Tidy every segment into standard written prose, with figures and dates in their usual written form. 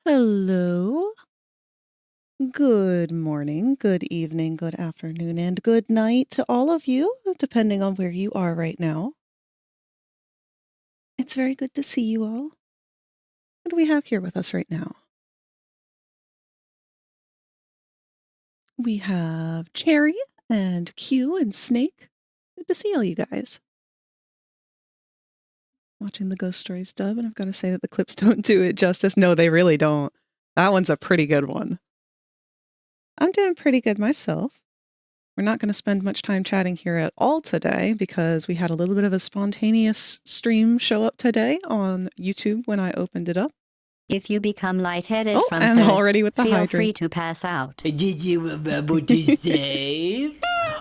Hello. Good morning, good evening, good afternoon, and good night to all of you, depending on where you are right now. It's very good to see you all. What do we have here with us right now? We have Cherry and Q and Snake. Good to see all you guys. Watching the Ghost Stories dub, and I've got to say that the clips don't do it justice. No, they really don't. That one's a pretty good one. I'm doing pretty good myself. We're not going to spend much time chatting here at all today because we had a little bit of a spontaneous stream show up today on YouTube when I opened it up. If you become lightheaded from I'm thirst, already with the feel hydrate. free to pass out. Did you remember to save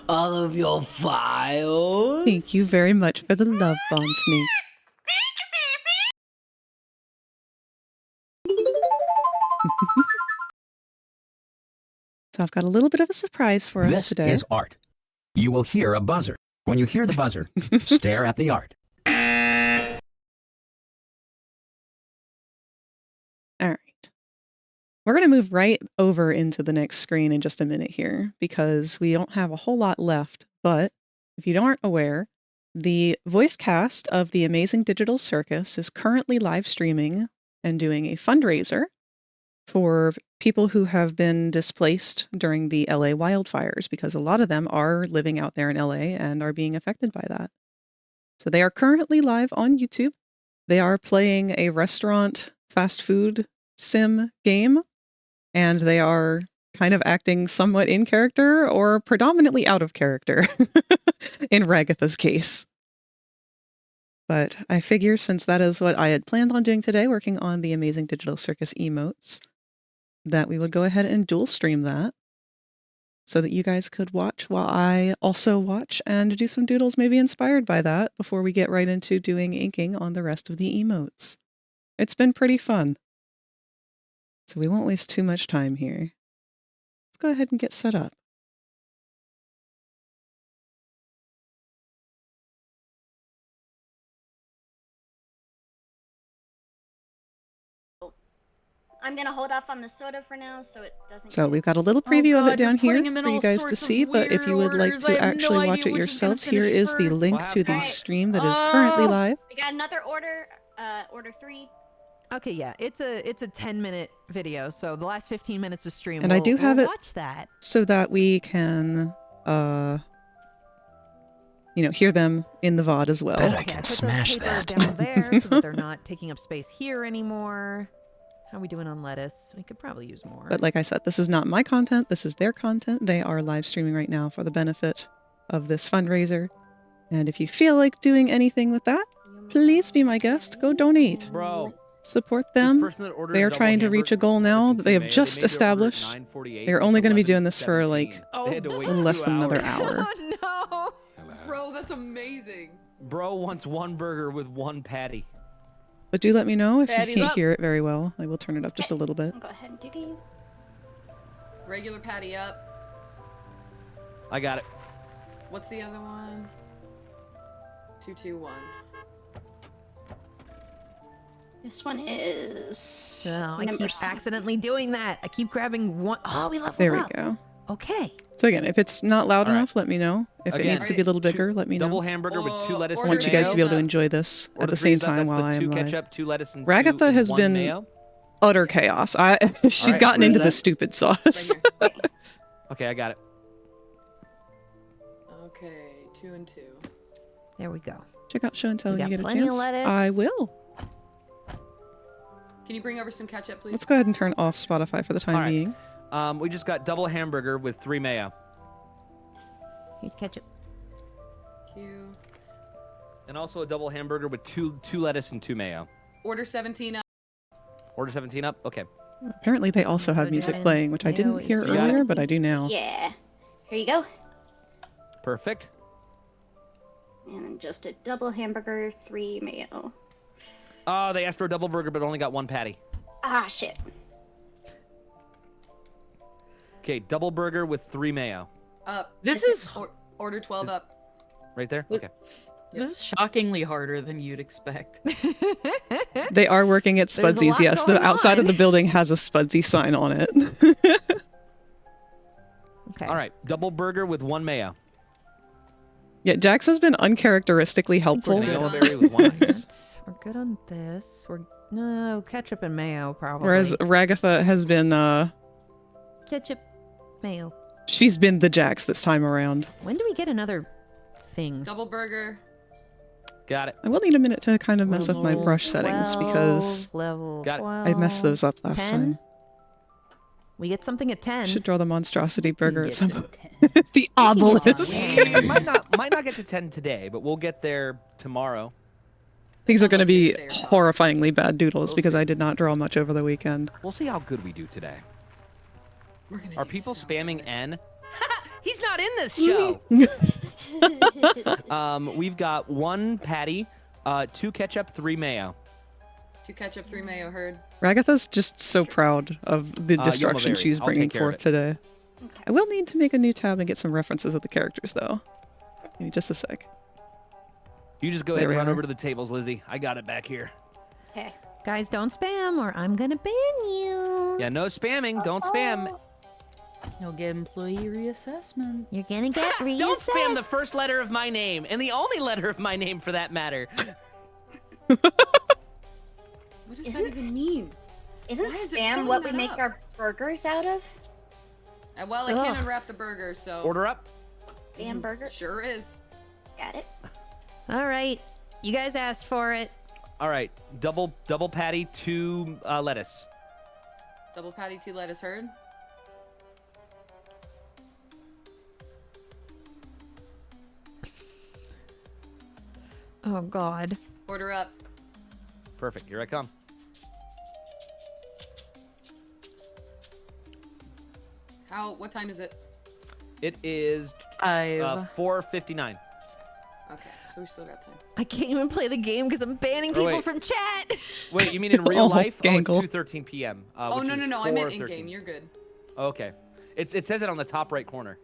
all of your files? Thank you very much for the love bomb, Snake. So I've got a little bit of a surprise for us today. This is art. You will hear a buzzer. When you hear the buzzer, stare at the art. All right. We're going to move right over into the next screen in just a minute here because we don't have a whole lot left. But if you aren't aware, the voice cast of The Amazing Digital Circus is currently live streaming and doing a fundraiser for people who have been displaced during the LA wildfires, because a lot of them are living out there in LA and are being affected by that. So they are currently live on YouTube. They are playing a restaurant fast food sim game, and they are kind of acting somewhat in character or predominantly out of character in Ragatha's case. But I figure since that is what I had planned on doing today, working on the Amazing Digital Circus emotes, that we would go ahead and dual stream that so that you guys could watch while I also watch and do some doodles maybe inspired by that before we get right into doing inking on the rest of the emotes. It's been pretty fun. So we won't waste too much time here. Let's go ahead and get set up. I'm gonna hold off on the soda for now, so it doesn't. So we've got a little preview of it down here for you guys to see, but if you would like to actually watch it yourselves, here is the link to the stream that is currently live. We got another order, order 3. Okay, yeah, it's a 10-minute video, so the last 15 minutes of stream. And I do have it watch that so that we can, hear them in the VOD as well. Bet I can smash that. Down there so that they're not taking up space here anymore. How are we doing on lettuce? We could probably use more. But like I said, this is not my content. This is their content. They are live streaming right now for the benefit of this fundraiser. And if you feel like doing anything with that, please be my guest. Go donate. Bro, support them. They are trying to reach a goal now that they have just established. They're only going to be doing this for like less than another hour. Oh no! Bro, that's amazing. Bro wants one burger with one patty. But do let me know if you can't hear it very well. I will turn it up just a little bit. I'll go ahead and do these. Regular patty up. I got it. What's the other one? 221. This one is. Oh, I number keep 6. accidentally doing that. I keep grabbing one. Oh, we leveled There up. we go. Okay. So again, if it's not loud All right. enough, let me know. If it needs to be a little bigger, let me know. Double hamburger with 2 lettuce. I want you guys to be able to enjoy this at the same time while I am 2 live. ketchup, 2 lettuce, and Ragatha has been mayo. utter chaos. She's gotten into the stupid sauce. Okay, I got it. Okay, 2 and 2. There we go. Check out Show and Tell We when you got get a plenty of chance. lettuce. I will. Can you bring over some ketchup, please? Let's go ahead and turn off Spotify for the time All right. being. We just got double hamburger with 3 mayo. Here's ketchup. Thank you. And also a double hamburger with 2 lettuce and 2 mayo. Order 17 up. Order 17 up? Okay. Apparently they also have music playing, which I didn't hear earlier, but I do now. Yeah. Here you go. Perfect. And just a double hamburger, 3 mayo. Oh, they asked for a double burger, but only got 1 patty. Ah, shit. Okay, double burger with 3 mayo. This is order 12 up. Right there? Okay. It's shockingly harder than you'd expect. They are working at There's a Spudsy's, lot yes. The going outside of on. the building has a Spudsy sign on it. Okay. All right, double burger with 1 mayo. Yeah, Jax has been uncharacteristically helpful. An yellow berry with 1 ice. We're good on this. We're no ketchup and mayo probably. Whereas Ragatha has been, ketchup, mayo. she's been the Jax this time around. When do we get another thing? Double burger. Got it. I will need a minute to kind of mess with my brush settings because level Got it. 12, I messed those up last 10? time. We get something at 10. Should draw the monstrosity burger at Get some to the obelisk. We might not get to 10 today, but we'll get there tomorrow. These are going to be Sounds like big horrifyingly bad doodles We'll because see. I did not draw much over the weekend. We'll see how good we do today. We're gonna Are do people so spamming good. N? He's not in this show. We've got 1 patty, 2 ketchup, 3 mayo. 2 ketchup, 3 mayo. Heard. Ragatha's just so proud of the destruction Yomaberry. she's I'll bringing take care of forth it. today. Okay. I will need to make a new tab and get some references of the characters, though. Give me just a sec. You just go There ahead and we run are. over to the tables, Lizzie. I got it back here. Okay. Guys, don't spam or I'm gonna ban you. Yeah, no spamming. Don't spam. You'll get employee reassessment. You're gonna get reassessed. Don't spam the first letter of my name, and the only letter of my name for that matter. What does Isn't that even mean? Isn't Why is it spam pulling what we that make up? our burgers out of? Well, I can't Ugh. unwrap the burger, so. Order up. Spam burger? Sure is. Got it. All right. You guys asked for it. All right, double patty, 2 lettuce. Double patty, 2 lettuce. Heard. Oh God. Order up. Perfect. Here I come. What time is it? It is 4:59. Okay, so we still got time. I can't even play the game because I'm banning people wait. from chat. Wait, you mean in real Oh, life? gangle. Oh, it's 2:13 p.m. Oh, which no, is no, no. I meant 4:13. in-game. You're good. Okay. It says it on the top right corner.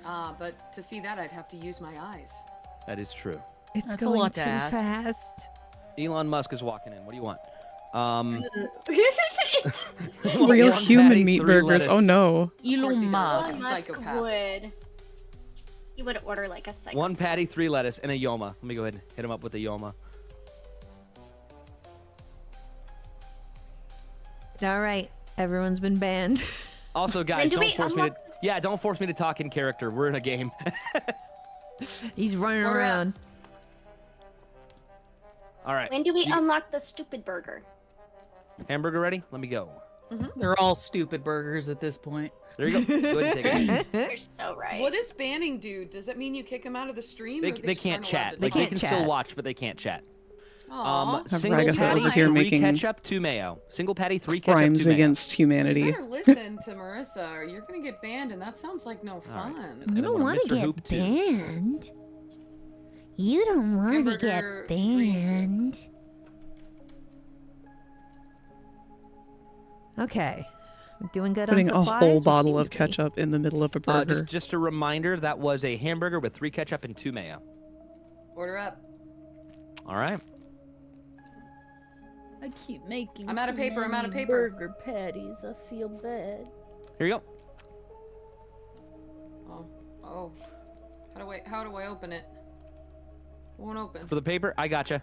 But to see that, I'd have to use my eyes. That is true. It's That's a going lot too to ask. fast. Elon Musk is walking in. What do you want? Real One human patty, meat 3 burgers. Oh lettuce. no. Of course he does. Elon Like a Musk psychopath. would. He would order like a psycho. 1 patty, 3 lettuce, and a Yoma. Let me go ahead and hit him up with a Yoma. All right. Everyone's been banned. Also, guys, do don't we force me to. unlock Yeah, don't force me to talk in character. We're in a game. He's running Order up. around. All right. When do we You- unlock the stupid burger? Hamburger ready? Let me go. They're all stupid burgers at this point. There you go. Go ahead and take it. You're so right. What does banning do? Does that mean you kick them out of the stream? They or can't just aren't allowed chat. to They Like, they can't can still chat. watch, but they can't chat. Aw. Have Single Ragatha patty, over here 3 making ketchup, 2 mayo. Single patty, 3 ketchup, Crimes 2 mayo. against You humanity. better listen to Marissa, or you're gonna get banned, and that sounds like no All right. fun. And You then don't one want to Mr. get Hoop, too. banned. You don't want to get Hamburger, 3, 2. banned. Okay. Doing good Putting on a supplies. whole We bottle seem of to be. ketchup in the middle of a burger. Just a reminder, that was a hamburger with 3 ketchup and 2 mayo. Order up. All right. I keep making. I'm out of too paper, I'm out of many paper. Burger patties. I feel bad. Here you go. Oh. How do I open it? Won't open. For the paper, I gotcha.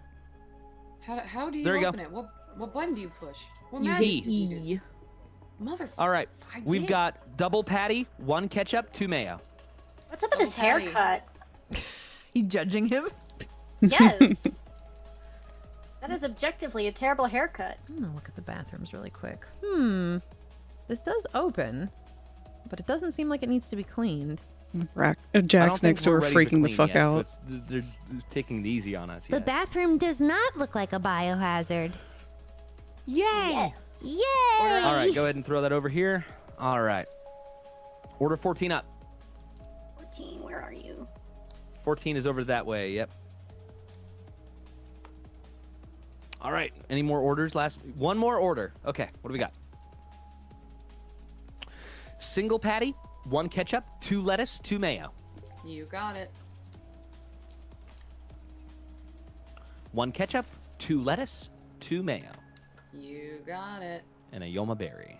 How do you There you go. open it? What button do you push? What You magic hit did you do? E. Mother. All right. I We've did. got double patty, 1 ketchup, 2 mayo. What's up with his Double patty. haircut? You judging him? Yes. That is objectively a terrible haircut. I'm gonna look at the bathrooms really quick. This does open, but it doesn't seem like it needs to be cleaned. I Jack's don't next think to we're her ready to freaking the clean fuck yet, so out. they're taking it easy on us. The yet. bathroom does not look like a biohazard. Yay! Yes. Yay! All right, go ahead and throw that over here. All right. Order 14 up. 14, where are you? 14 is over that way. Yep. All right. Any more orders? One more order. Okay. What do we got? Single patty, 1 ketchup, 2 lettuce, 2 mayo. You got it. 1 ketchup, 2 lettuce, 2 mayo, You got it. and a Yoma berry.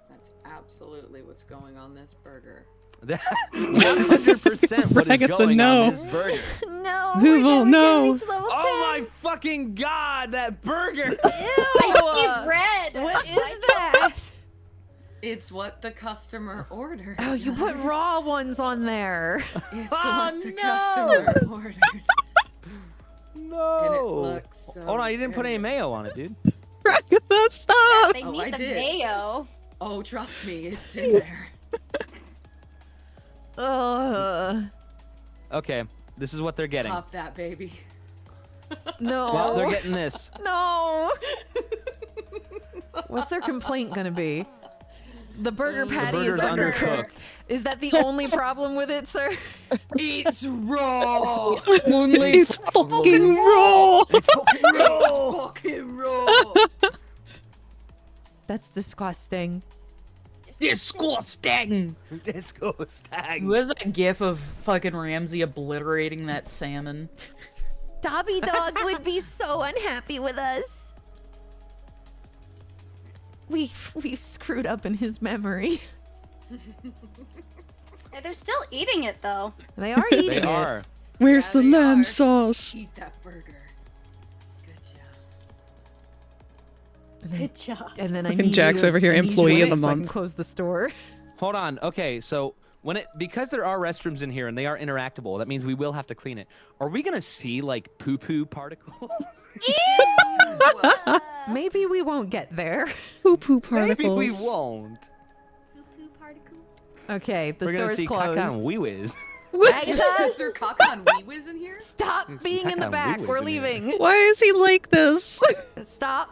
That's absolutely what's going on this burger. 100% what is Agatha, going no. on this burger. No. Zuval, we're never no. gonna reach level 10. Oh my fucking god, that burger! I see red. What is that? It's what the customer ordered. Oh, you put raw ones on there. It's Oh, what the no. customer ordered. No. And it looks so Oh no, you didn't put any good. mayo on it, dude. Agatha, stop! They Oh, need I the did. mayo. Oh, trust me, it's in there. Okay, this is what they're getting. Pop that baby. No. Well, they're getting this. No. What's their complaint gonna be? The burger patty is burger's undercooked. undercooked. Is that the only problem with it, sir? It's raw. It's fucking raw! It's fucking raw. That's disgusting. Disgusting. Disgusting. Who has that gif of fucking Ramsey obliterating that salmon? Dobby Dog would be so unhappy with us. We've screwed up in his memory. Yeah, they're still eating it though. They are eating They it. are. Where's Yeah, the they lamb are. sauce? Eat that burger. Good job. Good job. And then I Fucking need Jack's you, over here, I need you employee of away the so I can month. close the store. Hold on. Okay, so because there are restrooms in here and they are interactable, that means we will have to clean it. Are we gonna see like poo-poo particles? Maybe we won't get there. Poo-poo particles. Maybe we won't. Poo-poo particles. Okay, the We're gonna store is see closed. caca and wee-whiz. Agatha, Is there caca and wee whiz in here? stop There's being in the caca and back. wee-whiz We're in here. leaving. Why is he like this? Stop.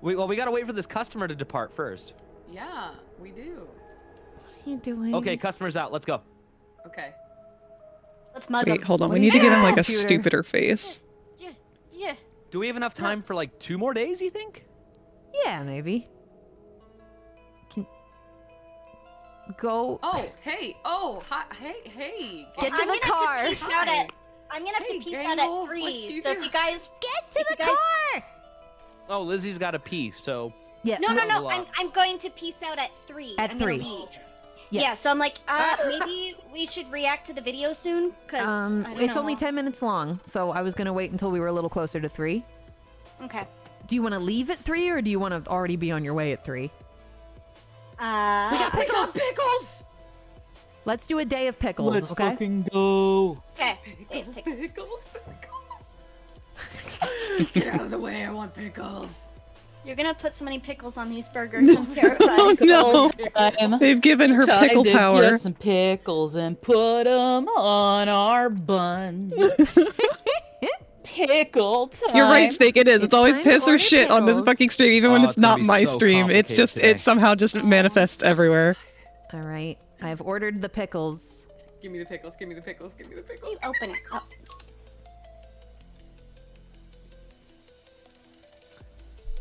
Well, we gotta wait for this customer to depart first. Yeah, we do. What are you doing? Okay, customer's out. Let's go. Okay. Let's mug Wait, them. hold on. What We do need you to give him got, like a computer? stupider face. Yeah. Do we have enough time for like 2 more days, you think? Yeah, maybe. Can go. Oh, hey. Oh, hi. Hey. Get to I'm the gonna car. have to peace out Hi. at. I'm gonna have Hey, to peace out Gangle, at 3. what you So if do? you guys, Get to if the you guys, car! Oh, Lizzie's got a pee, so Yeah. no, Level I'm up. I'm going to peace out at 3. At I'm 3. Gonna leave. Yeah. Yeah. So I'm like, maybe we should react to the video soon, cause I don't It's know. only 10 minutes long, so I was gonna wait until we were a little closer to 3. Okay. Do you want to leave at 3, or do you want to already be on your way at 3? We got pickles. Let's do a day of pickles, okay? go. Okay. Pickles. Get out of the way. I want pickles. You're gonna put so many pickles on these burgers. I'm terrified. Oh no! Time. They've given her Time pickle to power. Get some pickles and put them on our bun. Pickle time. You're right, Snake. It is. It's always time to piss or order shit on this pickles. fucking stream, even when Oh, it's it's gonna not be my so stream. It's complicated just today. it somehow just manifests everywhere. All right. I've ordered the pickles. Give me the pickles. Give me the pickles. Give me the pickles. You open it up.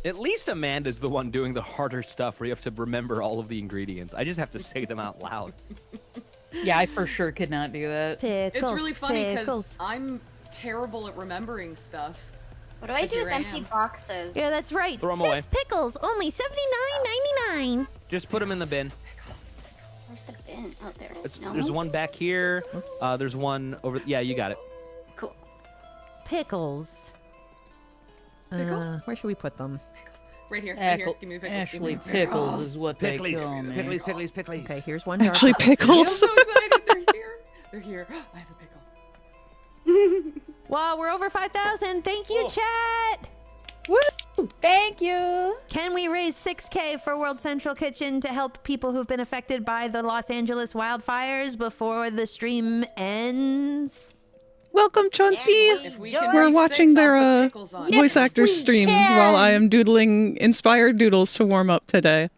At least Amanda's the one doing the harder stuff where you have to remember all of the ingredients. I just have to say them out loud. Yeah, I for sure could not do that. Pickles. It's really funny because pickles. I'm terrible at remembering stuff. What do I But do here with I empty am. boxes? Yeah, that's right. Throw 'em Just away. pickles, only $79.99. Just put them in the bin. Where's the bin? Oh, there. No? There's one back here. There's one over. Yeah, you got it. Cool. Pickles. Pickles? Where should we put them? Pickles. Right here. Right here. Ackle- Give me the pickles. give Actually, me the pickles is what they Pickles, call me. pickles, pickles, pickles. Okay, here's one jar. Actually, of pickles. pickles. I'm so excited. They're here. They're here. I have a pickle. Wow, we're over 5,000. Thank you, chat. Woo! Thank you. Can we raise 6K for World Central Kitchen to help people who've been affected by the Los Angeles wildfires before the stream ends? Welcome, Chauncey. If we can We're reach watching 6, their I'll put pickles on it. voice actors stream while I am doodling inspired doodles to warm up today.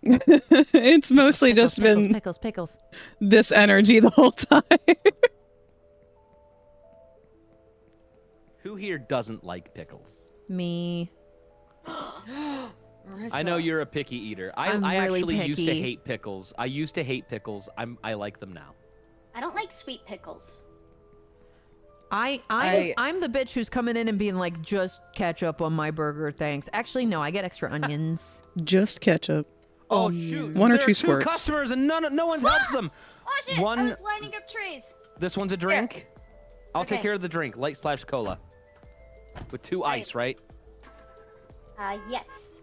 It's mostly just been Pickles. this energy the whole time. Who here doesn't like pickles? Me. I know you're a picky eater. I I'm really actually used to picky. hate pickles. I used to hate pickles. I like them now. I don't like sweet pickles. I'm the bitch who's coming in and being like, just ketchup on my burger, thanks. Actually, no, I get extra onions. Just ketchup. Oh shoot! One or There two are squirts. Customers and no one's helped them. Oh shit! One- I was lining up trays. This one's a drink. I'll take Okay. care of the drink. Light splash cola. With 2 ice, right? Yes.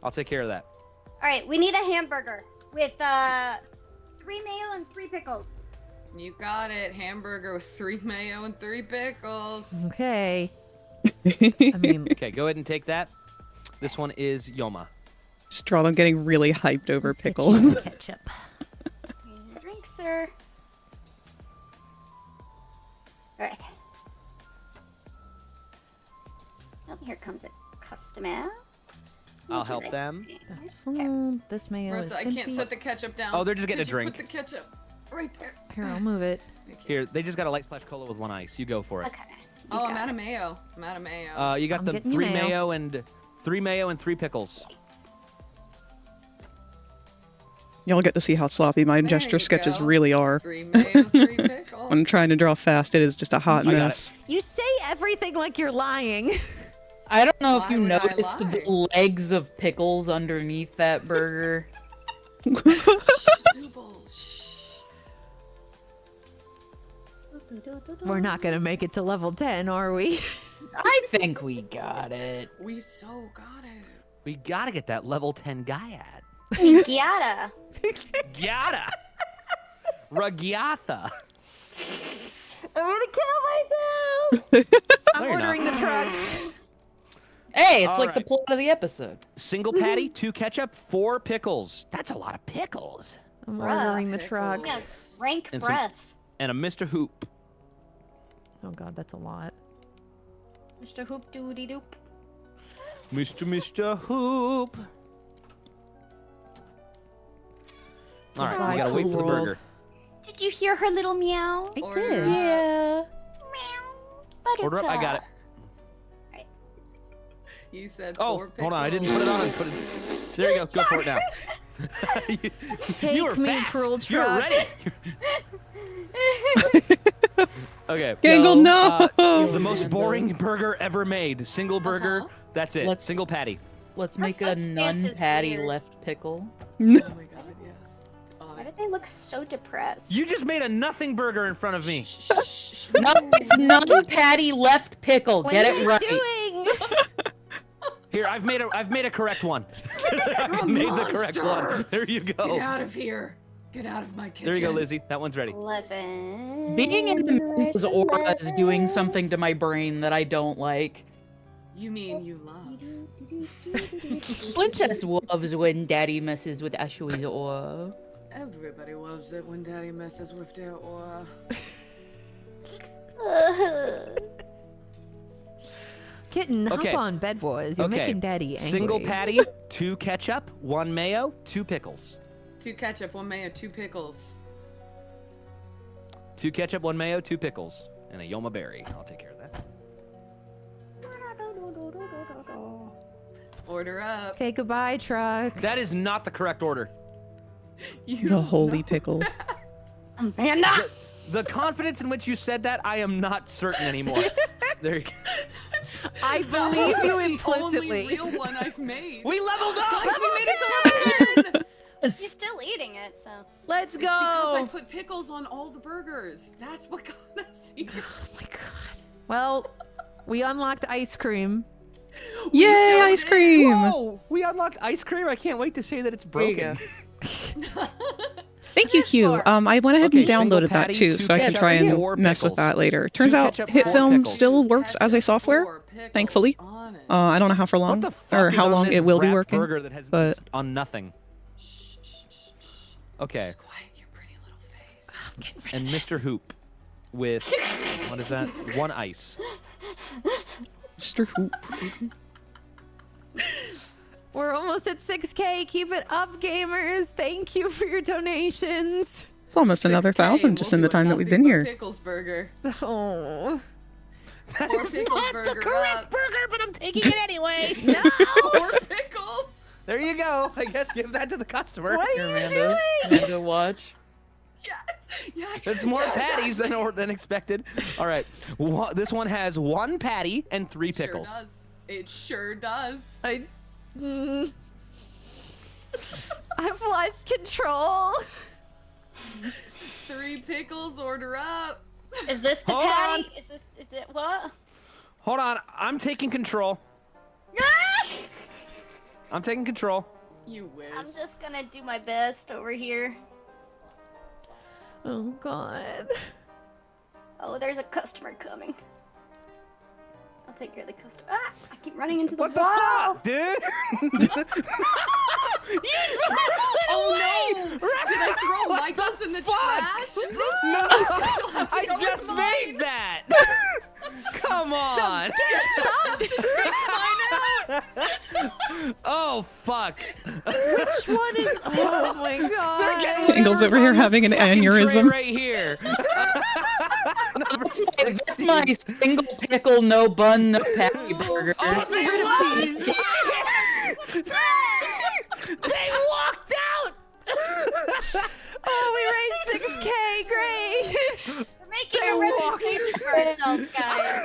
I'll take care of that. All right, we need a hamburger with 3 mayo and 3 pickles. You got it. Hamburger with 3 mayo and 3 pickles. Okay. I mean, Okay, go ahead and take that. This one is Yoma. Strahd, I'm getting really hyped over let's get pickles. you some ketchup. Here's your drink, sir. All right. Oh, here comes a customer. I'll Would you help like them. to- That's Okay. full. This mayo is Marissa, I empty. can't set the ketchup down. Oh, they're just getting a 'cause you drink. Put the ketchup right there. Here, I'll move it. Here, they just got a light splash cola with 1 ice. You go for it. Okay. Oh, I'm got out it. of mayo. I'm out of mayo. You got I'm the getting you 3 mayo. mayo and 3 mayo and 3 pickles. Y'all get to see how sloppy my There gesture you sketches go. really are. 3 mayo, 3 pickles. When I'm trying to draw fast, it is just a hot I got it. mess. You say everything like you're lying. I don't know if Why you would I noticed lie? the legs of pickles underneath that burger. Zubul, shh. We're not gonna make it to level 10, are we? I think we got it. We so got it. We gotta get that level 10 guy ad. Giada. Gotta! Ragiata! I'm gonna kill myself. I'm No, you're ordering not. the truck. Hey, it's All like the right. plot of the episode. Single patty, 2 ketchup, 4 pickles. That's a lot of pickles. I'm Bruh. ordering the truck. Yeah, rank And some- breath. And a Mr. Hoop. Oh god, that's a lot. Mr. Hoop Doody Doop. Mr. Hoop. Alright, we Goodbye, gotta wait for the cool world. burger. Did you hear her little meow? I Order did. up. Yeah. Meow. Order up, I got it. You said Oh, 4 pickles. hold on, I didn't put it on. There you go, go for it now. you, Take you were me, fast. cruel You were truck. ready. Okay. Gangle, no! The most boring burger ever made. Single burger. Uh-huh. That's it. Let's- Single patty. Let's Her make a foot stance nun is patty weird. left pickle. Oh my god, yes. Why did they look so depressed? You just made a nothing burger in front of me. No, it's nun patty left pickle. What Get are it you right. doing? Here, I've made a correct one. I've a made the correct monster. one. There you Get go. out of here. Get out of my kitchen. There you go, Lizzie. That one's ready. 11. Being in the men's aura is doing 11. something to my brain that I don't like. You mean you love. Princess loves when daddy messes with Ashwin's aura. Everybody loves it when daddy messes with their aura. Kitten, Okay. hop on bed, boys. You're Okay. making daddy angry. Single patty, 2 ketchup, 1 mayo, 2 pickles. 2 ketchup, 1 mayo, 2 pickles. 2 ketchup, 1 mayo, 2 pickles. And a Yoma berry. I'll take care of that. Order up. Okay, goodbye, truck. That is not the correct order. You The holy pickle. Amanda! The confidence in which you said that, I am not certain anymore. There you go. I believe you The implicitly. only real one I've made. We leveled up! Guys, we made it to level 10! He's still eating it, so. Let's go. Because I put pickles on all the burgers. That's what got us here. Oh my god. Well, we unlocked ice cream. Yay, ice cream! Whoa! We unlocked ice cream? I can't wait to say that it's There you broken. Thank you, Q. I went ahead Okay, and single downloaded that patty, too, 2 so I can ketchup, try and 4 mess with pickles. that later. Turns 2 out ketchup, 4 HitFilm pickles. still works as a software, 4 pickles thankfully. on it. I don't know how for long, What the fuck or is how on long this it will be wrapped working. burger that has but- on nothing. Okay, Just quiet your pretty little face. and Mr. Hoop with, what is that? 1 ice. Mr. Hoop. We're almost at 6K. Keep it up, gamers. Thank you for your donations. It's almost another 1,000 just in the time that we've been here. Pickles burger. Oh. 4 pickles burger up. burger, but I'm taking it anyway. 4 pickles. There you go. I guess give that to the customer. What are you Amanda, doing? Amanda, watch. Yes. It's more patties than expected. All right. This one has 1 patty and 3 pickles. Sure does. It sure does. I've lost control. 3 pickles, order up. Is this the Hold patty? on. Is it what? Hold on. I'm taking control. I'm taking control. You wish. I'm just gonna do my best over here. Oh God. Oh, there's a customer coming. I'll take care of the customer. Ah! I keep running into the What the wall. fuck, dude? Oh no! Did I throw Michael's in the trash? No! I just made that! Come on! Stop! Oh, fuck. Which one is? Oh my God. Angle's over here having an aneurysm. Right here. That's my single pickle, no bun, no patty burger. They walked out! Oh, we raised 6K. Great. We're making a reputation for ourselves, guys.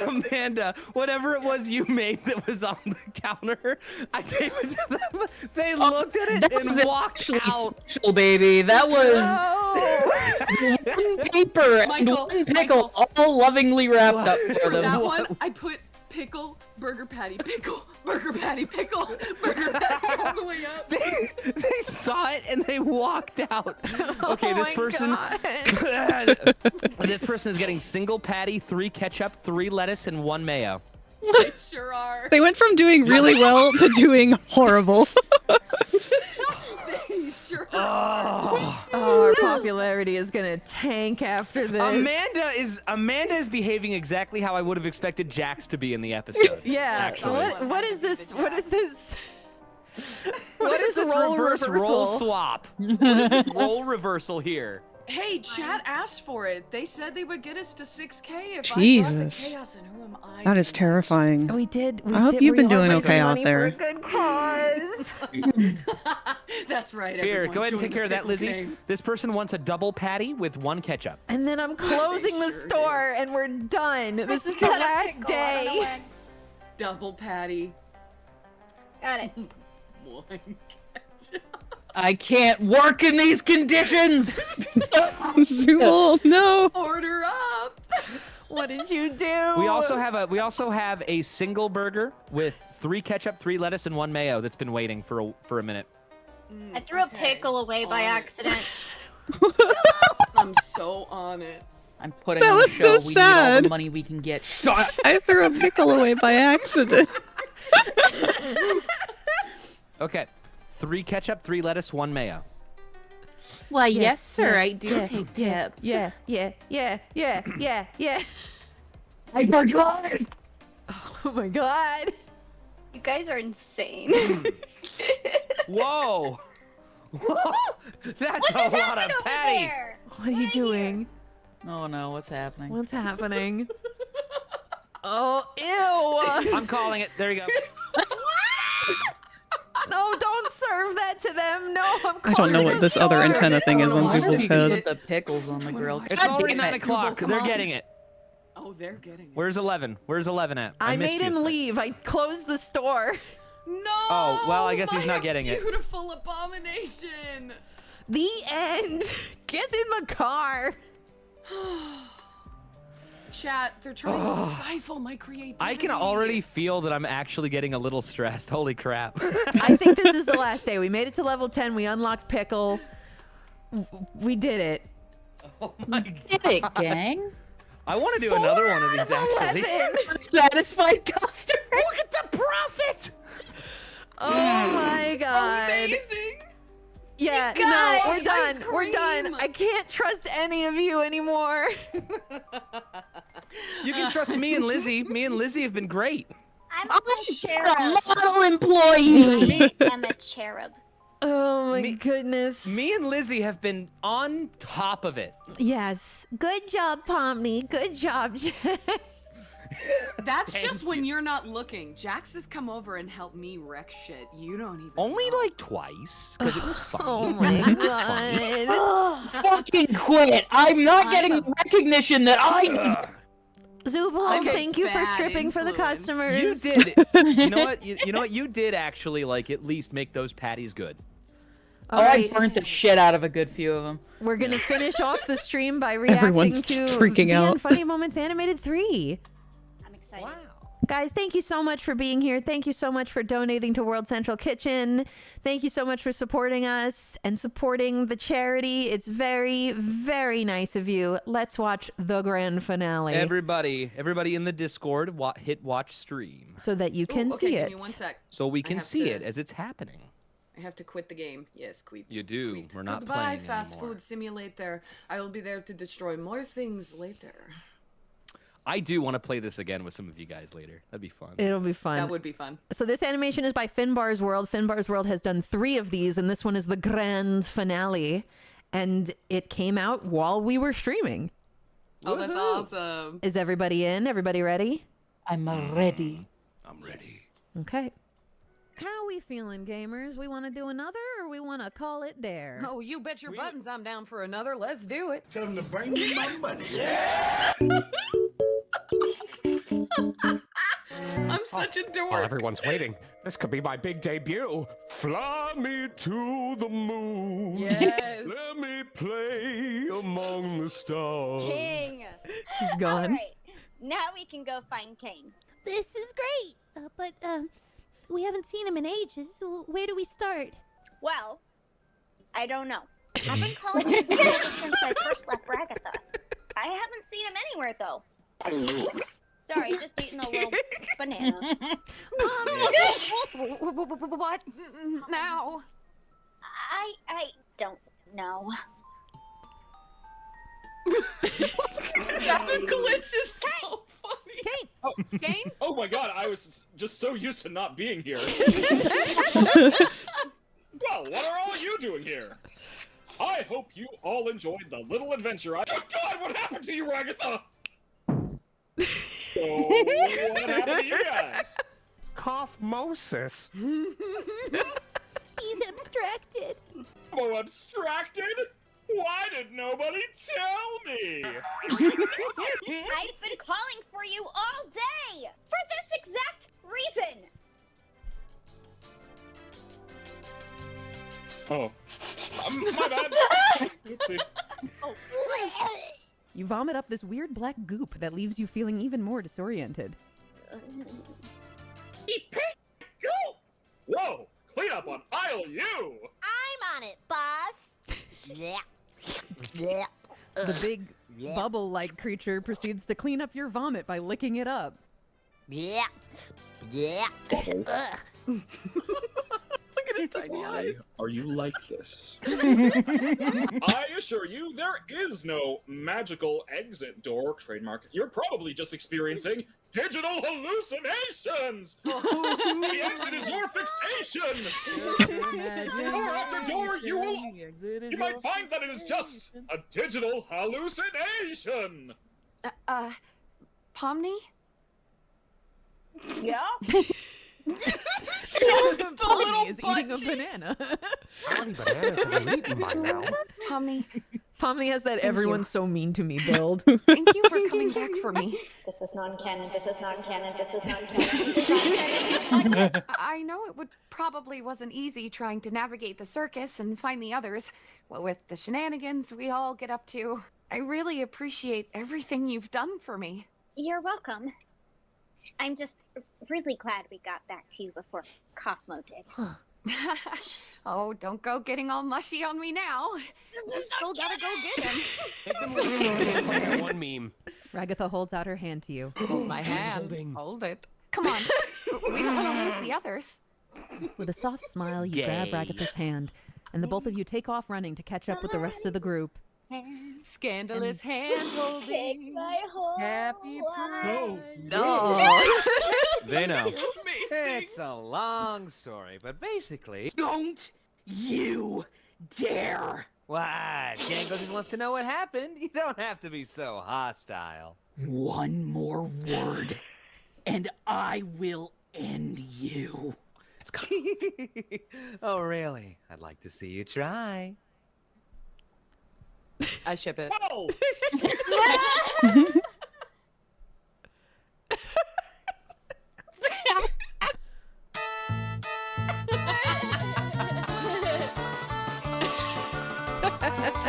Amanda, whatever it was you made that was on the counter, I gave it to them. They looked at it and walked out. Special, baby. That was one paper and Michael, 1 pickle, all lovingly wrapped up for them. That one, I put pickle, burger patty, pickle, burger patty, pickle, burger patty all the way up. They saw it and they walked out. Okay, this person. This person is getting single patty, 3 ketchup, 3 lettuce, and 1 mayo. They sure are. They went from doing really well to doing horrible. They sure are. Oh, our popularity is gonna tank after this. Amanda is behaving exactly how I would have expected Jax to be in the episode. Yeah. Actually. What is this? What is this? What is this reverse roll reversal? swap? What is this role reversal here? Hey, chat asked for it. They said they would get us to 6K if Jesus. I brought the chaos, and who am I? That is terrifying. We did. I hope you've been doing okay out For there. a good cause. That's right. Here, everyone, go ahead and join take the care of that, pickle Lizzie. gang. This person wants a double patty with 1 ketchup. And then I'm closing the sure store, and we're done. This is the last day. Double patty. Got it. 1 ketchup. I can't work in these conditions! Zool, no. Order up. What did you do? We also have a single burger with 3 ketchup, 3 lettuce, and 1 mayo that's been waiting for a minute. I threw a pickle away by accident. I'm so on it. I'm putting That on the was show. so We need all sad. the money we can get. I threw a pickle away by accident. Okay, 3 ketchup, 3 lettuce, 1 mayo. Why, Yeah, yes, sir. yeah, I do yeah, take yeah, tips. Yeah. I drive. Oh my God. You guys are insane. Whoa! Whoa! That's What just a lot happened of over patty. there? What are you doing? Oh no, what's happening? What's happening? Oh, ew. I'm calling it. There you go. No, don't serve that to them. No, I'm I don't know closing what the this other store. antenna thing is on Why Zoozle's did you head. put the pickles on the grill? It's God already damn 9 it. o'clock. Come They're on. getting it. Oh, they're getting it. Where's 11? Where's 11 at? I missed made him you. leave. I closed the store. No. Oh, well, I guess he's my not getting it. Beautiful abomination. The end. Get in the car. Chat, they're trying to stifle my creativity. I can already feel that I'm actually getting a little stressed. Holy crap. I think this is the last day. We made it to level 10. We unlocked Pickle. We did it. Oh my Did it, gang? I want to do another one of these actually. 11. Satisfied customers. Look at the profit! Oh my God. Amazing. Yeah, You no, guys, we're ice done. We're done. cream. I can't trust any of you anymore. You can trust me and Lizzie. Me and Lizzie have been great. I'm I'm a a cherub. model employee. I'm a cherub. Oh my Me- goodness. Me and Lizzie have been on top of it. Yes. Good job, Pomni. Good job, Jax. That's just when you're not looking. Jax has come over and helped me wreck shit. You don't even Only know. like twice, because it was fun. Oh my It was fun. God. fucking quit. I'm not getting the recognition that I deserve. Zubul, Okay, thank you for bad stripping for the influence. customers. You did. You know what? You know what? You did actually like at least make those patties good. All I right, burnt the shit out of a good few of them. we're gonna finish off the stream by reacting Everyone's to just freaking VN out. Funny Moments Animated 3. I'm excited. Wow. Guys, thank you so much for being here. Thank you so much for donating to World Central Kitchen. Thank you so much for supporting us and supporting the charity. It's very, very nice of you. Let's watch the grand finale Everybody in the Discord, hit watch stream so that you can okay, see give it. me 1 sec. so we I can have see to- it as it's happening. I have to quit the game. Yes, quit. You do. Quit. We're not Goodbye, playing fast anymore. food simulator. I will be there to destroy more things later. I do want to play this again with some of you guys later. That'd be fun. It'll be fun. That would be fun. So this animation is by Finbar's World. Finbar's World has done 3 of these, and this one is the grand finale. And it came out while we were streaming. Oh, that's awesome. Is everybody in? Everybody ready? I'm ready. I'm ready. Okay. How we feeling, gamers? We want to do another, or we want to call it dare? Oh, you bet your buttons I'm down for another. Let's do it. Tell them to bring me my money. I'm such a dork. While everyone's waiting, this could be my big debut. Fly me to the moon. Yes. Let me play among the stars. King. He's gone. All right. Now we can go find Kane. This is great, but we haven't seen him in ages. So where do we start? Well, I don't know. I've been calling his name since I first left Ragatha. I haven't seen him anywhere though. Sorry, just eating a little banana. What now? I don't know. The glitch is so funny. Kane! Oh, Kane? oh my god, I was just so used to not being here. Well, what are all you doing here? I hope you all enjoyed the little adventure. Oh god, what happened to you, Ragatha? So, what happened to you guys? Coughmosis. He's abstracted. Oh, abstracted? Why did nobody tell me? I've been calling for you all day for this exact reason. Oh. My bad. Oopsie. Oh. You vomit up this weird black goop that leaves you feeling even more disoriented. Whoa! Clean up on aisle U! I'm on it, boss. Yeah. The big bubble-like creature proceeds to clean up your vomit by licking it up. Yeah. Yeah. Look at his tiny eyes. Are you like this? I assure you, there is no magical exit door trademark. You're probably just experiencing digital hallucinations! The exit is your fixation! Door after door, you might find that it is just a digital hallucination! Pomni? Yeah. The little is butt eating a cheeks. banana. How many bananas have we eaten by now? Pomni, Pomni has that everyone's so mean to me build. thank you for coming back for me. This is non-canon. This is non-canon. This is non-canon. This is non-canon. I know it probably wasn't easy trying to navigate the circus and find the others. Well, with the shenanigans we all get up to, I really appreciate everything you've done for me. You're welcome. I'm just really glad we got back to you before Kaufmo did. Oh, don't go getting all mushy on me now. We still gotta go get him. Take them it's like that one meme. Ragatha holds out her hand to you. Hold my hand. Hold it. Come on. We don't want to lose the others. With a soft smile, you grab Gay. Ragatha's hand, and the both of you take off running to catch up with the rest of the group. Scandalous hand holding. My whole Happy life. They know. Amazing. It's a long story, but basically... Don't you dare! What? Django just wants to know what happened. You don't have to be so hostile. One more word, and I will end you. Oh, really? I'd like to see you try. I ship it. Whoa!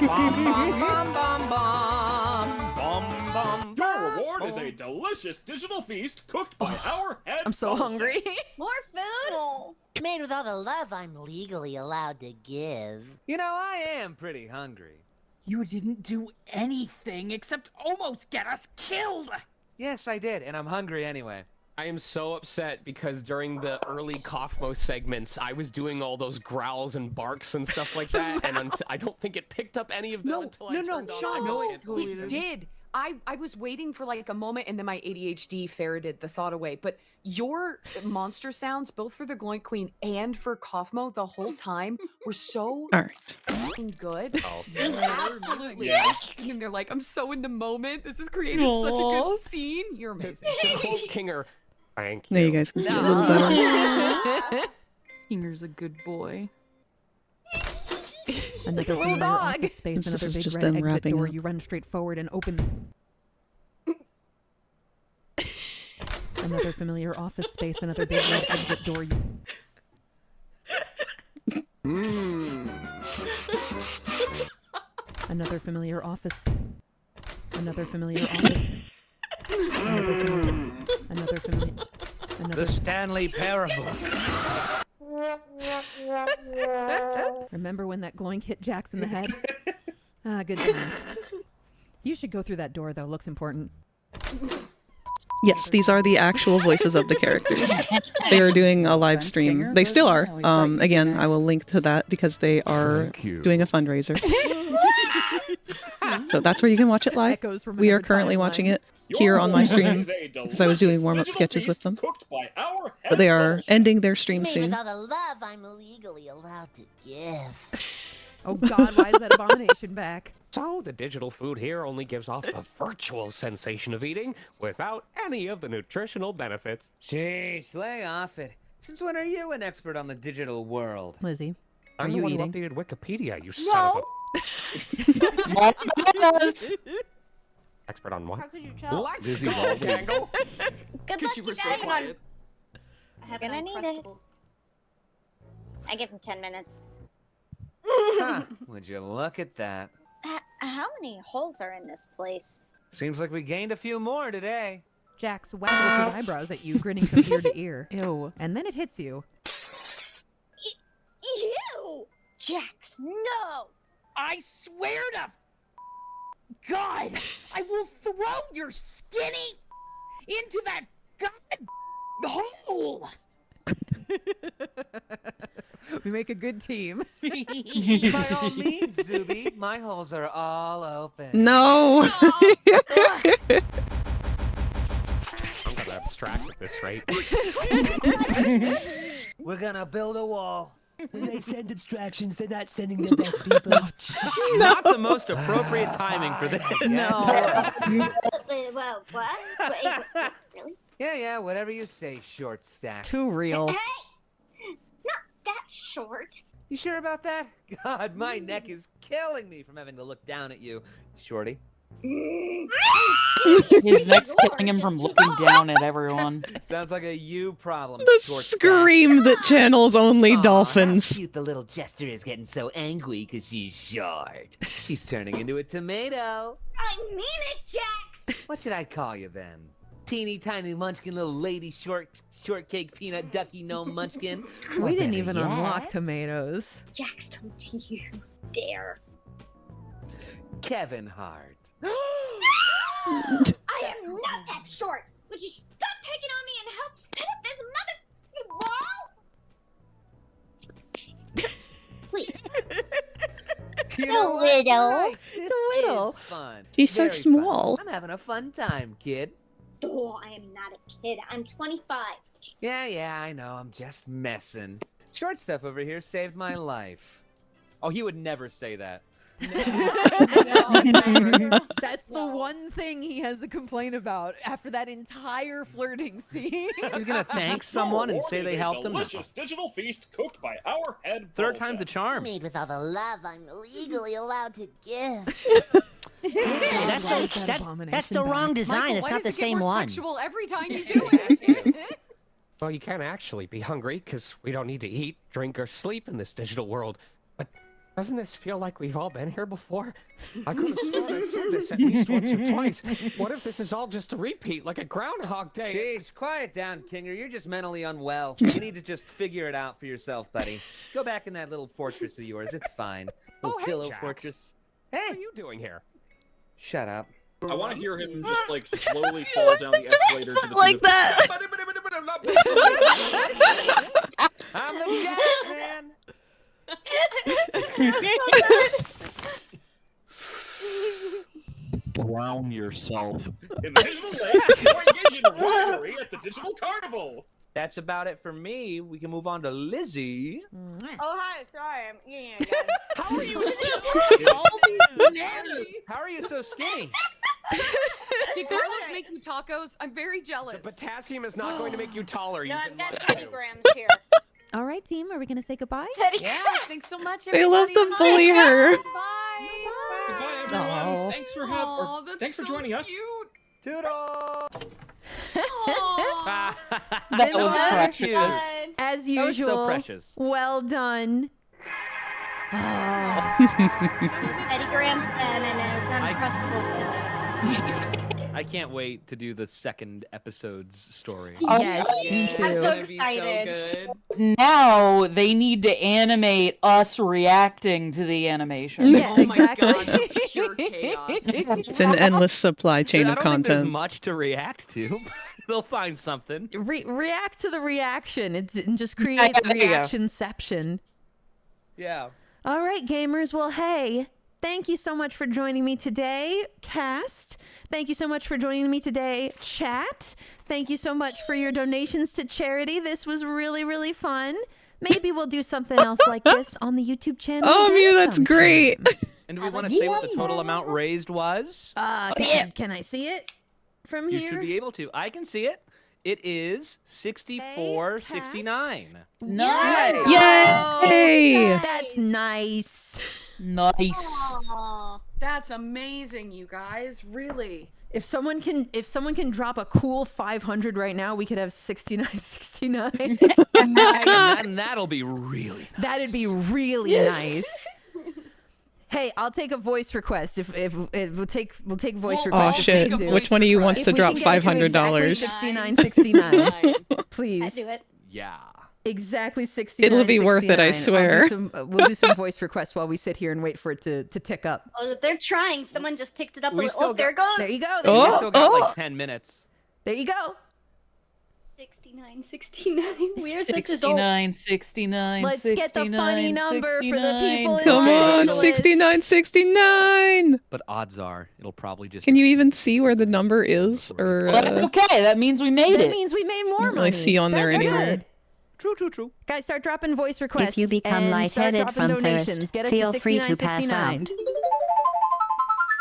Bum, bum, bum, bum, bum. Bum, bum, Your reward is a delicious digital feast cooked by our head. I'm so hungry. More food? Made with all the love I'm legally allowed to give. You know, I am pretty hungry. You didn't do anything except almost get us killed. Yes, I did, and I'm hungry anyway. I am so upset because during the early Kaufmo segments, I was doing all those growls and barks and stuff like that, and I don't think it picked up any of them until I turned on Sean, the no, notification. it did. I was waiting for like a moment, and then my ADHD ferreted the thought away. But your monster sounds, both for the Gloin Queen and for Kaufmo, the whole time were so fucking good. Oh, Absolutely. yeah. And they're like, I'm so in the moment. This has created such a good scene. You're amazing. Quote Kinger. Thank you. There you guys can see it a little better. Kinger's a good boy. Another familiar office space, Since this another is big just red them exit wrapping door. up. You run straight forward and open. Another familiar office space, another big red exit door. Another familiar office. Another familiar office. Another familiar. The Stanley Parable. Remember when that glowing hit Jax in the head? Ah, good times. You should go through that door, though. Looks important. Yes, these are the actual voices of the characters. They are doing a live stream. They still are. Again, I will link to that because they are doing a fundraiser. So that's where you can watch it live. We are currently watching it here on my stream because I was doing warm-up sketches with them. But they are ending their stream Made soon. with all the love I'm legally allowed to give. Oh God, why is that abomination back? So the digital food here only gives off the virtual sensation of eating without any of the nutritional benefits. Jeez, lay off it. Since when are you an expert on the digital world? Lizzie, are I'm the you one who eating? updated Wikipedia, you son of a... Expert on what? How could you tell? Let's Lizzie go, Baldwin. Gaggle! Good luck, you guys. I have Gonna need it. I give him 10 minutes. Huh, would you look at that? How many holes are in this place? Seems like we gained a few more today. Jax waggles his eyebrows at you, grinning from ear to ear. Ew. And then it hits you. Ew! Jax, no! I swear to God, I will throw your skinny into that god hole. We make a good team. By all means, Zuby. My holes are all open. No! I'm gonna abstract at this rate. We're gonna build a wall. When they send abstractions, they're not sending the best people. Not the most appropriate timing for this. Wait, what? Wait, really? Yeah, whatever you say, short stack. Too real. Hey! Not that short. You sure about that? God, my neck is killing me from having to look down at you, Shorty. His neck's killing him from looking down at everyone. Sounds like a you problem. The scream that channels only dolphins. Cute, the little jester is getting so angry because she's short. She's turning into a tomato. I mean it, Jax! What should I call you then? Teeny tiny munchkin, little lady shortcake peanut ducky gnome munchkin. We didn't even unlock tomatoes. Jax, don't you dare. Kevin Hart. I am not that short. Would you stop picking on me and help set up this mother wall? Please. You So know what? little. Right. This So little. is fun. She's so Very fun. small. I'm having a fun time, kid. Oh, I am not a kid. I'm 25. Yeah, I know. I'm just messing. Short stuff over here saved my life. Oh, he would never say that. That's the one thing he has to complain about after that entire flirting scene. He's gonna thank someone and say they helped him. Delicious digital feast cooked by our head. Third time's a charm. Made with all the love I'm legally allowed to give. That's the wrong design. Michael, it's why not does the it get same more one. sexual every time you do it. Well, you can't actually be hungry because we don't need to eat, drink, or sleep in this digital world. But doesn't this feel like we've all been here before? I could have sworn I said this at least once or twice. What if this is all just a repeat, like a Groundhog Day? Jeez, quiet down, Kinger. You're just mentally unwell. You need to just figure it out for yourself, buddy. Go back in that little fortress of yours. It's fine. Little pillow Jax. fortress. What are you doing here? Shut up. I want to hear him just like slowly fall down the escalator to the like that. I'm the Jack man. Drown yourself. In the digital lake, you engage in rivalry at the digital carnival. That's about it for me. We can move on to Lizzie. Oh, hi. Sorry, I'm eating again. How are you so How are you so skinny? Did Carlos make you tacos? I'm very jealous. The potassium is not going to make you taller. No, You I've can got let Teddy go. Grams here. All right, team, are we gonna say goodbye? Teddy Yeah, thanks so much, They love everybody. to bully her. Bye. Goodbye, everyone. Aw. Thanks for Aw, that's thanks for so joining us. cute. Toodle. Aw. That was As precious. usual. That was so precious. Well done. Teddy Grams and his Uncrustables today. I can't wait to do the second episode's story. Yes, me I'm too. so It's gonna be so excited. good. Now they need to animate us reacting to the animation. Yeah, Oh my exactly. god, the pure chaos. It's an endless supply chain Dude, of I don't think there's content. much to react to. They'll find something. React to the reaction. And just create there you go. reactionception. Yeah. All right, gamers. Well, hey, thank you so much for joining me today, cast. Thank you so much for joining me today, chat. Thank you so much for your donations to charity. This was really, really fun. Maybe we'll do something else like this on the YouTube channel. Oh, again Mew, that's sometime. great. And do we want to say what the total amount raised was? Can I see it from You here? should be able to. I can see it. It is 64.69. Nice. Yay! That's nice. Nice. Aw. That's amazing, you guys. Really. If someone can drop a cool 500 right now, we could have 69.69. And that'll be really nice. That'd be really nice. Hey, I'll take a voice request if we'll take voice Oh requests. if we shit! can do it. Which one of you wants If to we drop can get it to $500? exactly 69.69. Please. I do it. Yeah. Exactly 69. It'll be worth it, I swear. We'll do some voice requests while we sit here and wait for it to tick up. Oh, they're trying. Someone just ticked it up. We Oh, still there it goes. There you go. Oh. We still got like 10 minutes. There you go. 69. We're such adults. 69. Let's get the funny number for the people in Come Los on, Angeles. 69.69. But odds are it'll probably just. Can you even see where the number is? Or Well, that's okay. That means we made That it. means we made more I don't money. really see on there That's anywhere. good. True. Guys, start dropping voice requests. If you become and start lightheaded dropping from donations. thirst, Get us feel to free to pass 69.69. out.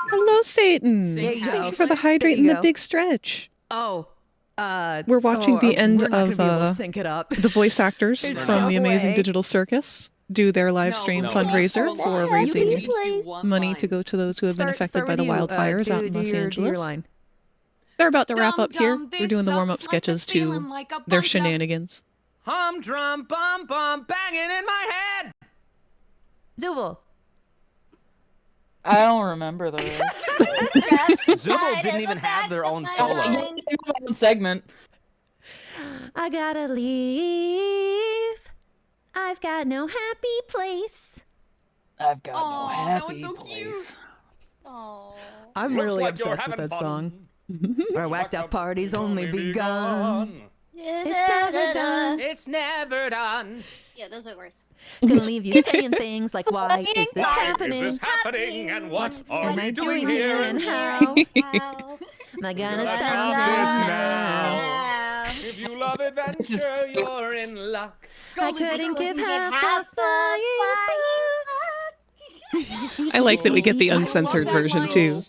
Hello, Satan. There you Thank go. you for the There hydrate you and the go. big stretch. Oh. We're watching the end we're not gonna of be able to sync it up. the voice actors There's from no the Amazing way. Digital Circus do their live stream No. fundraiser for raising You can do one money line. to go to those who have been affected Start by the with you. wildfires out in Do Los your Angeles. line. They're about to wrap up here. Dum-dum, We're this doing the warm-up sucks like sketches a to feeling like a their bunch of- shenanigans. Humdrum, bum, banging in my head. Zubul. I don't remember the rest. Zubul didn't even have their own solo. My own segment. I gotta leave. I've got no happy place. I've got no Aw, that happy one's so place. Oh. I'm Looks really like you're obsessed with having that fun. song. Our whacked out party's only begun. It's never done. It's never done. Yeah, those are worse. Gonna leave you saying things like, why is this Why happening? is this happening? And what are am we I doing here? and how? How? Am I gonna Let's stop stop this this now? Wow. If you love adventure, you're in luck. I couldn't give half half a flying a fuck. I like that we get the uncensored version too.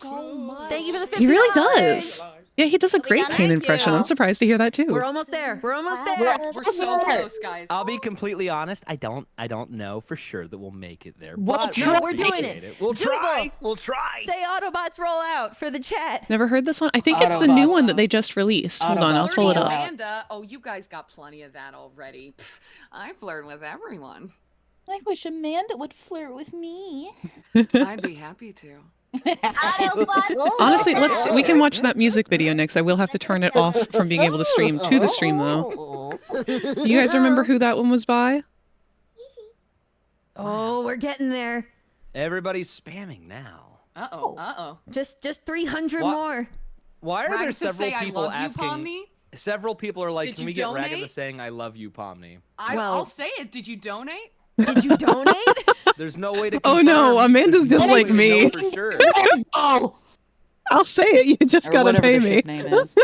Thank you for the $50. He really does. Yeah, he does a great Kane impression. I'm surprised to hear that too. We're almost there. We're almost there. We're so close, guys. I'll be completely honest. I don't know for sure that we'll make it there. We'll But try. We're doing appreciate it. We'll Zoogle. try. We'll try. Say Autobots roll out for the chat. Never heard this one? I think it's the new one that they just released. Hold on, I'll pull it up. Amanda, oh, you guys got plenty of that already. Pff, I flirt with everyone. I wish Amanda would flirt with me. I'd be happy to. Honestly, we can watch that music video next. I will have to turn it off from being able to stream to the stream though. You guys remember who that one was by? Oh, we're getting there. Everybody's spamming now. Uh-oh. Just 300 more. Why are there Ragatha several say, "I people love you, asking? Pomni?" Several people are like, Did "Can you we get donate? Ragatha saying I love you, Pomni?" I'll say it. Did you donate? Did you donate? There's no way to. Oh no, confirm. Amanda's There's just no way like to me. know for sure. Oh, I'll say it. You just or gotta whatever pay the me. ship name is.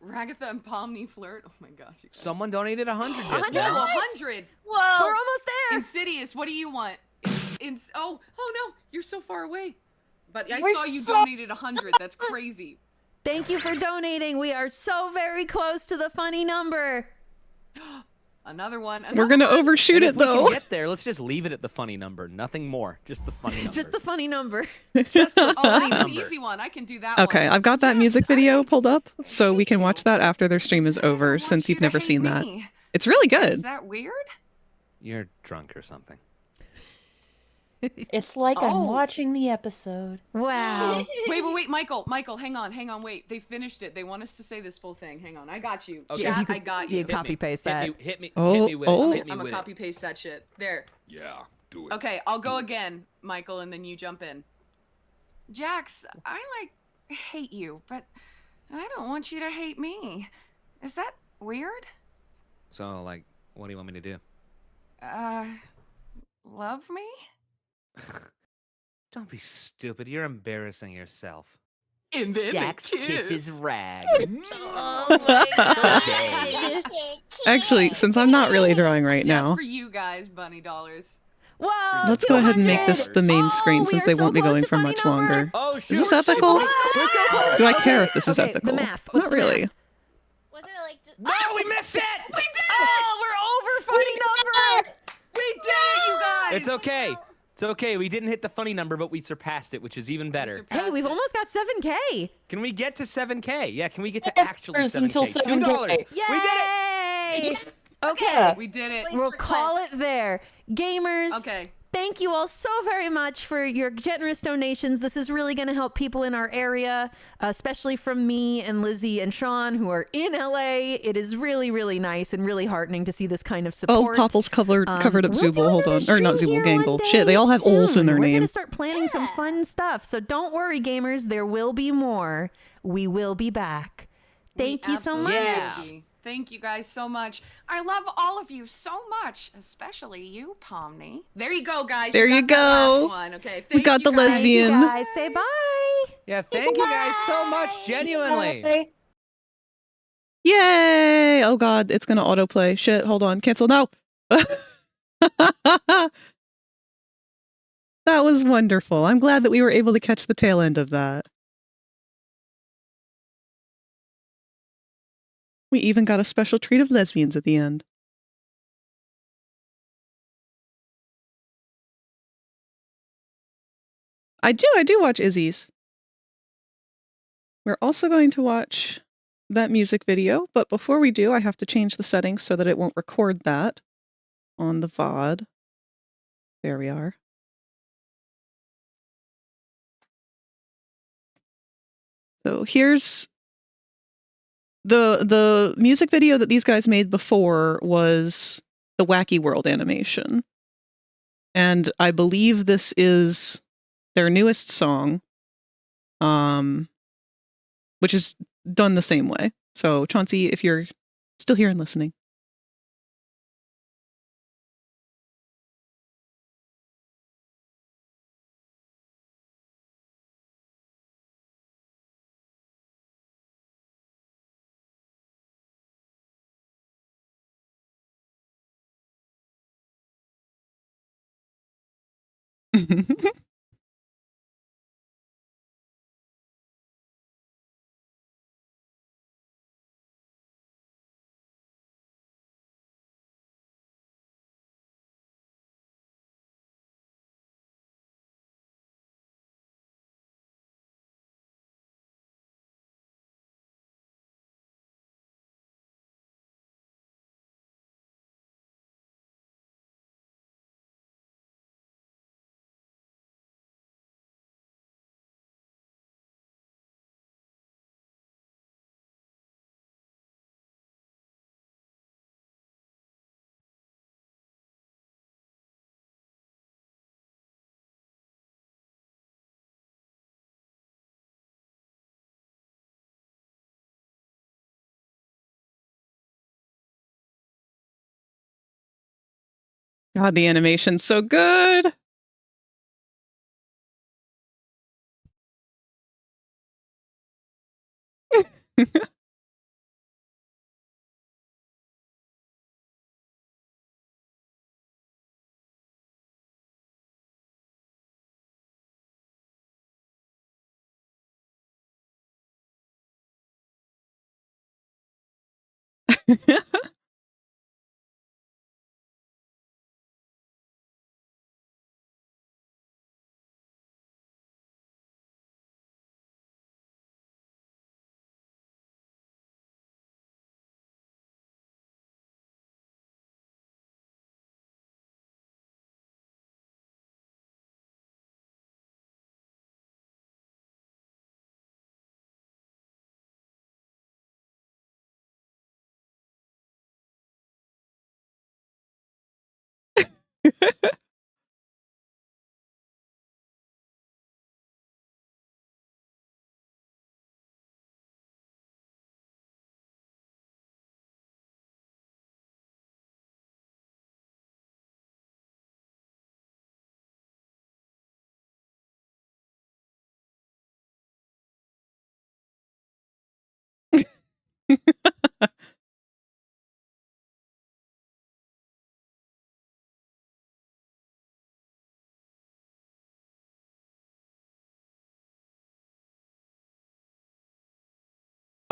Ragatha and Pomni flirt. Oh my gosh. You guys. Someone donated 100 just 100. now. 100. Whoa. We're almost there. Insidious, what do you want? Oh no, you're so far away. But I We're saw you so- donated 100. That's crazy. Thank you for donating. We are so very close to the funny number. Another one. We're gonna overshoot And it if we though. can get there, let's just leave it at the funny number. Nothing more. Just the funny number. Just the funny number. Just the Oh, funny that's an number. easy one. I can do that Okay, one. I've got that music video pulled up, so we can watch that after their stream is over, since you've never seen that. It's really Is good. that weird? You're drunk or something. It's like Oh. I'm watching the episode. Wow. Wait, Michael, hang on, wait. They finished it. They want us to say this full thing. Hang on, I got you. Okay. Chat, If you could- I got you you. copy paste that. Hit me Oh, with oh. it. Hit me I'm gonna with copy paste that shit. There. Yeah, do it. Okay, I'll go again, Michael, and then you jump in. Jax, I hate you, but I don't want you to hate me. Is that weird? So, like, what do you want me to do? Love me? Don't be stupid. You're embarrassing yourself. And then Jax they kiss. kisses Rag. Actually, since I'm not really drawing right Just now, for you guys, bunny dollars. Whoa. let's go ahead and make 200. this the main screen, we since are they so won't be close going to for funny much number. longer. Oh, Is this ethical? We're so close. Do I care if this is Okay, ethical? the math. What's Not the really. math? Was it like just... No, we missed it! We did it! Oh, we're over funny number. We did it, you guys! It's okay. It's okay. We didn't hit the funny number, but we surpassed it, which is even better. Hey, we've almost got 7K. Can we get to 7K? Yeah, can we get to actually First 7K? until $2. 7K. We did it! Yay! Okay. We did it. We'll call it there. Gamers. Okay. Thank you all so very much for your generous donations. This is really going to help people in our area, especially from me and Lizzie and Sean, who are in LA. It is really, really nice and really heartening to see this kind of Oh, support. Popple's covered up we'll do Zubul. Hold another on. Or not stream Zubul, here one Gangle. day Shit, they all have Ols in their soon. We're name. going to start planning some fun stuff. So don't worry, gamers. There will be more. We will be back. Thank you so much. Yeah. Thank you guys so much. I love all of you so much, especially you, Pomni. There you go, guys. There you got that go. last one. Okay, We thank got you the guys. lesbian. Thank you guys. Say bye. Yeah, thank you guys so much. Genuinely. Yay! Oh god, it's gonna autoplay. Shit, hold on. Cancel. No! That was wonderful. I'm glad that we were able to catch the tail end of that. We even got a special treat of lesbians at the end. I do watch Izzy's. We're also going to watch that music video, but before we do, I have to change the settings so that it won't record that on the VOD. There we are. So here's the music video that these guys made before was the Wacky World animation. And I believe this is their newest song, which is done the same way. So Chauncey, if you're still here and listening, God, the animation's so good.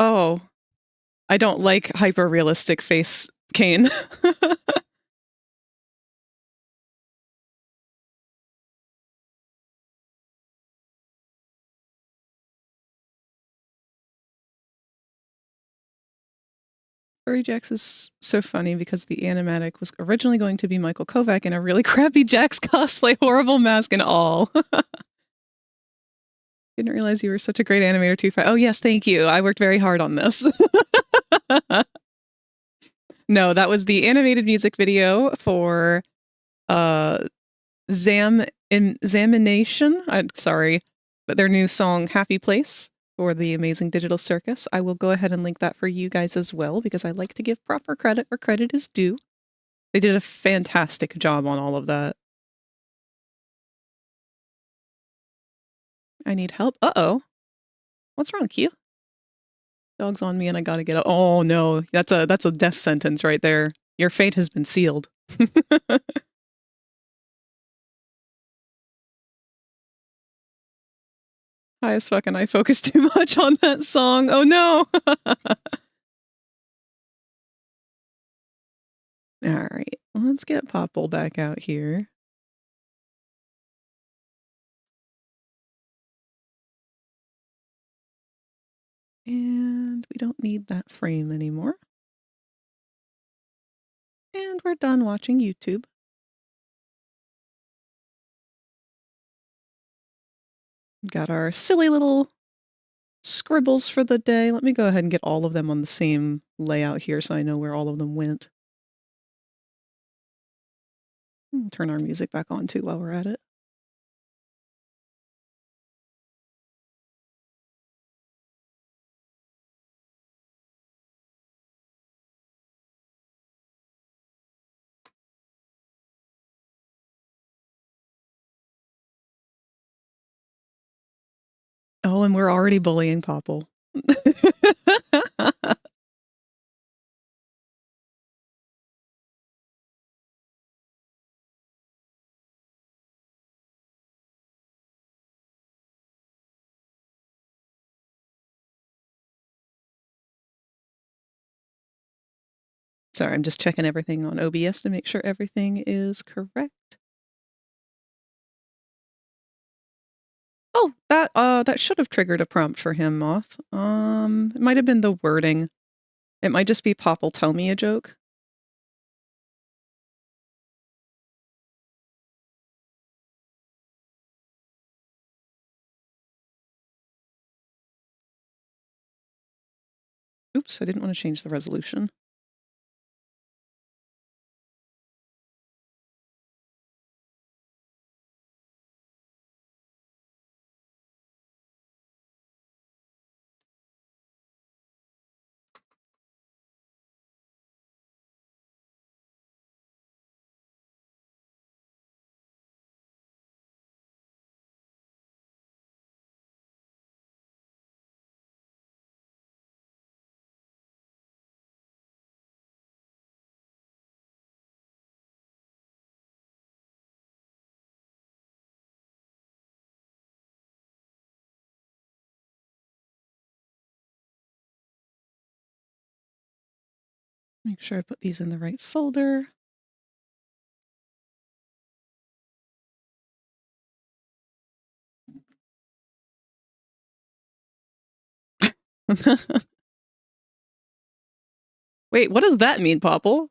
Oh, I don't like hyper realistic face Kane. Furry Jax is so funny because the animatic was originally going to be Michael Kovac in a really crappy Jax cosplay, horrible mask and all. Didn't realize you were such a great animator too. Oh yes, thank you. I worked very hard on this. No, that was the animated music video for Zamination. I'm sorry, but their new song Happy Place for the Amazing Digital Circus. I will go ahead and link that for you guys as well because I like to give proper credit where credit is due. They did a fantastic job on all of that. I need help. Uh-oh. What's wrong, Q? Dog's on me and I gotta get up. Oh no, that's a death sentence right there. Your fate has been sealed. High as fuck and I focus too much on that song. Oh no. All right, let's get Popple back out here. And we don't need that frame anymore. And we're done watching YouTube. Got our silly little scribbles for the day. Let me go ahead and get all of them on the same layout here so I know where all of them went. Turn our music back on too while we're at it. Oh, and we're already bullying Popple. Sorry, I'm just checking everything on OBS to make sure everything is correct. Oh, that should have triggered a prompt for him, Moth. It might have been the wording. It might just be Popple tell me a joke. Oops, I didn't want to change the resolution. Make sure I put these in the right folder. Wait, what does that mean, Popple?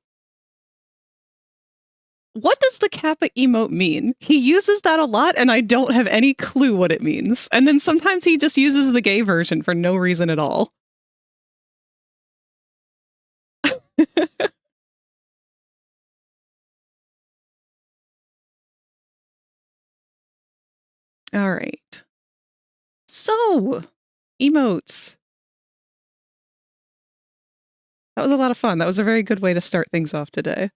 What does the Kappa emote mean? He uses that a lot and I don't have any clue what it means. And then sometimes he just uses the gay version for no reason at all. All right. So, emotes. That was a lot of fun. That was a very good way to start things off today.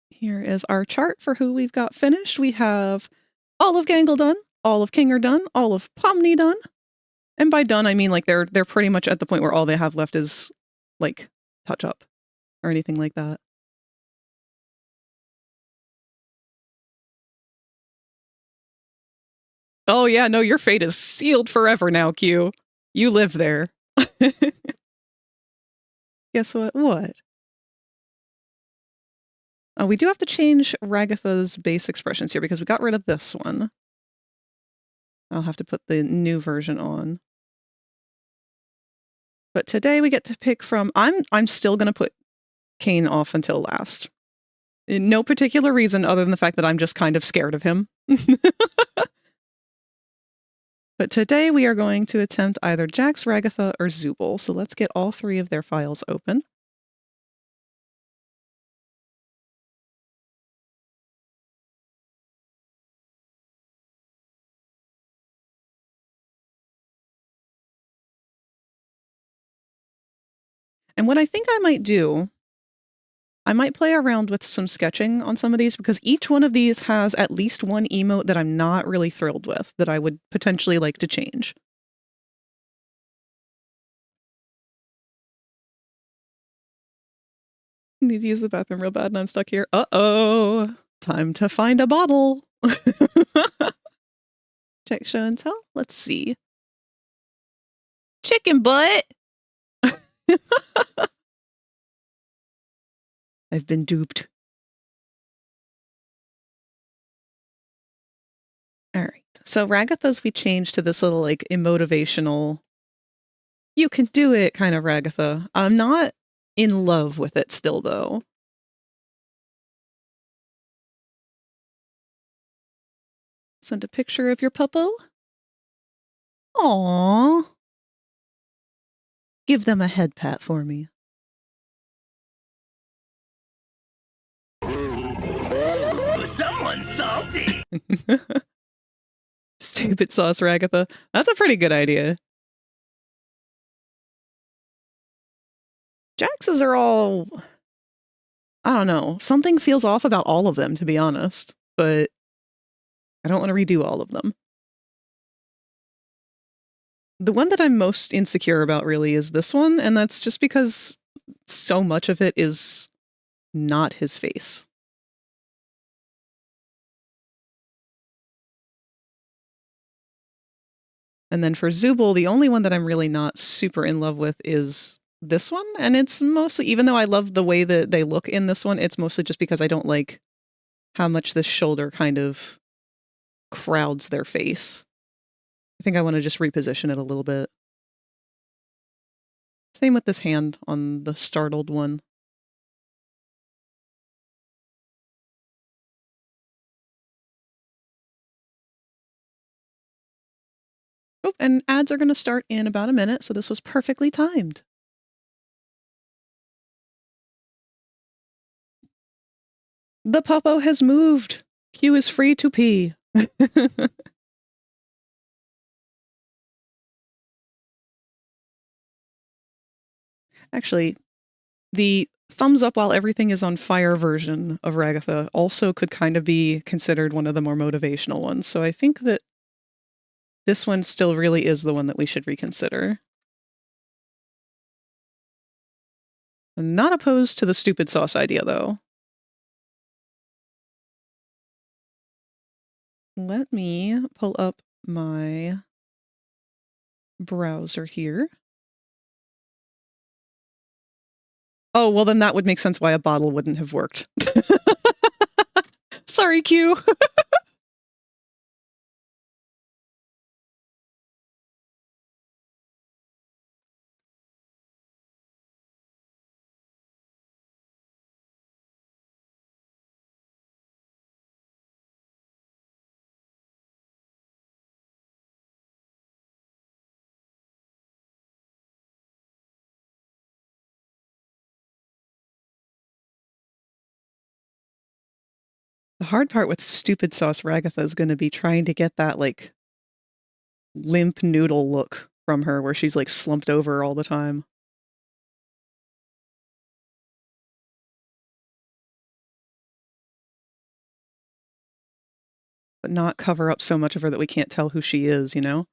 Here is our chart for who we've got finished. We have all of Gangle done, all of Kinger done, all of Pomni done. And by done, I mean like they're pretty much at the point where all they have left is like touch up or anything like that. Oh yeah, no, your fate is sealed forever now, Q. You live there. Guess what? What? Oh, we do have to change Ragatha's base expressions here because we got rid of this one. I'll have to put the new version on. But today we get to pick from, I'm still going to put Kane off until last. In no particular reason other than the fact that I'm just kind of scared of him. But today we are going to attempt either Jax, Ragatha, or Zooble. So let's get all three of their files open. And what I think I might do, I might play around with some sketching on some of these because each one of these has at least one emote that I'm not really thrilled with that I would potentially like to change. Need to use the bathroom real bad and I'm stuck here. Uh-oh. Time to find a bottle. Check show and tell. Let's see. Chicken butt. I've been duped. All right. So Ragatha's we changed to this little like emotivational, you can do it kind of Ragatha. I'm not in love with it still though. Send a picture of your puppo. Aww. Give them a head pat for me. Someone's salty. Stupid sauce, Ragatha. That's a pretty good idea. Jax's are all, I don't know. Something feels off about all of them, to be honest. But I don't want to redo all of them. The one that I'm most insecure about really is this one, and that's just because so much of it is not his face. And then for Zubul, the only one that I'm really not super in love with is this one. And it's mostly, even though I love the way that they look in this one, it's mostly just because I don't like how much this shoulder kind of crowds their face. I think I want to just reposition it a little bit. Same with this hand on the startled one. Oh, and ads are going to start in about a minute, so this was perfectly timed. The puppo has moved. Q is free to pee. Actually, the thumbs up while everything is on fire version of Ragatha also could kind of be considered one of the more motivational ones. So I think that this one still really is the one that we should reconsider. I'm not opposed to the stupid sauce idea, though. Let me pull up my browser here. Oh, well, then that would make sense why a bottle wouldn't have worked. Sorry, Q. The hard part with stupid sauce Ragatha is going to be trying to get that, like, limp noodle look from her where she's, like, slumped over all the time. But not cover up so much of her that we can't tell who she is, you know?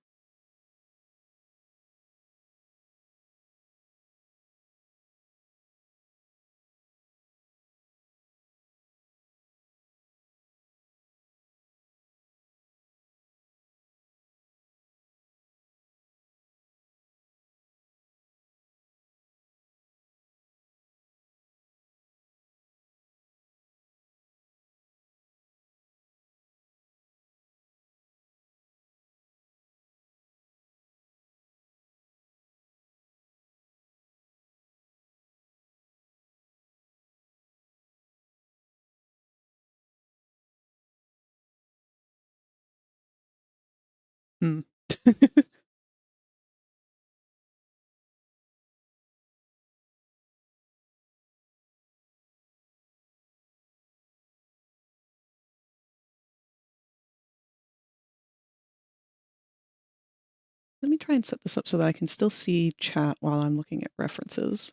Hmm. Let me try and set this up so that I can still see chat while I'm looking at references.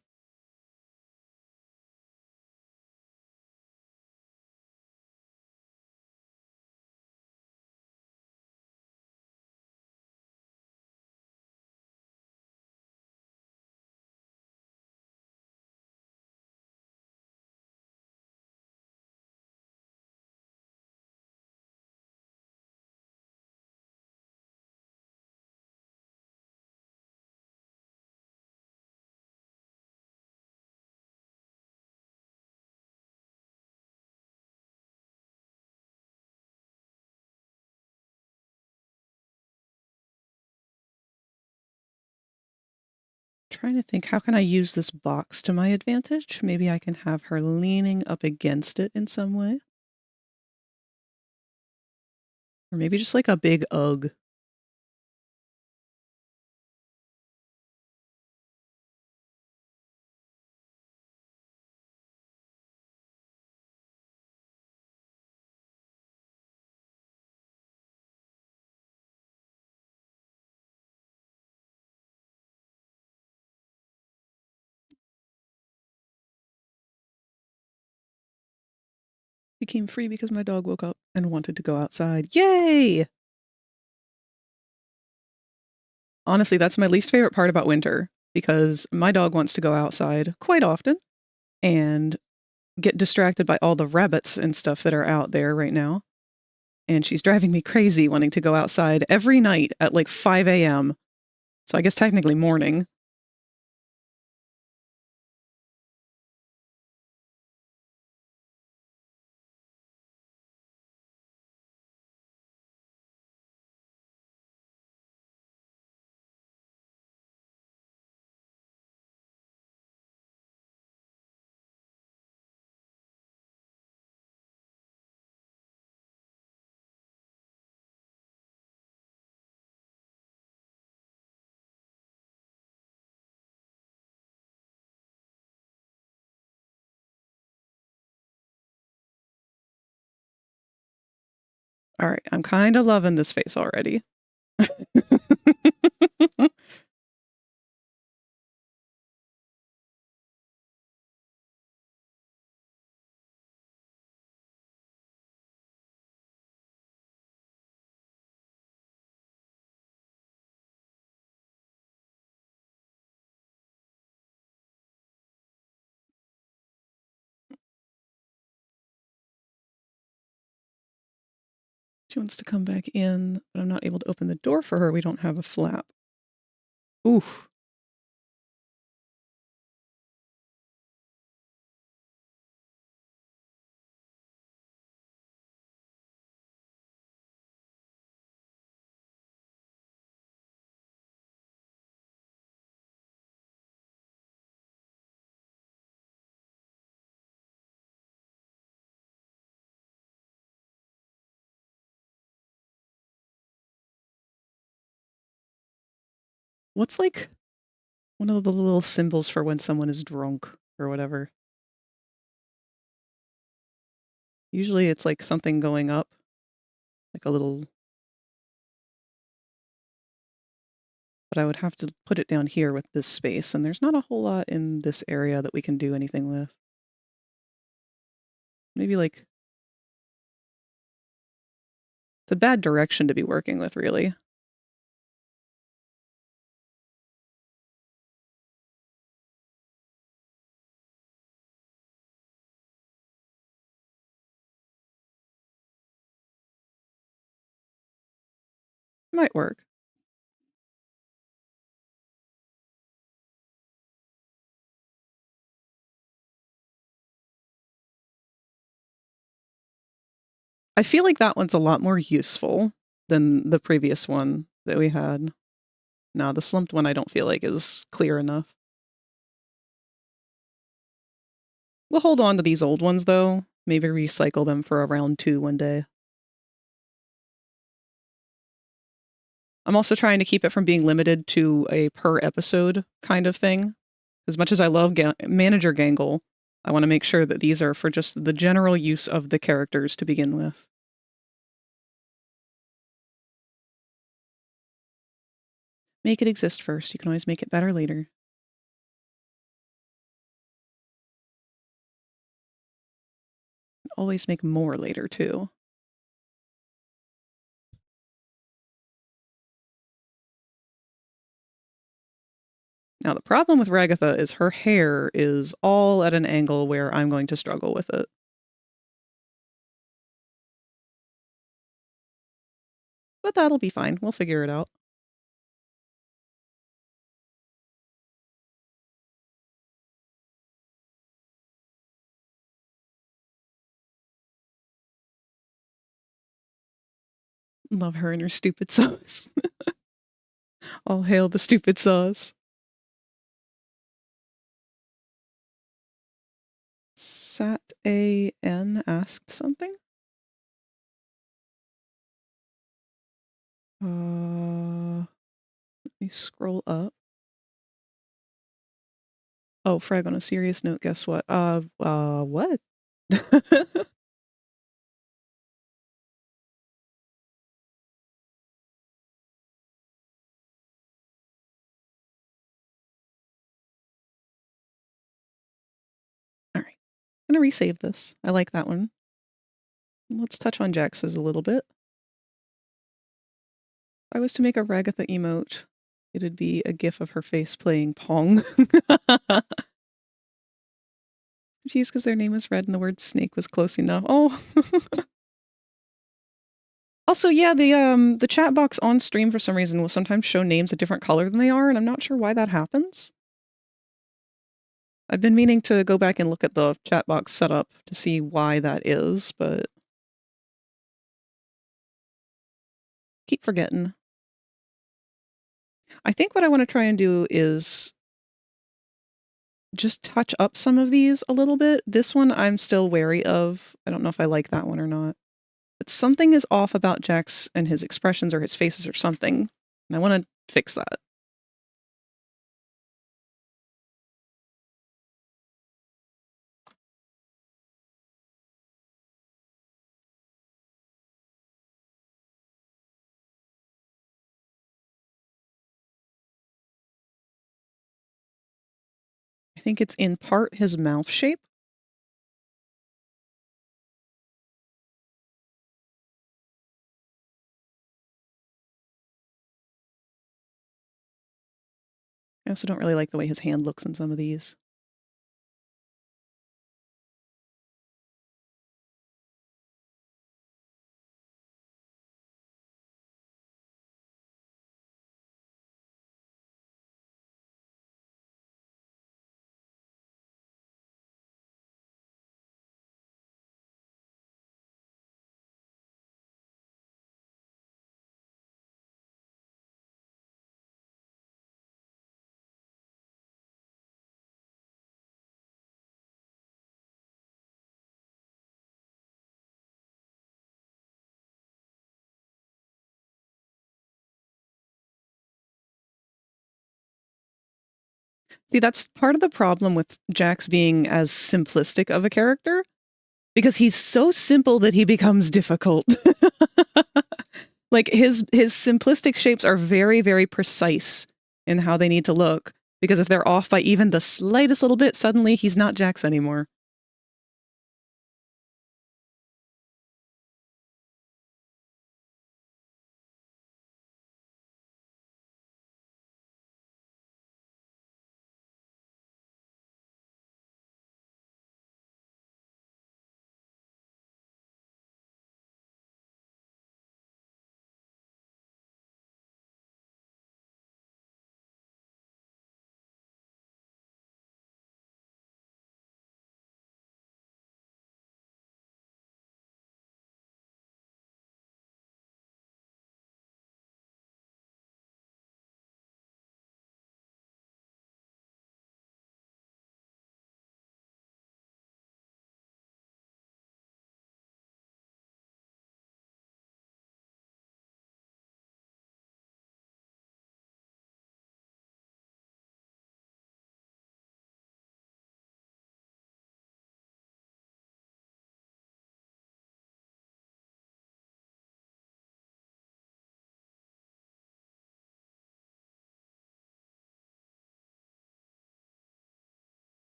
Trying to think, how can I use this box to my advantage? Maybe I can have her leaning up against it in some way. Or maybe just like a big ugh. Became free because my dog woke up and wanted to go outside. Yay! Honestly, that's my least favorite part about winter, because my dog wants to go outside quite often and get distracted by all the rabbits and stuff that are out there right now. and she's driving me crazy wanting to go outside every night at like 5 a.m. So I guess technically morning. All right, I'm kind of loving this face already. She wants to come back in, but I'm not able to open the door for her. We don't have a flap. Oof. What's like one of the little symbols for when someone is drunk or whatever? Usually it's like something going up, like a little... But I would have to put it down here with this space, and there's not a whole lot in this area that we can do anything with. Maybe like... It's a bad direction to be working with, really. Might work. I feel like that one's a lot more useful than the previous one that we had. No, the slumped one I don't feel like is clear enough. We'll hold on to these old ones, though. Maybe recycle them for a round 2 one day. I'm also trying to keep it from being limited to a per episode kind of thing. As much as I love Manager Gangle, I want to make sure that these are for just the general use of the characters to begin with. Make it exist first. You can always make it better later. Always make more later, too. Now, the problem with Ragatha is her hair is all at an angle where I'm going to struggle with it. But that'll be fine. We'll figure it out. Love her and her stupid sauce. All hail the stupid sauce. Sat-A-N asked something? Let me scroll up. Oh, Frag, on a serious note, guess what? What? Alright. I'm gonna resave this. I like that one. Let's touch on Jax's a little bit. If I was to make a Ragatha emote, it'd be a gif of her face playing Pong. Geez, because their name was red and the word snake was close enough. Oh! Also, yeah, the chat box on stream for some reason will sometimes show names a different color than they are, and I'm not sure why that happens. I've been meaning to go back and look at the chat box setup to see why that is, but keep forgetting. I think what I want to try and do is just touch up some of these a little bit. This one I'm still wary of. I don't know if I like that one or not. But something is off about Jax and his expressions or his faces or something, and I want to fix that. I think it's in part his mouth shape. I also don't really like the way his hand looks in some of these. See, that's part of the problem with Jax being as simplistic of a character, because he's so simple that he becomes difficult. Like his simplistic shapes are very, very precise in how they need to look, because if they're off by even the slightest little bit, suddenly he's not Jax anymore.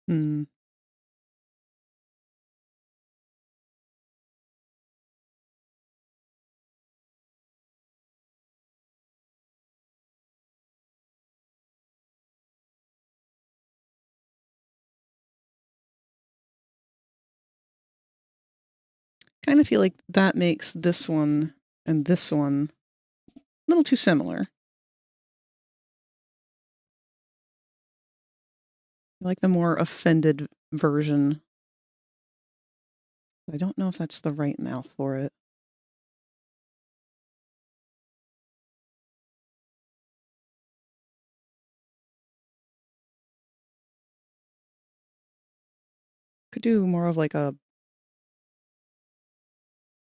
Hmm. Kind of feel like that makes this one and this one a little too similar. I like the more offended version. I don't know if that's the right mouth for it. Could do more of like a...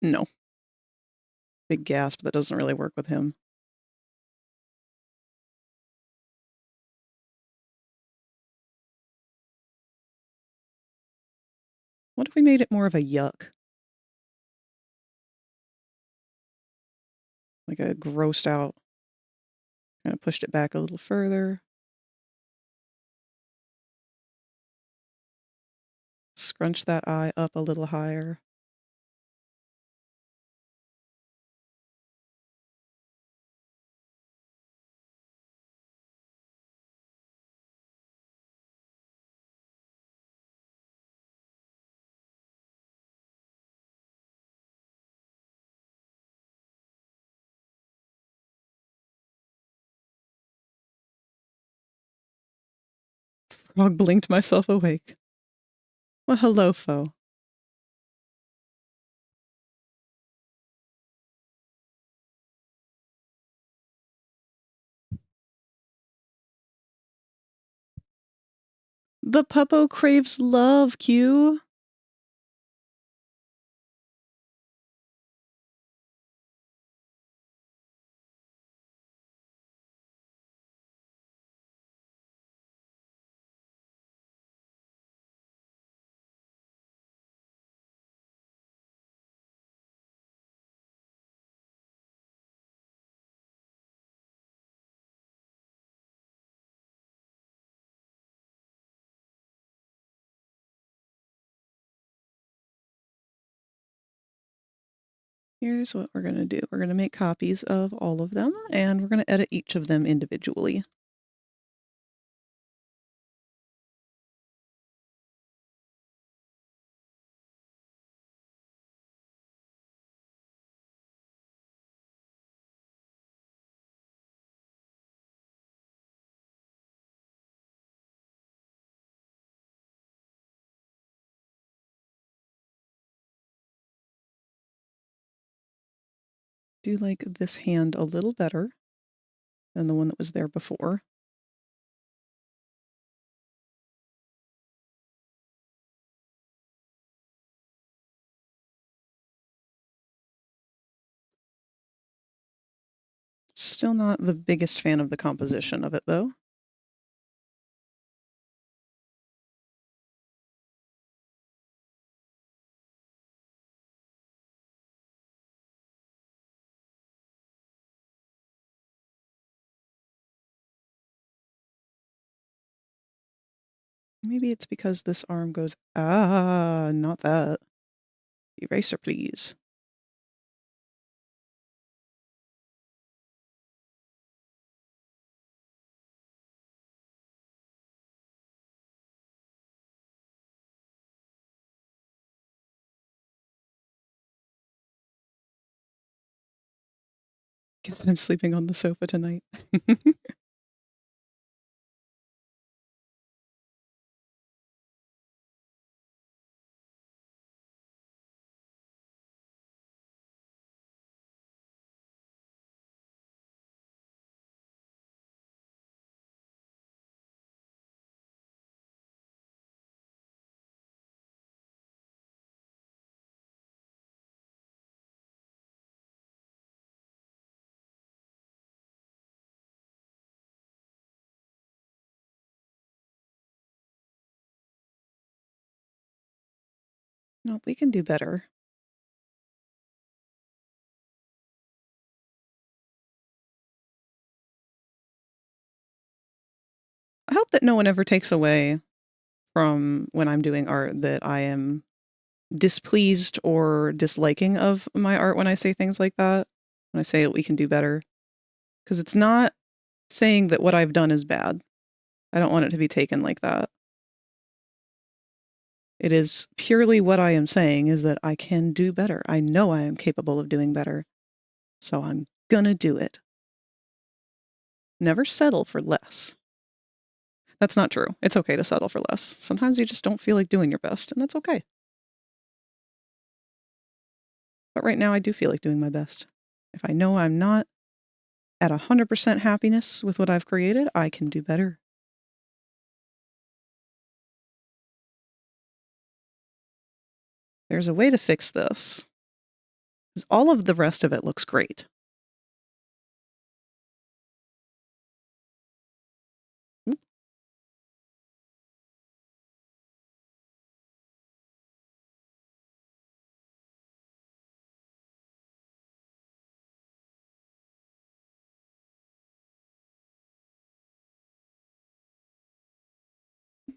No. Big gasp, that doesn't really work with him. What if we made it more of a yuck? Like a grossed out. Kind of pushed it back a little further. Scrunch that eye up a little higher. Frog blinked myself awake. Well, hello, foe. The puppo craves love, Q. Here's what we're going to do. We're going to make copies of all of them, and we're going to edit each of them individually. Do like this hand a little better than the one that was there before. Still not the biggest fan of the composition of it, though. Maybe it's because this arm goes, not that. Eraser, please. Guess I'm sleeping on the sofa tonight. No, we can do better. I hope that no one ever takes away from when I'm doing art that I am displeased or disliking of my art when I say things like that. When I say we can do better. Because it's not saying that what I've done is bad. I don't want it to be taken like that. It is purely what I am saying is that I can do better. I know I am capable of doing better. So I'm gonna do it. Never settle for less. That's not true. It's okay to settle for less. Sometimes you just don't feel like doing your best, and that's okay. But right now I do feel like doing my best. If I know I'm not at 100% happiness with what I've created, I can do better. There's a way to fix this. 'Cause all of the rest of it looks great. Oop. I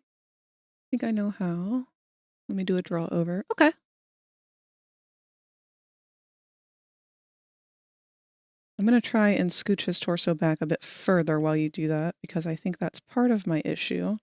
think I know how. Let me do a draw over. Okay. I'm going to try and scooch his torso back a bit further while you do that, because I think that's part of my issue.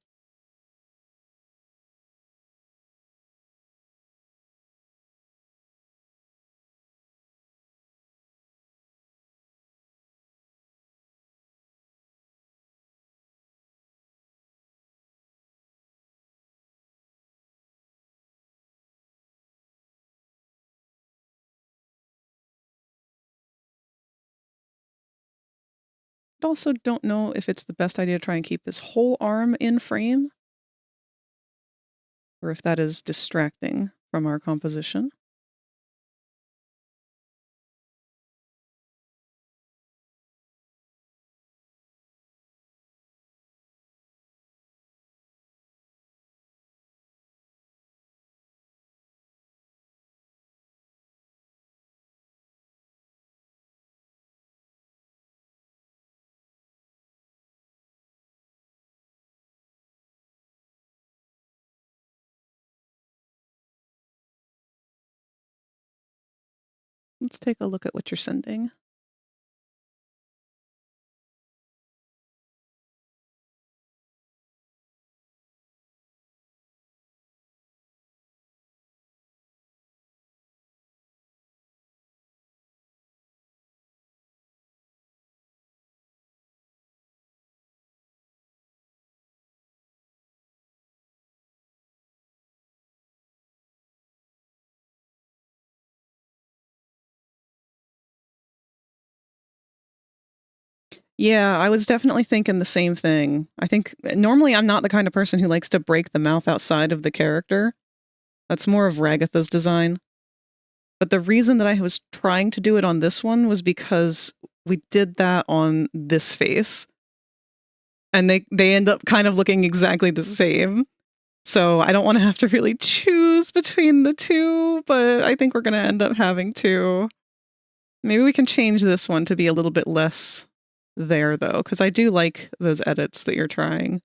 I also don't know if it's the best idea to try and keep this whole arm in frame, or if that is distracting from our composition. Let's take a look at what you're sending. Yeah, I was definitely thinking the same thing. I think normally I'm not the kind of person who likes to break the mouth outside of the character. That's more of Ragatha's design. But the reason that I was trying to do it on this one was because we did that on this face. And they end up kind of looking exactly the same. So I don't want to have to really choose between the two, but I think we're going to end up having to. Maybe we can change this one to be a little bit less there, though, because I do like those edits that you're trying.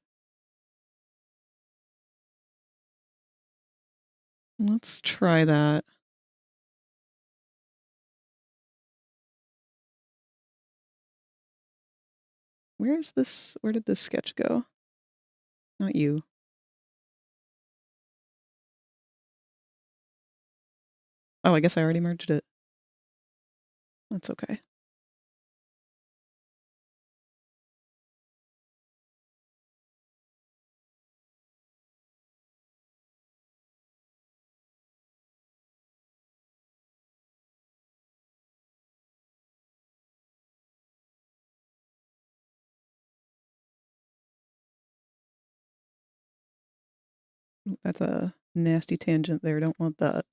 Let's try that. Where is this? Where did this sketch go? Not you. Oh, I guess I already merged it. That's okay. That's a nasty tangent there. Don't want that.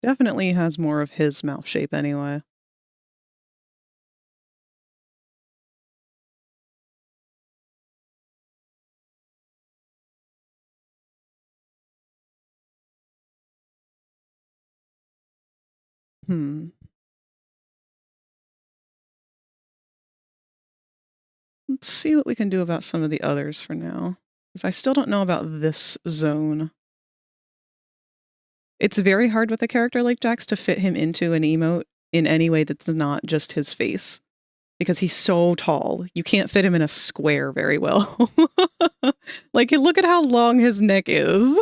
Definitely has more of his mouth shape anyway. Let's see what we can do about some of the others for now. Because I still don't know about this zone. It's very hard with a character like Jax to fit him into an emote in any way that's not just his face. Because he's so tall. You can't fit him in a square very well. Like, look at how long his neck is.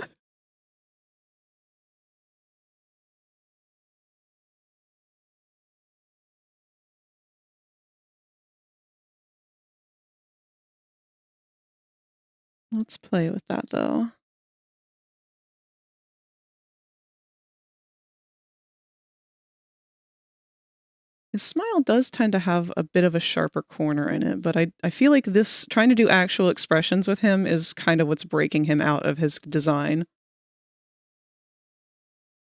Let's play with that, though. His smile does tend to have a bit of a sharper corner in it, but I feel like this, trying to do actual expressions with him is kind of what's breaking him out of his design. I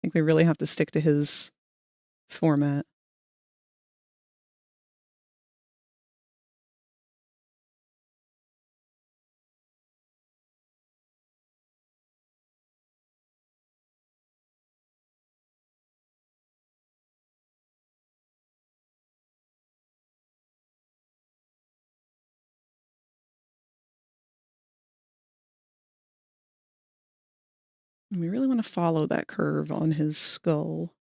think we really have to stick to his format. We really want to follow that curve on his skull.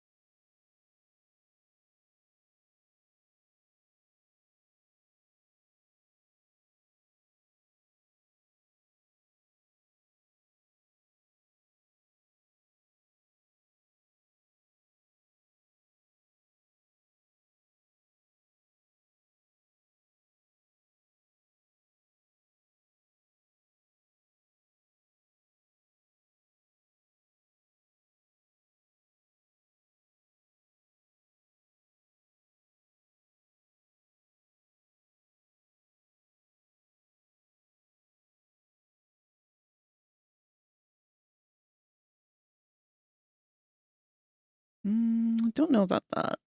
Don't know about that.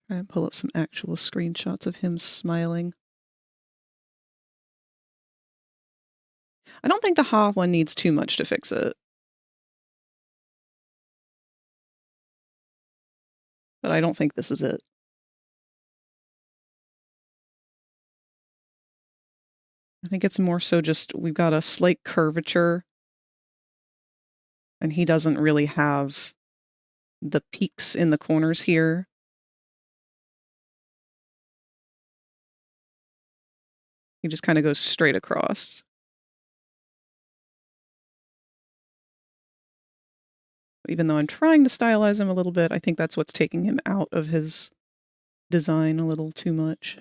Try and pull up some actual screenshots of him smiling. I don't think the Ha one needs too much to fix it. But I don't think this is it. I think it's more so just we've got a slight curvature and he doesn't really have the peaks in the corners here. He just kind of goes straight across. Even though I'm trying to stylize him a little bit, I think that's what's taking him out of his design a little too much.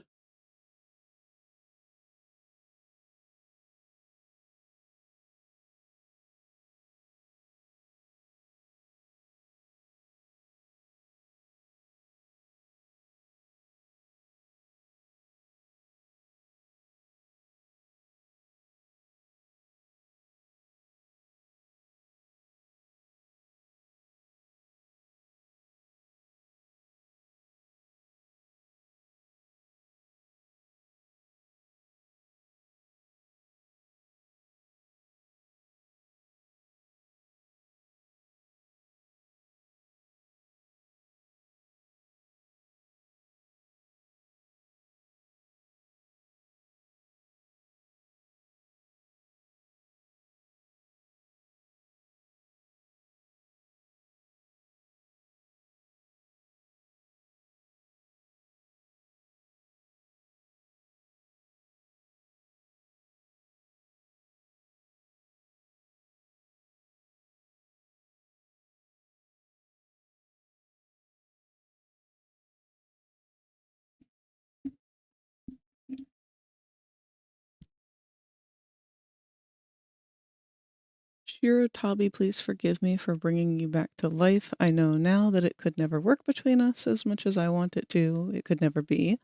Shirotabi, please forgive me for bringing you back to life. I know now that it could never work between us as much as I want it to. It could never be.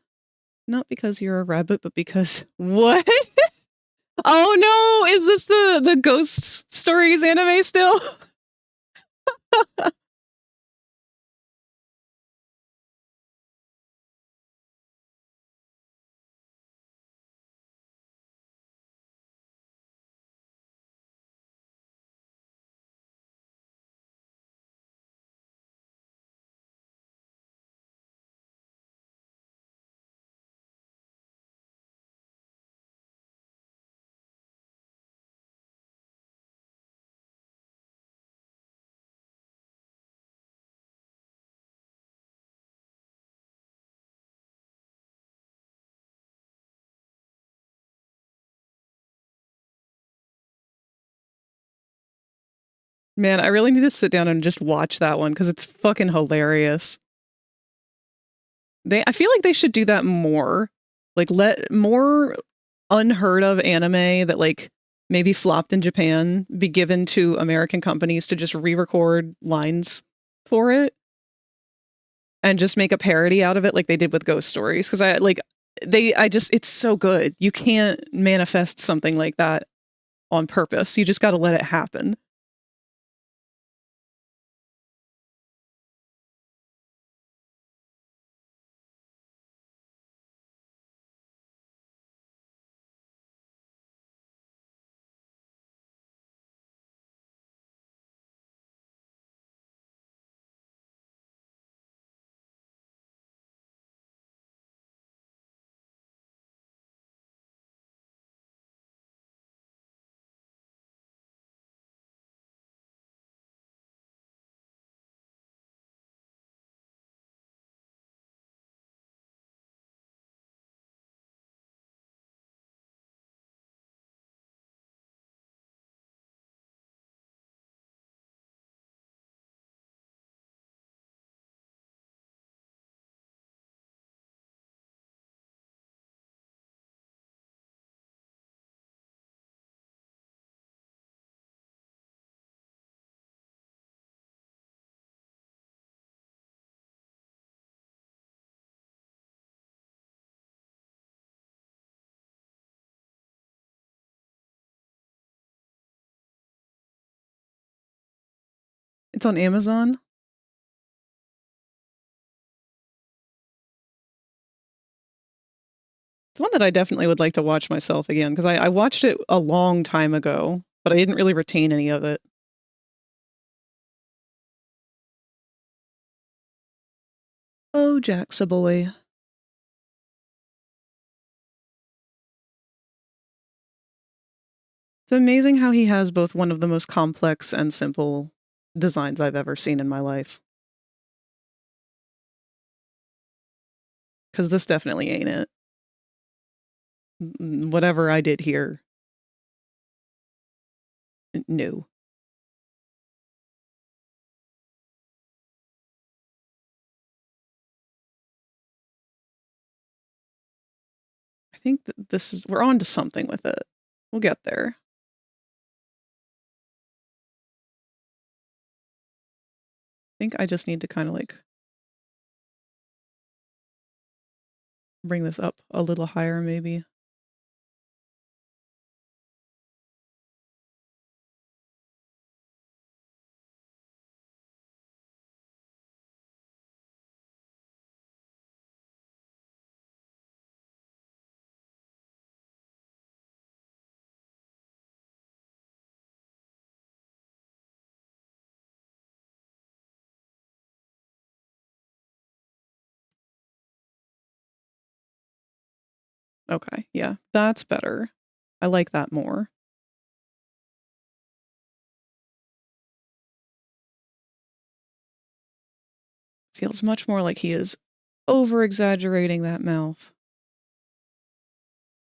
Not because you're a rabbit, but because... What? Oh no! Is this the Ghost Stories anime still? Man, I really need to sit down and just watch that one because it's fucking hilarious. I feel like they should do that more. Like, let more unheard of anime that, like, maybe flopped in Japan be given to American companies to just re-record lines for it and just make a parody out of it like they did with Ghost Stories. Because it's so good. You can't manifest something like that on purpose. You just got to let it happen. It's on Amazon. It's one that I definitely would like to watch myself again because I watched it a long time ago, but I didn't really retain any of it. Oh, Jacksa-boy. It's amazing how he has both one of the most complex and simple designs I've ever seen in my life. Because this definitely ain't it. Whatever I did here. No. I think that we're on to something with it. We'll get there. I think I just need to kind of like bring this up a little higher maybe. Okay, yeah, that's better. I like that more. Feels much more like he is over-exaggerating that mouth.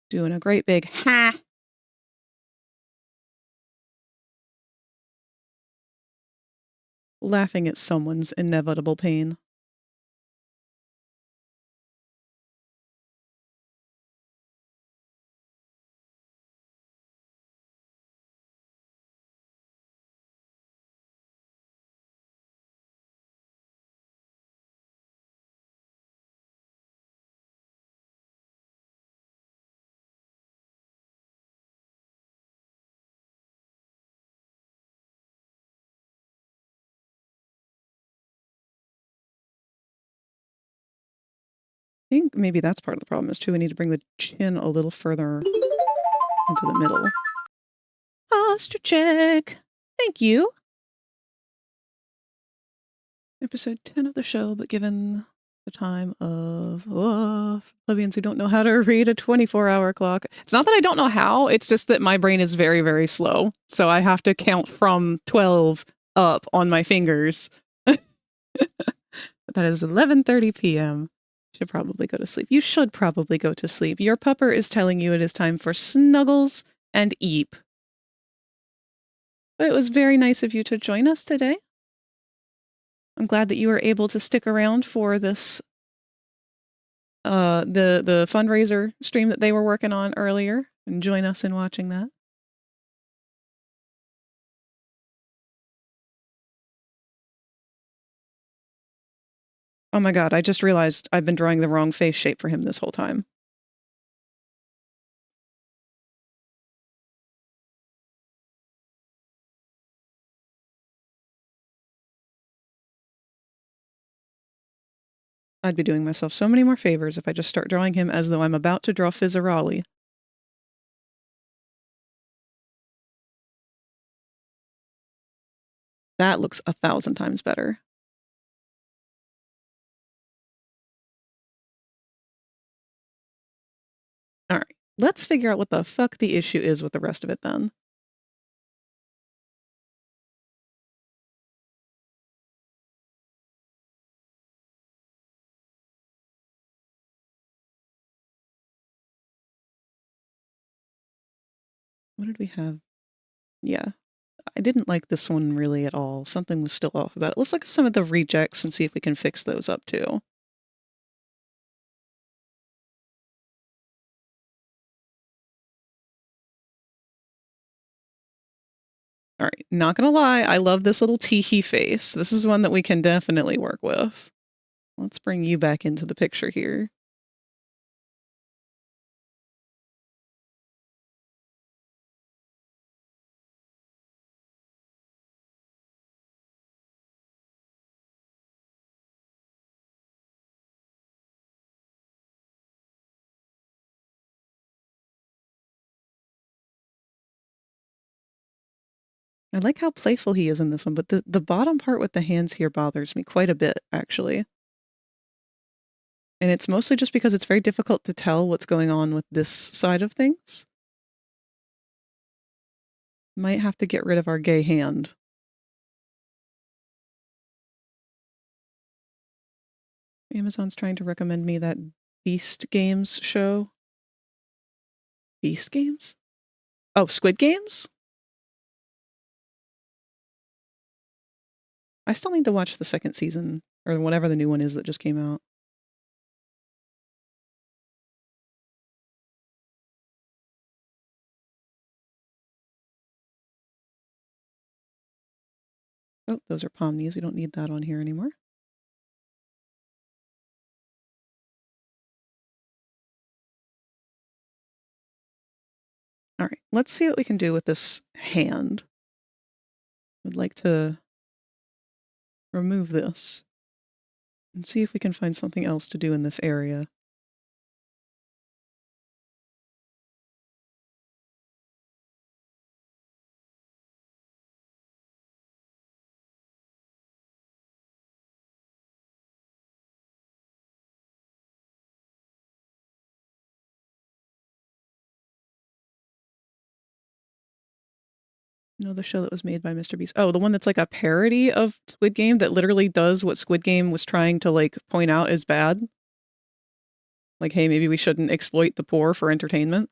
Doing a great big ha! Laughing at someone's inevitable pain. I think maybe that's part of the problem is too, we need to bring the chin a little further into the middle. Posture check. Thank you. Episode 10 of the show, but given the time of plebeians who don't know how to read a 24-hour clock. It's not that I don't know how, it's just that my brain is very, very slow. So I have to count from 12 up on my fingers. But that is 11:30 p.m. Should probably go to sleep. You should probably go to sleep. Your pupper is telling you it is time for snuggles and eep. But it was very nice of you to join us today. I'm glad that you were able to stick around for this the fundraiser stream that they were working on earlier and join us in watching that. Oh my god, I just realized I've been drawing the wrong face shape for him this whole time. I'd be doing myself so many more favors if I just start drawing him as though I'm about to draw Fizzarali. That looks 1,000 times better. All right, let's figure out what the fuck the issue is with the rest of it then. What did we have? Yeah, I didn't like this one really at all. Something was still off about it. Let's look at some of the rejects and see if we can fix those up too. All right, not gonna lie, I love this little teehee face. This is one that we can definitely work with. Let's bring you back into the picture here. I like how playful he is in this one, but the bottom part with the hands here bothers me quite a bit, actually. And it's mostly just because it's very difficult to tell what's going on with this side of things. Might have to get rid of our gay hand. Amazon's trying to recommend me that Beast Games show. Beast Games? Oh, Squid Games? I still need to watch the second season, or whatever the new one is that just came out. Oh, those are Pomnies. We don't need that on here anymore. All right, let's see what we can do with this hand. I'd like to remove this and see if we can find something else to do in this area. No, the show that was made by Mr. Beast. Oh, the one that's like a parody of Squid Game that literally does what Squid Game was trying to like point out is bad. Like, hey, maybe we shouldn't exploit the poor for entertainment.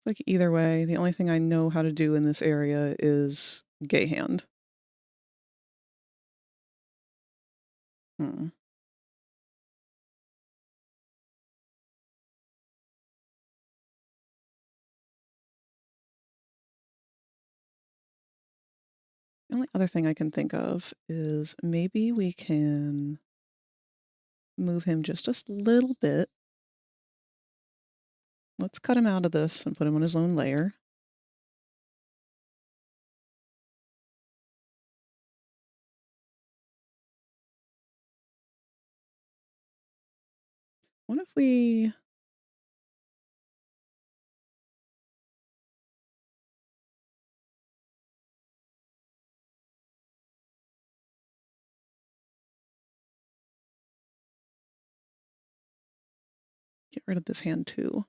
Like either way, the only thing I know how to do in this area is gay hand. Hmm. The only other thing I can think of is maybe we can move him just a little bit. Let's cut him out of this and put him on his own layer. What if we... get rid of this hand too.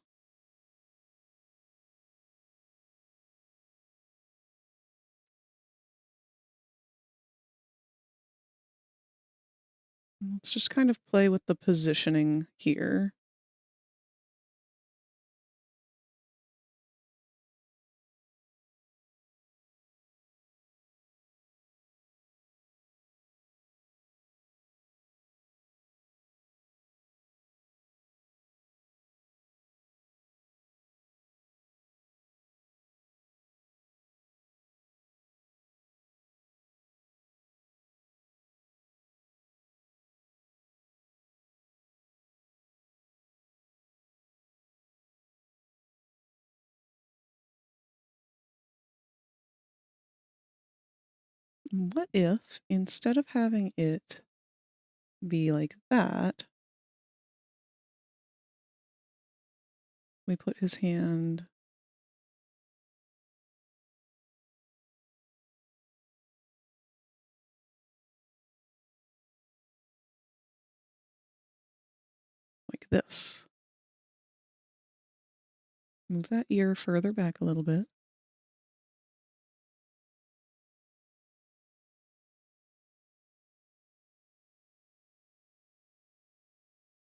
Let's just kind of play with the positioning here. What if, instead of having it be like that, we put his hand like this. Move that ear further back a little bit.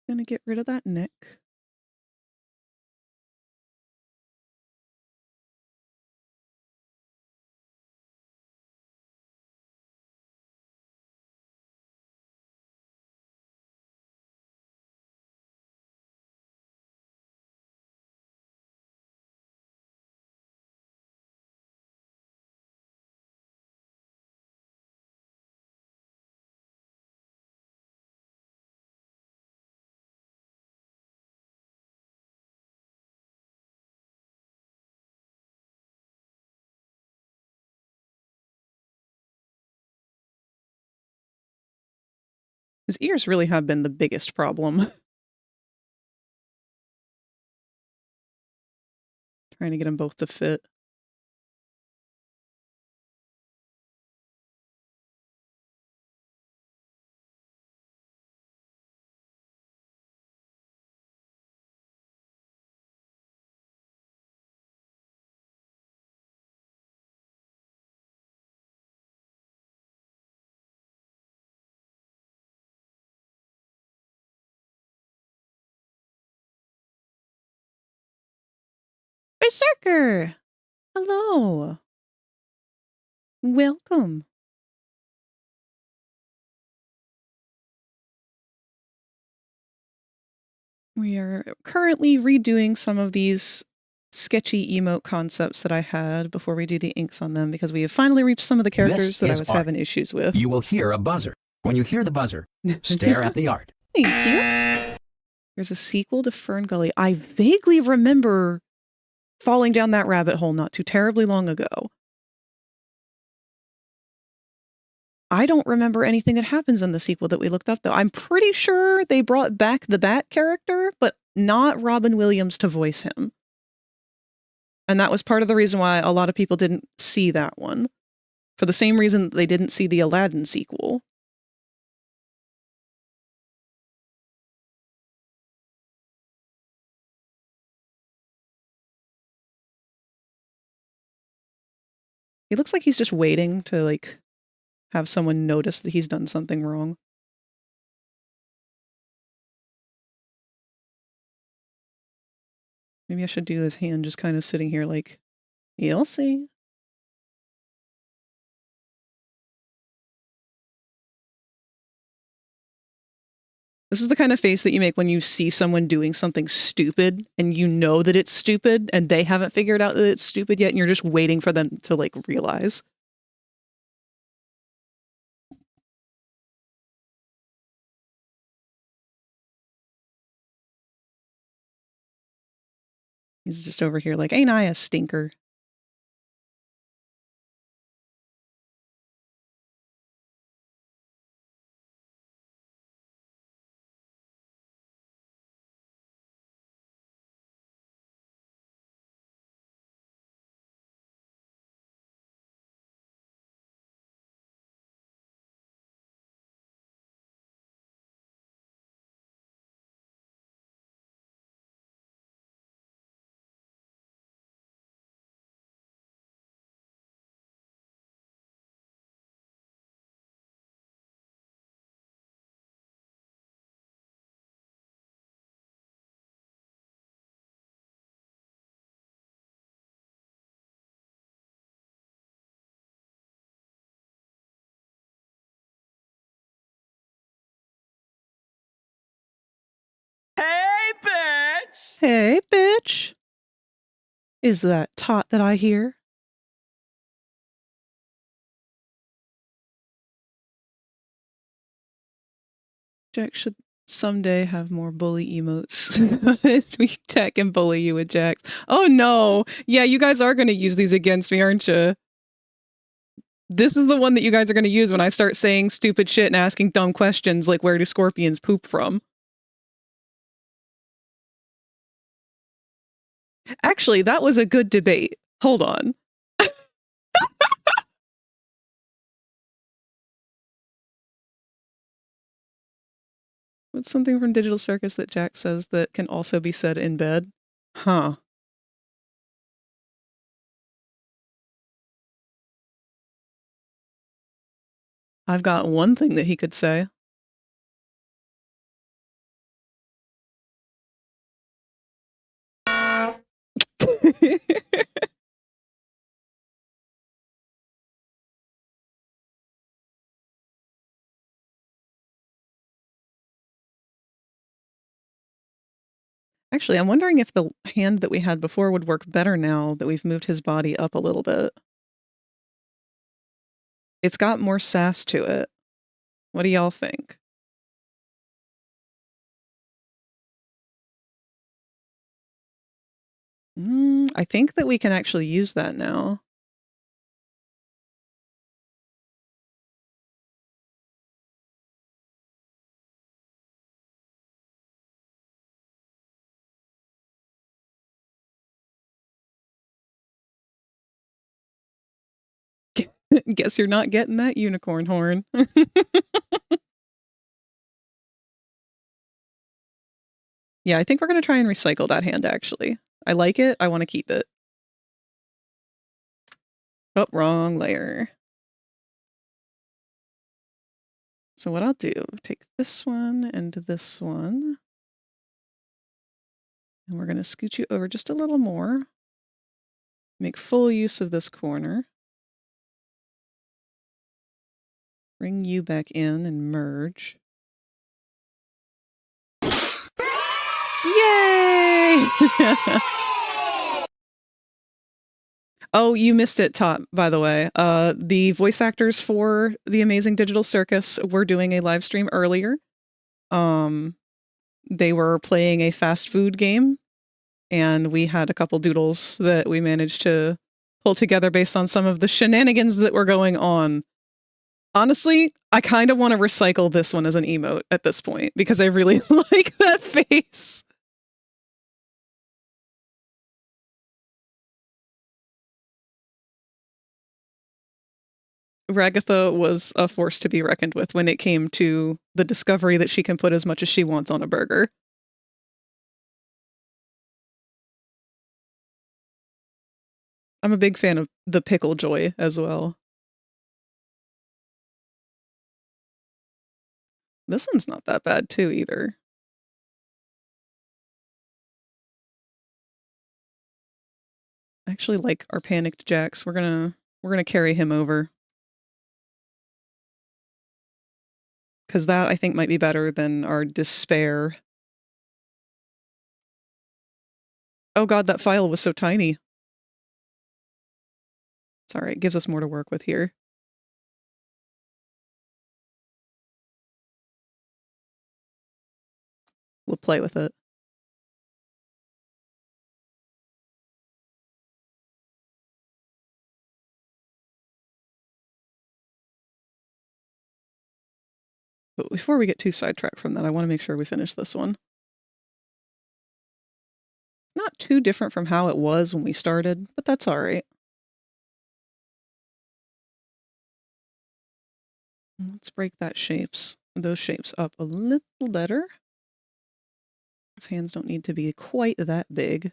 Gonna get rid of that neck. His ears really have been the biggest problem. Trying to get them both to fit. Berserker! Hello! Welcome! We are currently redoing some of these sketchy emote concepts that I had before we do the inks on them, because we have finally reached some of the characters This that I is was art. having issues with. You will hear a buzzer. When you hear the buzzer, stare at the art. Thank you. There's a sequel to Fern Gully. I vaguely remember falling down that rabbit hole not too terribly long ago. I don't remember anything that happens in the sequel that we looked up, though. I'm pretty sure they brought back the Bat character, but not Robin Williams to voice him. And that was part of the reason why a lot of people didn't see that one. For the same reason they didn't see the Aladdin sequel. He looks like he's just waiting to, like, have someone notice that he's done something wrong. Maybe I should do this hand just kind of sitting here like, you'll see. This is the kind of face that you make when you see someone doing something stupid and you know that it's stupid and they haven't figured out that it's stupid yet and you're just waiting for them to like realize. He's just over here like, ain't I a stinker? Hey, bitch! Hey, bitch. Is that tot that I hear? Jack should someday have more bully emotes. Jack can bully you with Jax. Oh no! Yeah, you guys are going to use these against me, aren't you? This is the one that you guys are going to use when I start saying stupid shit and asking dumb questions like, where do scorpions poop from? Actually, that was a good debate. Hold on. What's something from Digital Circus that Jack says that can also be said in bed? Huh. I've got one thing that he could say. Actually, I'm wondering if the hand that we had before would work better now that we've moved his body up a little bit. It's got more sass to it. What do y'all think? I think that we can actually use that now. Guess you're not getting that unicorn horn. Yeah, I think we're going to try and recycle that hand, actually. I like it. I want to keep it. Oh, wrong layer. So what I'll do, take this one and this one. And we're going to scoot you over just a little more. Make full use of this corner. Bring you back in and merge. Yay! Oh, you missed it, Tot, by the way. The voice actors for The Amazing Digital Circus were doing a live stream earlier. They were playing a fast food game, and we had a couple doodles that we managed to pull together based on some of the shenanigans that were going on. Honestly, I kind of want to recycle this one as an emote at this point, because I really like that face. Ragatha was a force to be reckoned with when it came to the discovery that she can put as much as she wants on a burger. I'm a big fan of the Pickle Joy as well. This one's not that bad too either. actually like our panicked Jax. We're gonna carry him over. Because that, I think, might be better than our despair. Oh god, that file was so tiny. Sorry, it gives us more to work with here. We'll play with it. But before we get too sidetracked from that, I want to make sure we finish this one. Not too different from how it was when we started, but that's all right. Let's break those shapes up a little better. His hands don't need to be quite that big.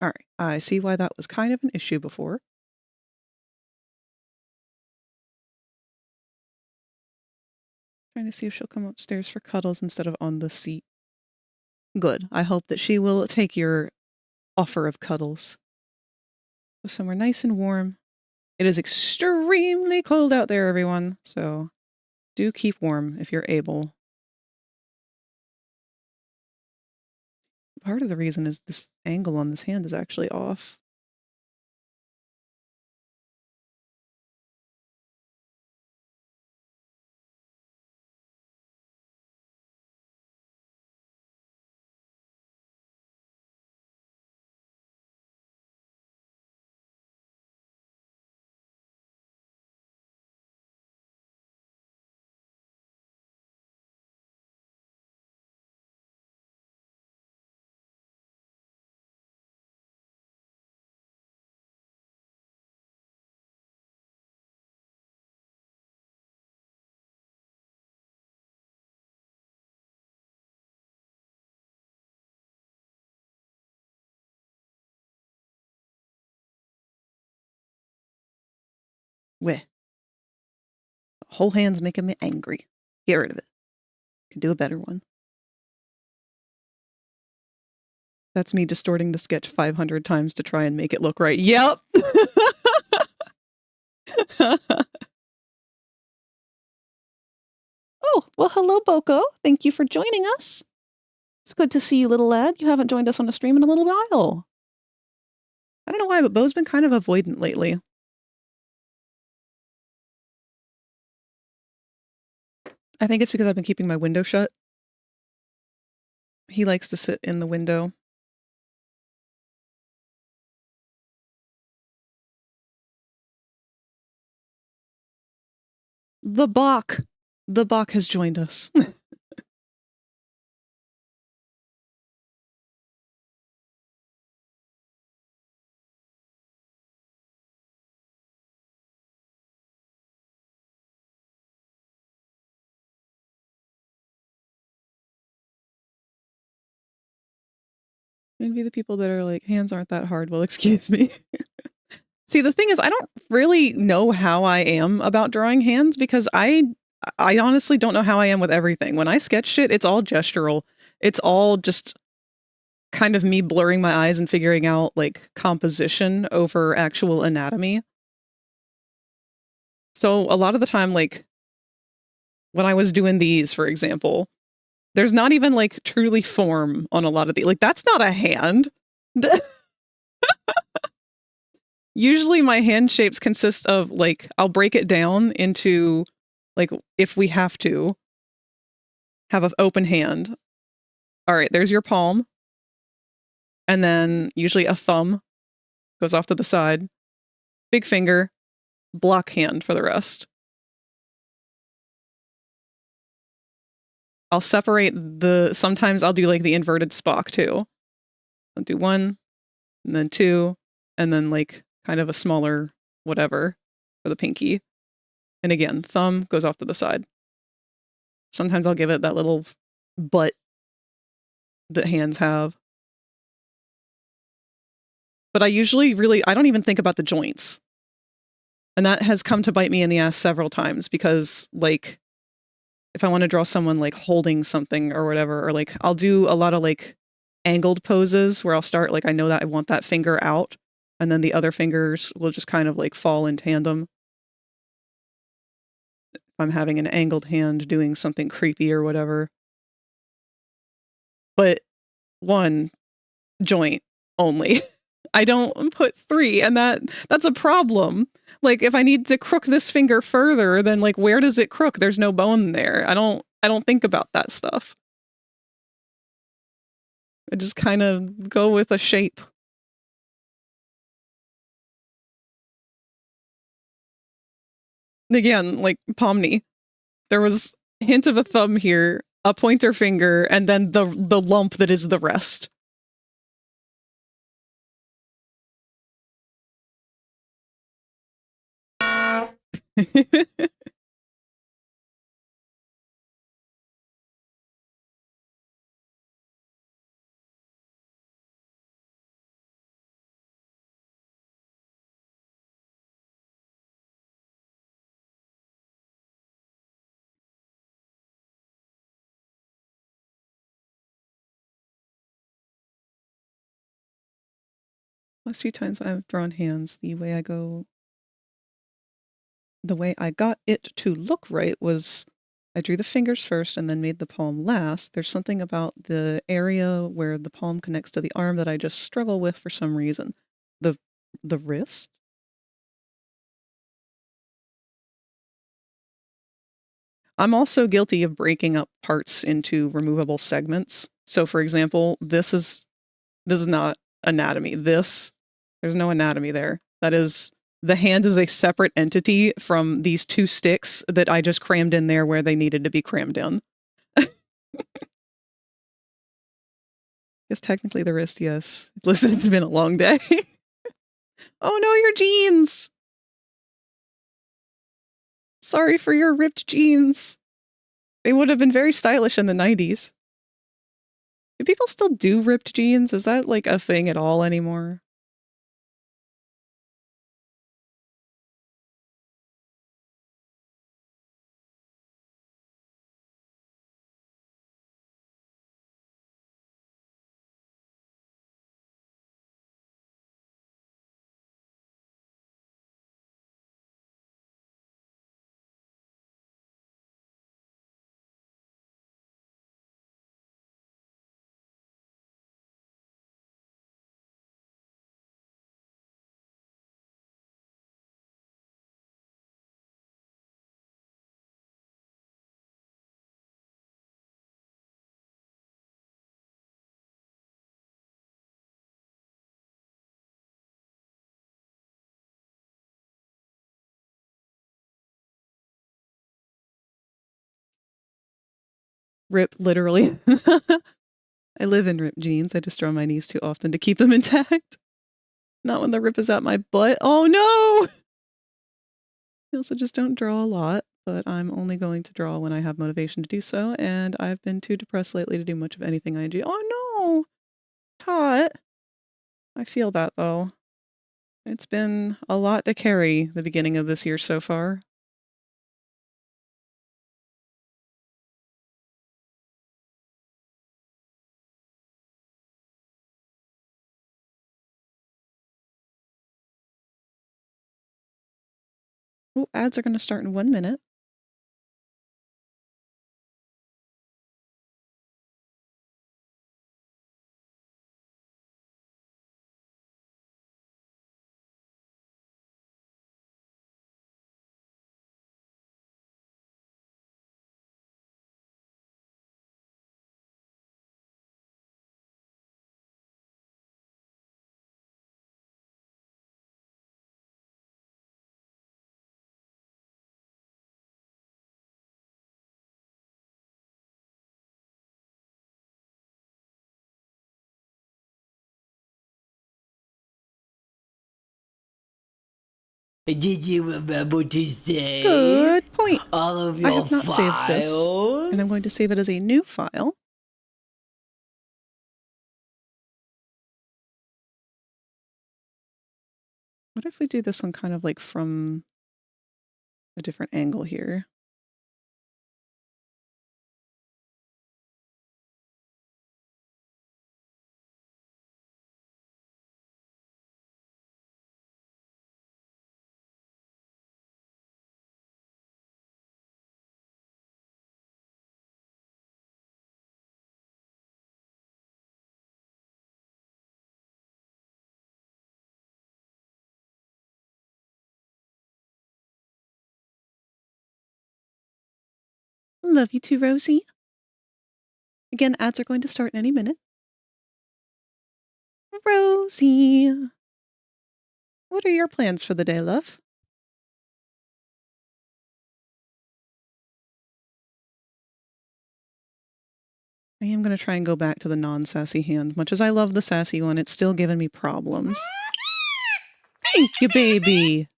All right, I see why that was kind of an issue before. Trying to see if she'll come upstairs for cuddles instead of on the seat. Good. I hope that she will take your offer of cuddles. Go somewhere nice and warm. It is extremely cold out there, everyone, so do keep warm if you're able. Part of the reason is this angle on this hand is actually off. Weh. Whole hand's making me angry. Get rid of it. Could do a better one. That's me distorting the sketch 500 times to try and make it look right. Yep! Oh, well, hello, Boko. Thank you for joining us. It's good to see you, little lad. You haven't joined us on a stream in a little while. I don't know why, but Bo's been kind of avoidant lately. I think it's because I've been keeping my window shut. He likes to sit in the window. The Bach. The Bach has joined us. Maybe the people that are like, hands aren't that hard. Well, excuse me. See, the thing is, I don't really know how I am about drawing hands because I honestly don't know how I am with everything. When I sketch shit, it's all gestural. It's all just kind of me blurring my eyes and figuring out like composition over actual anatomy. So a lot of the time, like when I was doing these, for example, there's not even like truly form on a lot of these. Like that's not a hand. Usually my hand shapes consist of like, I'll break it down into like, if we have to have an open hand. All right, there's your palm. And then usually a thumb goes off to the side. Big finger, block hand for the rest. I'll separate sometimes I'll do like the inverted Spock too. I'll do 1, and then 2, and then like kind of a smaller whatever for the pinky. And again, thumb goes off to the side. Sometimes I'll give it that little butt that hands have. But I usually I don't even think about the joints. And that has come to bite me in the ass several times because like, if I want to draw someone like holding something or whatever, or like I'll do a lot of like angled poses where I'll start like I know that I want that finger out and then the other fingers will just kind of like fall in tandem. If I'm having an angled hand doing something creepy or whatever. But 1 joint only. I don't put 3 and that's a problem. Like if I need to crook this finger further, then like where does it crook? There's no bone there. I don't think about that stuff. I just kind of go with a shape. Again, like Pomni. There was a hint of a thumb here, a pointer finger, and then the lump that is the rest. Last few times I've drawn hands, the way I got it to look right was I drew the fingers first and then made the palm last. There's something about the area where the palm connects to the arm that I just struggle with for some reason. The wrist? I'm also guilty of breaking up parts into removable segments. So for example, this is not anatomy. There's no anatomy there. That is, the hand is a separate entity from these 2 sticks that I just crammed in there where they needed to be crammed in. Yes, technically the wrist, yes. Listen, it's been a long day. Oh no, your jeans! Sorry for your ripped jeans. They would have been very stylish in the 90s. Do people still do ripped jeans? Is that like a thing at all anymore? Rip, literally. I live in ripped jeans. I just draw my knees too often to keep them intact. Not when the rip is at my butt. Oh no! I also just don't draw a lot, but I'm only going to draw when I have motivation to do so, and I've been too depressed lately to do much of anything ING. Oh no! Tot. I feel that though. It's been a lot to carry the beginning of this year so far. Oh, ads are going to start in 1 minute. Did you remember to save Good point. all of I your have not saved this, files? and I'm going to save it as a new file. What if we do this one kind of like from a different angle here? Love you too, Rosie. Again, ads are going to start in any minute. Rosie, what are your plans for the day, love? I am going to try and go back to the non-sassy hand. Much as I love the sassy one, it's still giving me problems. Thank you, baby.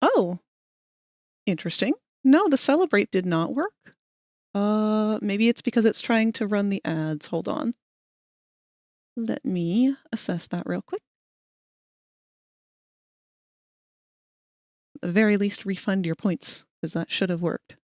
Oh, interesting. No, the celebrate did not work. Maybe it's because it's trying to run the ads. Hold on. Let me assess that real quick. At the very least, refund your points, because that should have worked.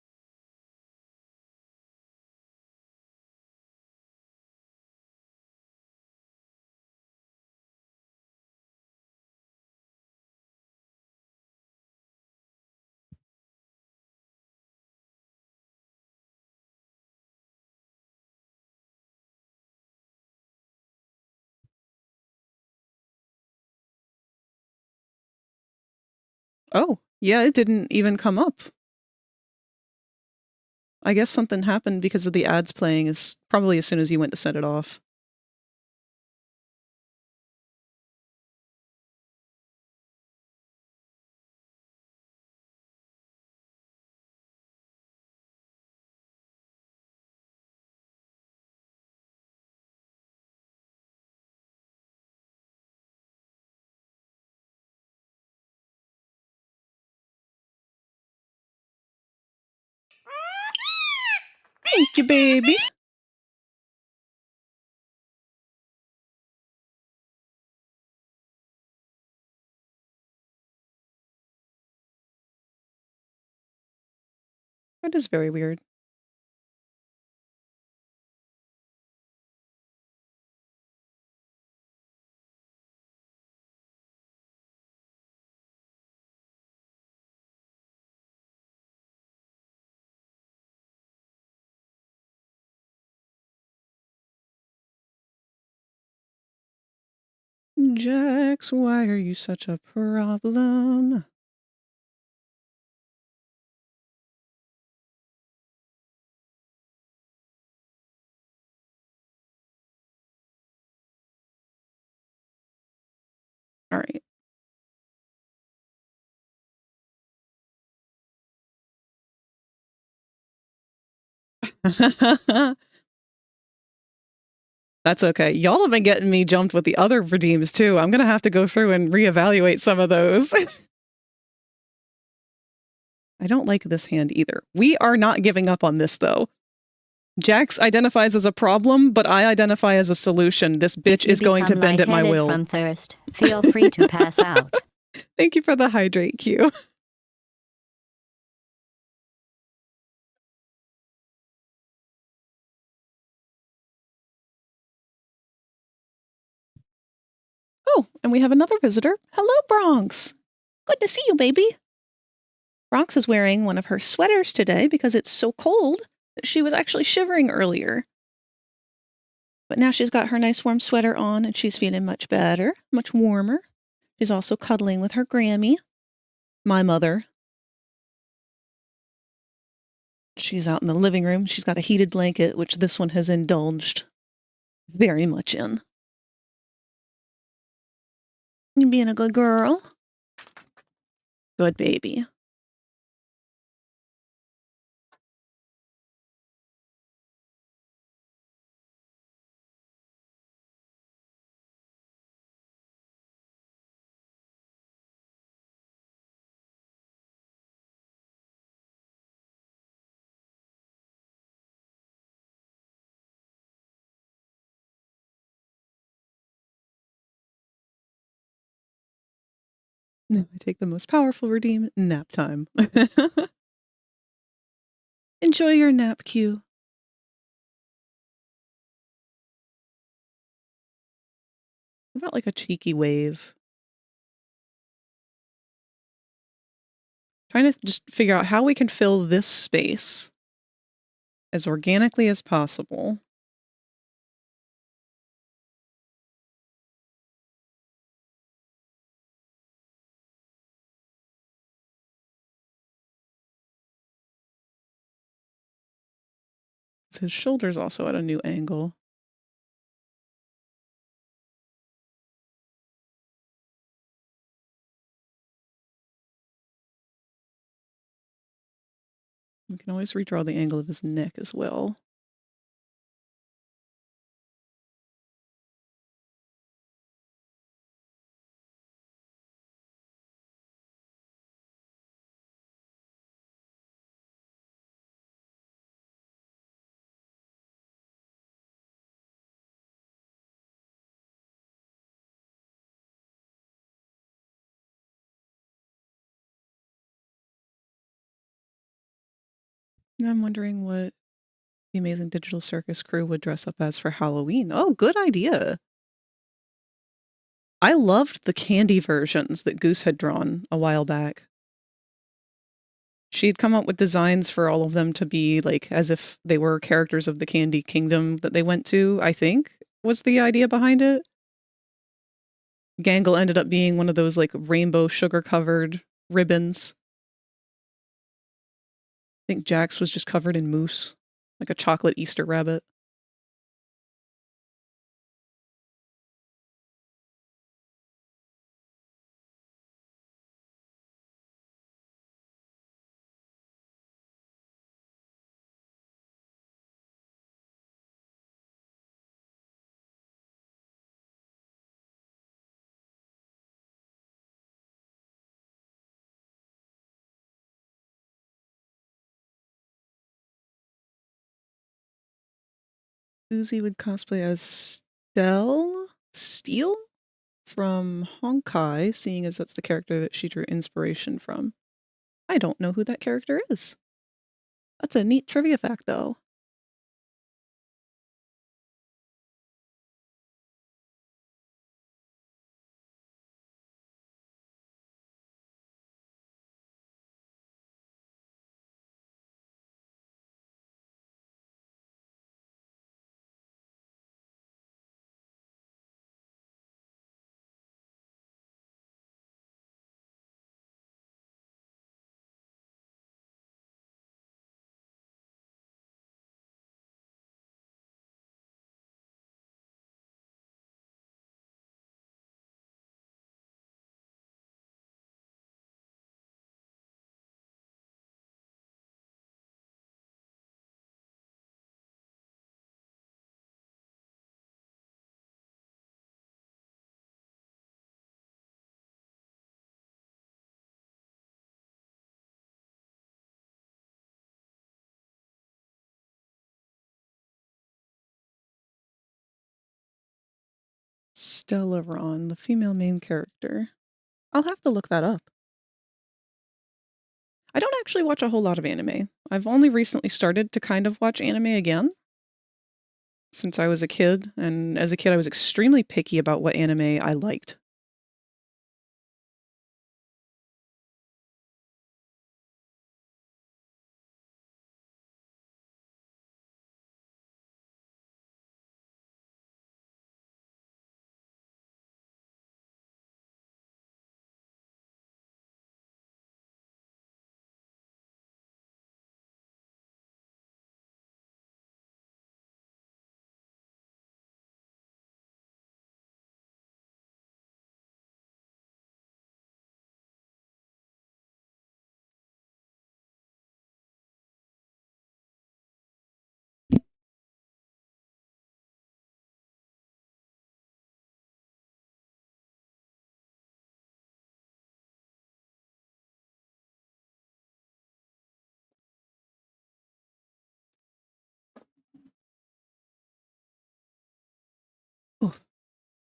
Oh, yeah, it didn't even come up. I guess something happened because of the ads playing probably as soon as you went to set it off. Thank you, baby. That is very weird. Jax, why are you such a problem? All right. That's okay. Y'all have been getting me jumped with the other redeems too. I'm going to have to go through and reevaluate some of those. I don't like this hand either. We are not giving up on this though. Jax identifies as a problem, but I identify as a solution. This bitch is going to bend at my will. From thirst, feel free to pass out. Thank you for the hydrate cue. Oh, and we have another visitor. Hello, Bronx. Good to see you, baby. Bronx is wearing one of her sweaters today because it's so cold that she was actually shivering earlier. But now she's got her nice warm sweater on and she's feeling much better, much warmer. She's also cuddling with her Grammy, my mother. She's out in the living room. She's got a heated blanket, which this one has indulged very much in. You being a good girl? Good baby. No, I take the most powerful redeem, nap time. Enjoy your nap, Q. What about like a cheeky wave? Trying to just figure out how we can fill this space as organically as possible. His shoulder's also at a new angle. We can always redraw the angle of his neck as well. I'm wondering what the Amazing Digital Circus crew would dress up as for Halloween. Oh, good idea. I loved the candy versions that Goose had drawn a while back. She'd come up with designs for all of them to be like as if they were characters of the Candy Kingdom that they went to, I think, was the idea behind it. Gangle ended up being one of those like rainbow sugar-covered ribbons. I think Jax was just covered in mousse, like a chocolate Easter rabbit. Uzi would cosplay as Steel from Honkai, seeing as that's the character that she drew inspiration from. I don't know who that character is. That's a neat trivia fact, though. Stellaron, the female main character. I'll have to look that up. I don't actually watch a whole lot of anime. I've only recently started to kind of watch anime again since I was a kid, and as a kid I was extremely picky about what anime I liked.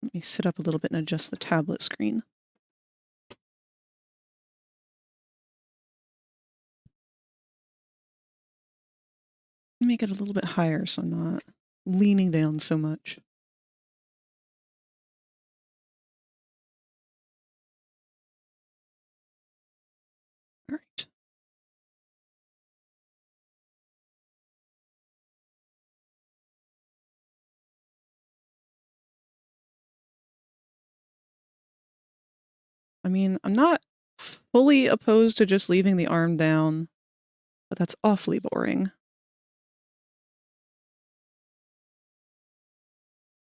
Let me sit up a little bit and adjust the tablet screen. Make it a little bit higher so I'm not leaning down so much. All right. I mean, I'm not fully opposed to just leaving the arm down, but that's awfully boring.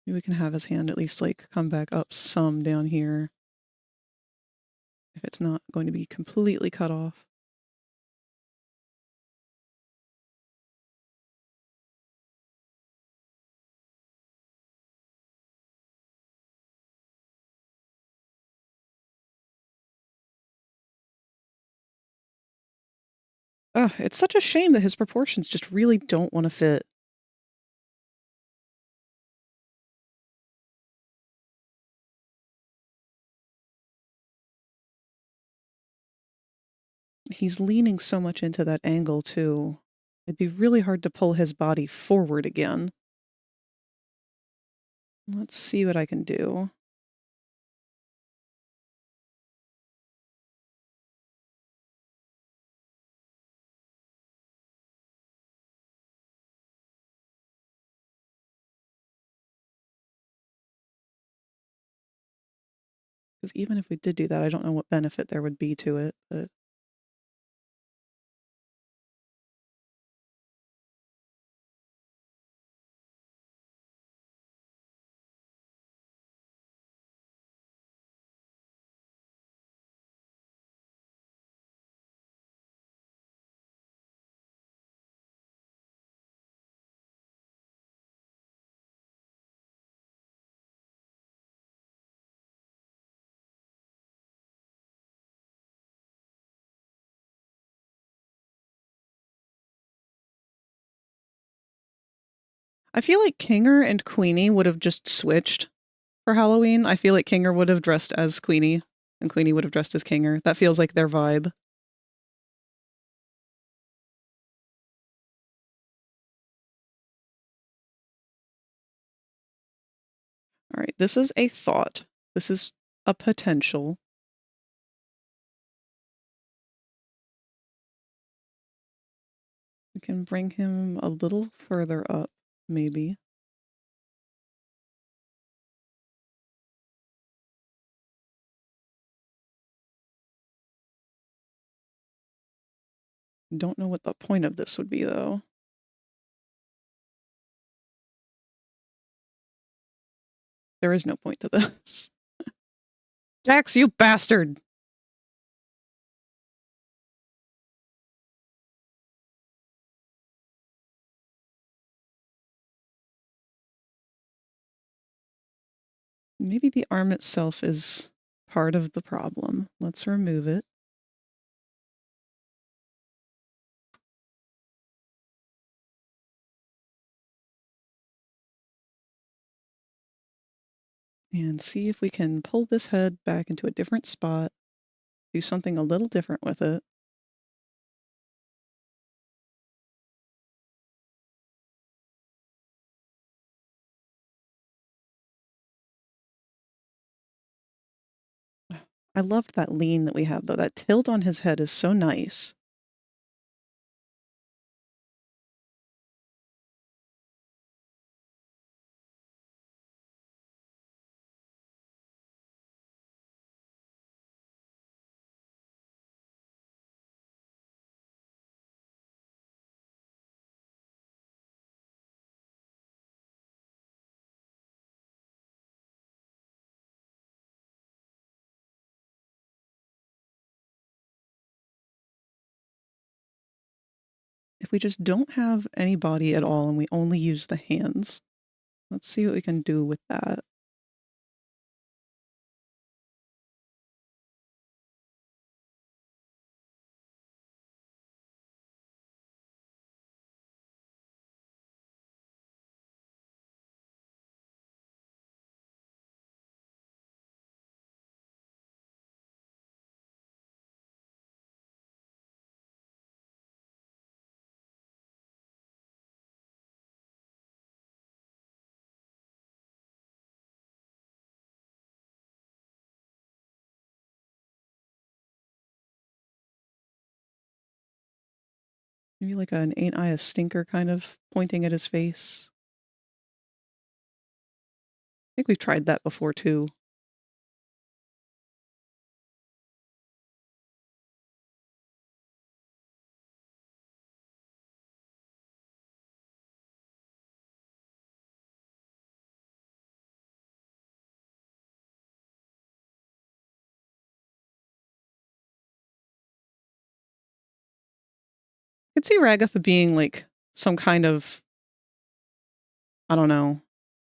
Maybe we can have his hand at least like come back up some down here. If it's not going to be completely cut off. Ugh, it's such a shame that his proportions just really don't want to fit. He's leaning so much into that angle, too. It'd be really hard to pull his body forward again. Let's see what I can do. Because even if we did do that, I don't know what benefit there would be to it, but... I feel like Kinger and Queenie would have just switched for Halloween. I feel like Kinger would have dressed as Queenie, and Queenie would have dressed as Kinger. That feels like their vibe. All right, this is a thought. This is a potential. We can bring him a little further up, maybe. Don't know what the point of this would be, though. There is no point to this. Jax, you bastard! Maybe the arm itself is part of the problem. Let's remove it. And see if we can pull this head back into a different spot, do something a little different with it. I loved that lean that we have, though. That tilt on his head is so nice. If we just don't have any body at all and we only use the hands, let's see what we can do with that. Maybe like an ain't I a stinker kind of pointing at his face. I think we've tried that before too. I could see Ragatha being like some kind of, I don't know,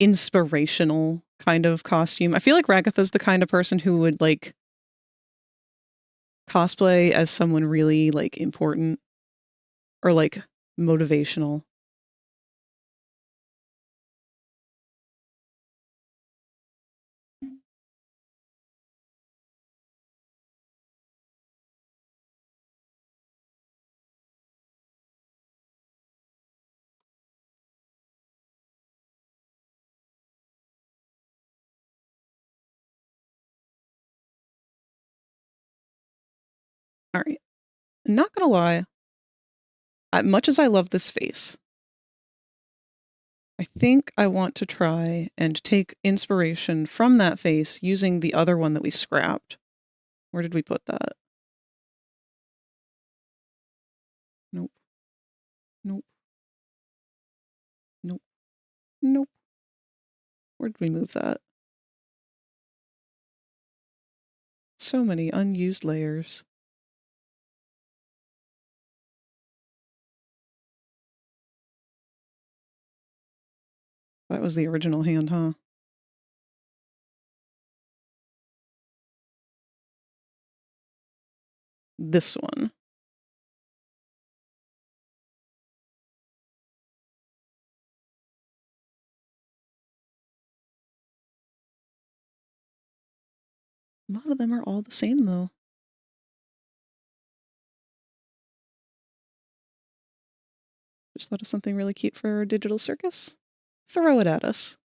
inspirational kind of costume. I feel like Ragatha's the kind of person who would like cosplay as someone really like important or like motivational. All right. Not gonna lie, much as I love this face, I think I want to try and take inspiration from that face using the other one that we scrapped. Where did we put that? Nope. Nope. Nope. Nope. Where did we move that? So many unused layers. That was the original hand, huh? This one. A lot of them are all the same, though. Just thought of something really cute for our digital circus. Throw it at us.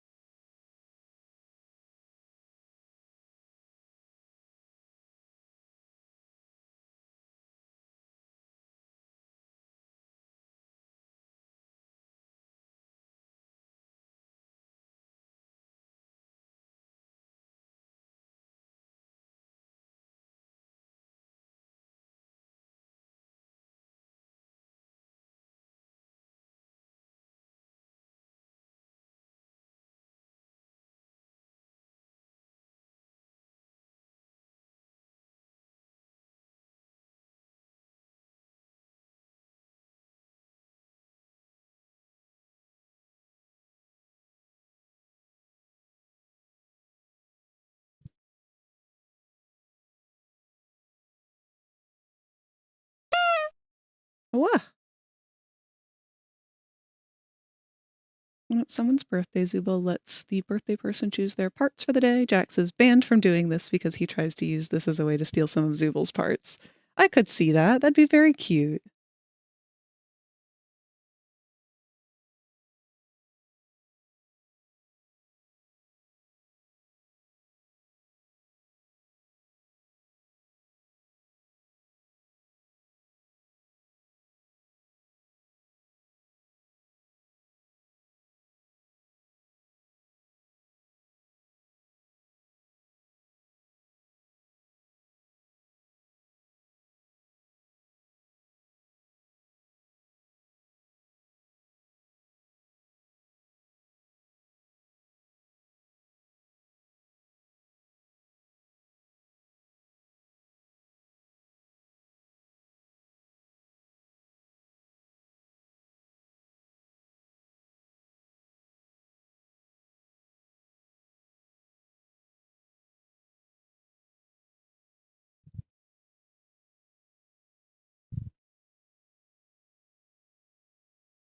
What? When it's someone's birthday, Zubo lets the birthday person choose their parts for the day. Jax is banned from doing this because he tries to use this as a way to steal some of Zubal's parts. I could see that. That'd be very cute.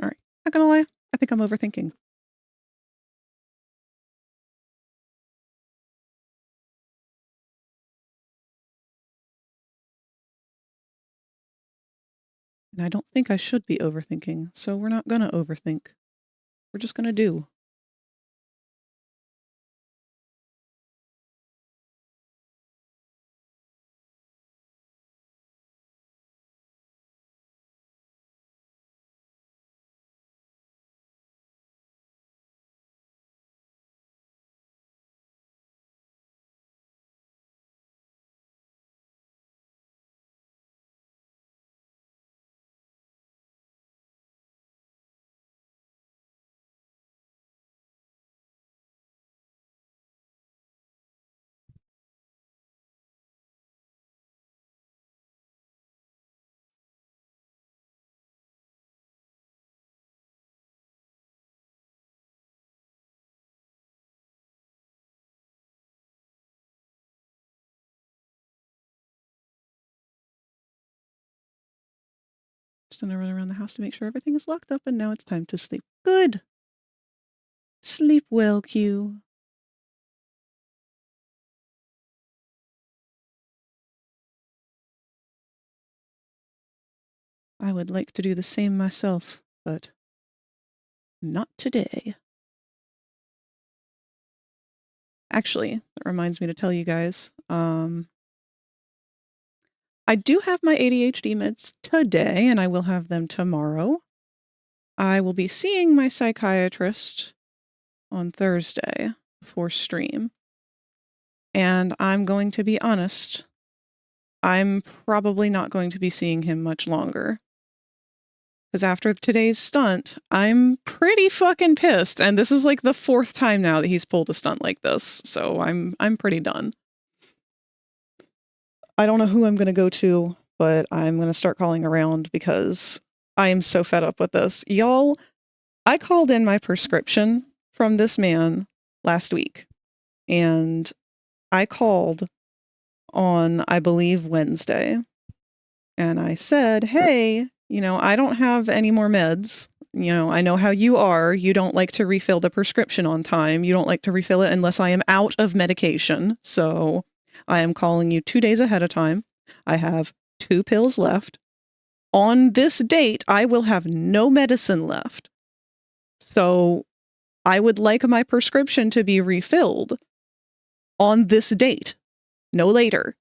All right. Not gonna lie, I think I'm overthinking. And I don't think I should be overthinking, so we're not gonna overthink. We're just gonna do. Just gonna run around the house to make sure everything is locked up, and now it's time to sleep. Good. Sleep well, Q. I would like to do the same myself, but not today. Actually, that reminds me to tell you guys, I do have my ADHD meds today, and I will have them tomorrow. I will be seeing my psychiatrist on Thursday for stream. And I'm going to be honest, I'm probably not going to be seeing him much longer. Because after today's stunt, I'm pretty fucking pissed. And this is like the 4th time now that he's pulled a stunt like this. So I'm pretty done. I don't know who I'm going to go to, but I'm going to start calling around because I am so fed up with this. Y'all, I called in my prescription from this man last week. And I called on, I believe, Wednesday. And I said, hey, you know, I don't have any more meds. You know, I know how you are. You don't like to refill the prescription on time. You don't like to refill it unless I am out of medication. So I am calling you 2 days ahead of time. I have 2 pills left. On this date, I will have no medicine left. So I would like my prescription to be refilled on this date, no later.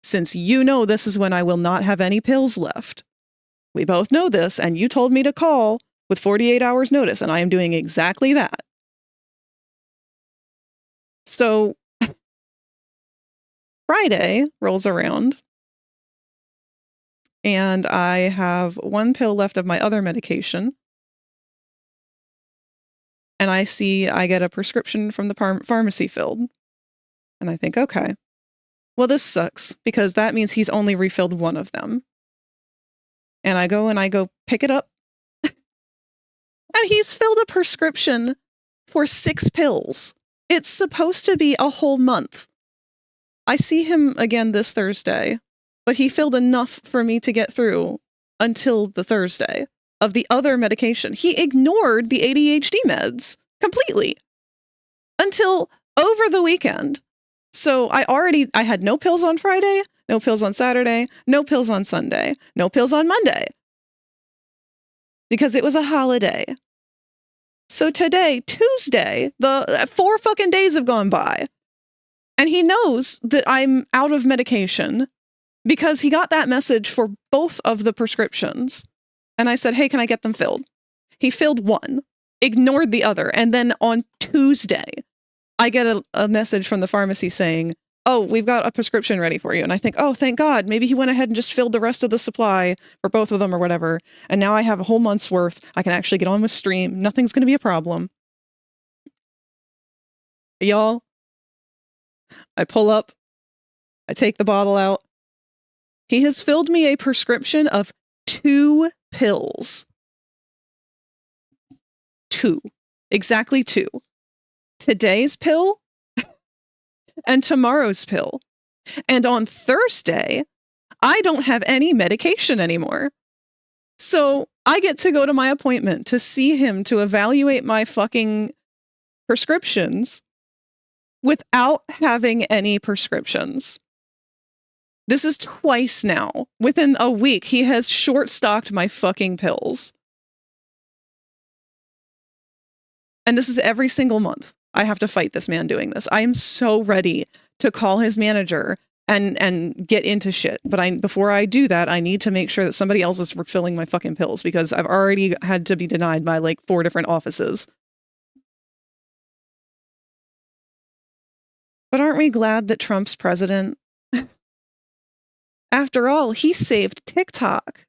Since you know this is when I will not have any pills left. We both know this, and you told me to call with 48 hours notice, and I am doing exactly that. So, Friday rolls around, and I have 1 pill left of my other medication, and I see I get a prescription from the pharmacy filled, and I think, okay, well, this sucks, because that means he's only refilled 1 of them. And I go pick it up. And he's filled a prescription for 6 pills. It's supposed to be a whole month. I see him again this Thursday, but he filled enough for me to get through until the Thursday of the other medication. He ignored the ADHD meds completely until over the weekend. So I had no pills on Friday, no pills on Saturday, no pills on Sunday, no pills on Monday. Because it was a holiday. So today, Tuesday, the 4 fucking days have gone by. And he knows that I'm out of medication because he got that message for both of the prescriptions. And I said, hey, can I get them filled? He filled 1, ignored the other. And then on Tuesday, I get a message from the pharmacy saying, oh, we've got a prescription ready for you. And I think, oh, thank God. Maybe he went ahead and just filled the rest of the supply for both of them or whatever. And now I have a whole month's worth. I can actually get on with stream. Nothing's going to be a problem. Y'all, I pull up. I take the bottle out. He has filled me a prescription of 2 pills. 2. Exactly 2. Today's pill and tomorrow's pill. And on Thursday, I don't have any medication anymore. So I get to go to my appointment to see him to evaluate my fucking prescriptions without having any prescriptions. This is twice now. Within a week, he has short-stocked my fucking pills. And this is every single month. I have to fight this man doing this. I am so ready to call his manager and get into shit. But before I do that, I need to make sure that somebody else is refilling my fucking pills because I've already had to be denied by like 4 different offices. But aren't we glad that Trump's president? After all, he saved TikTok.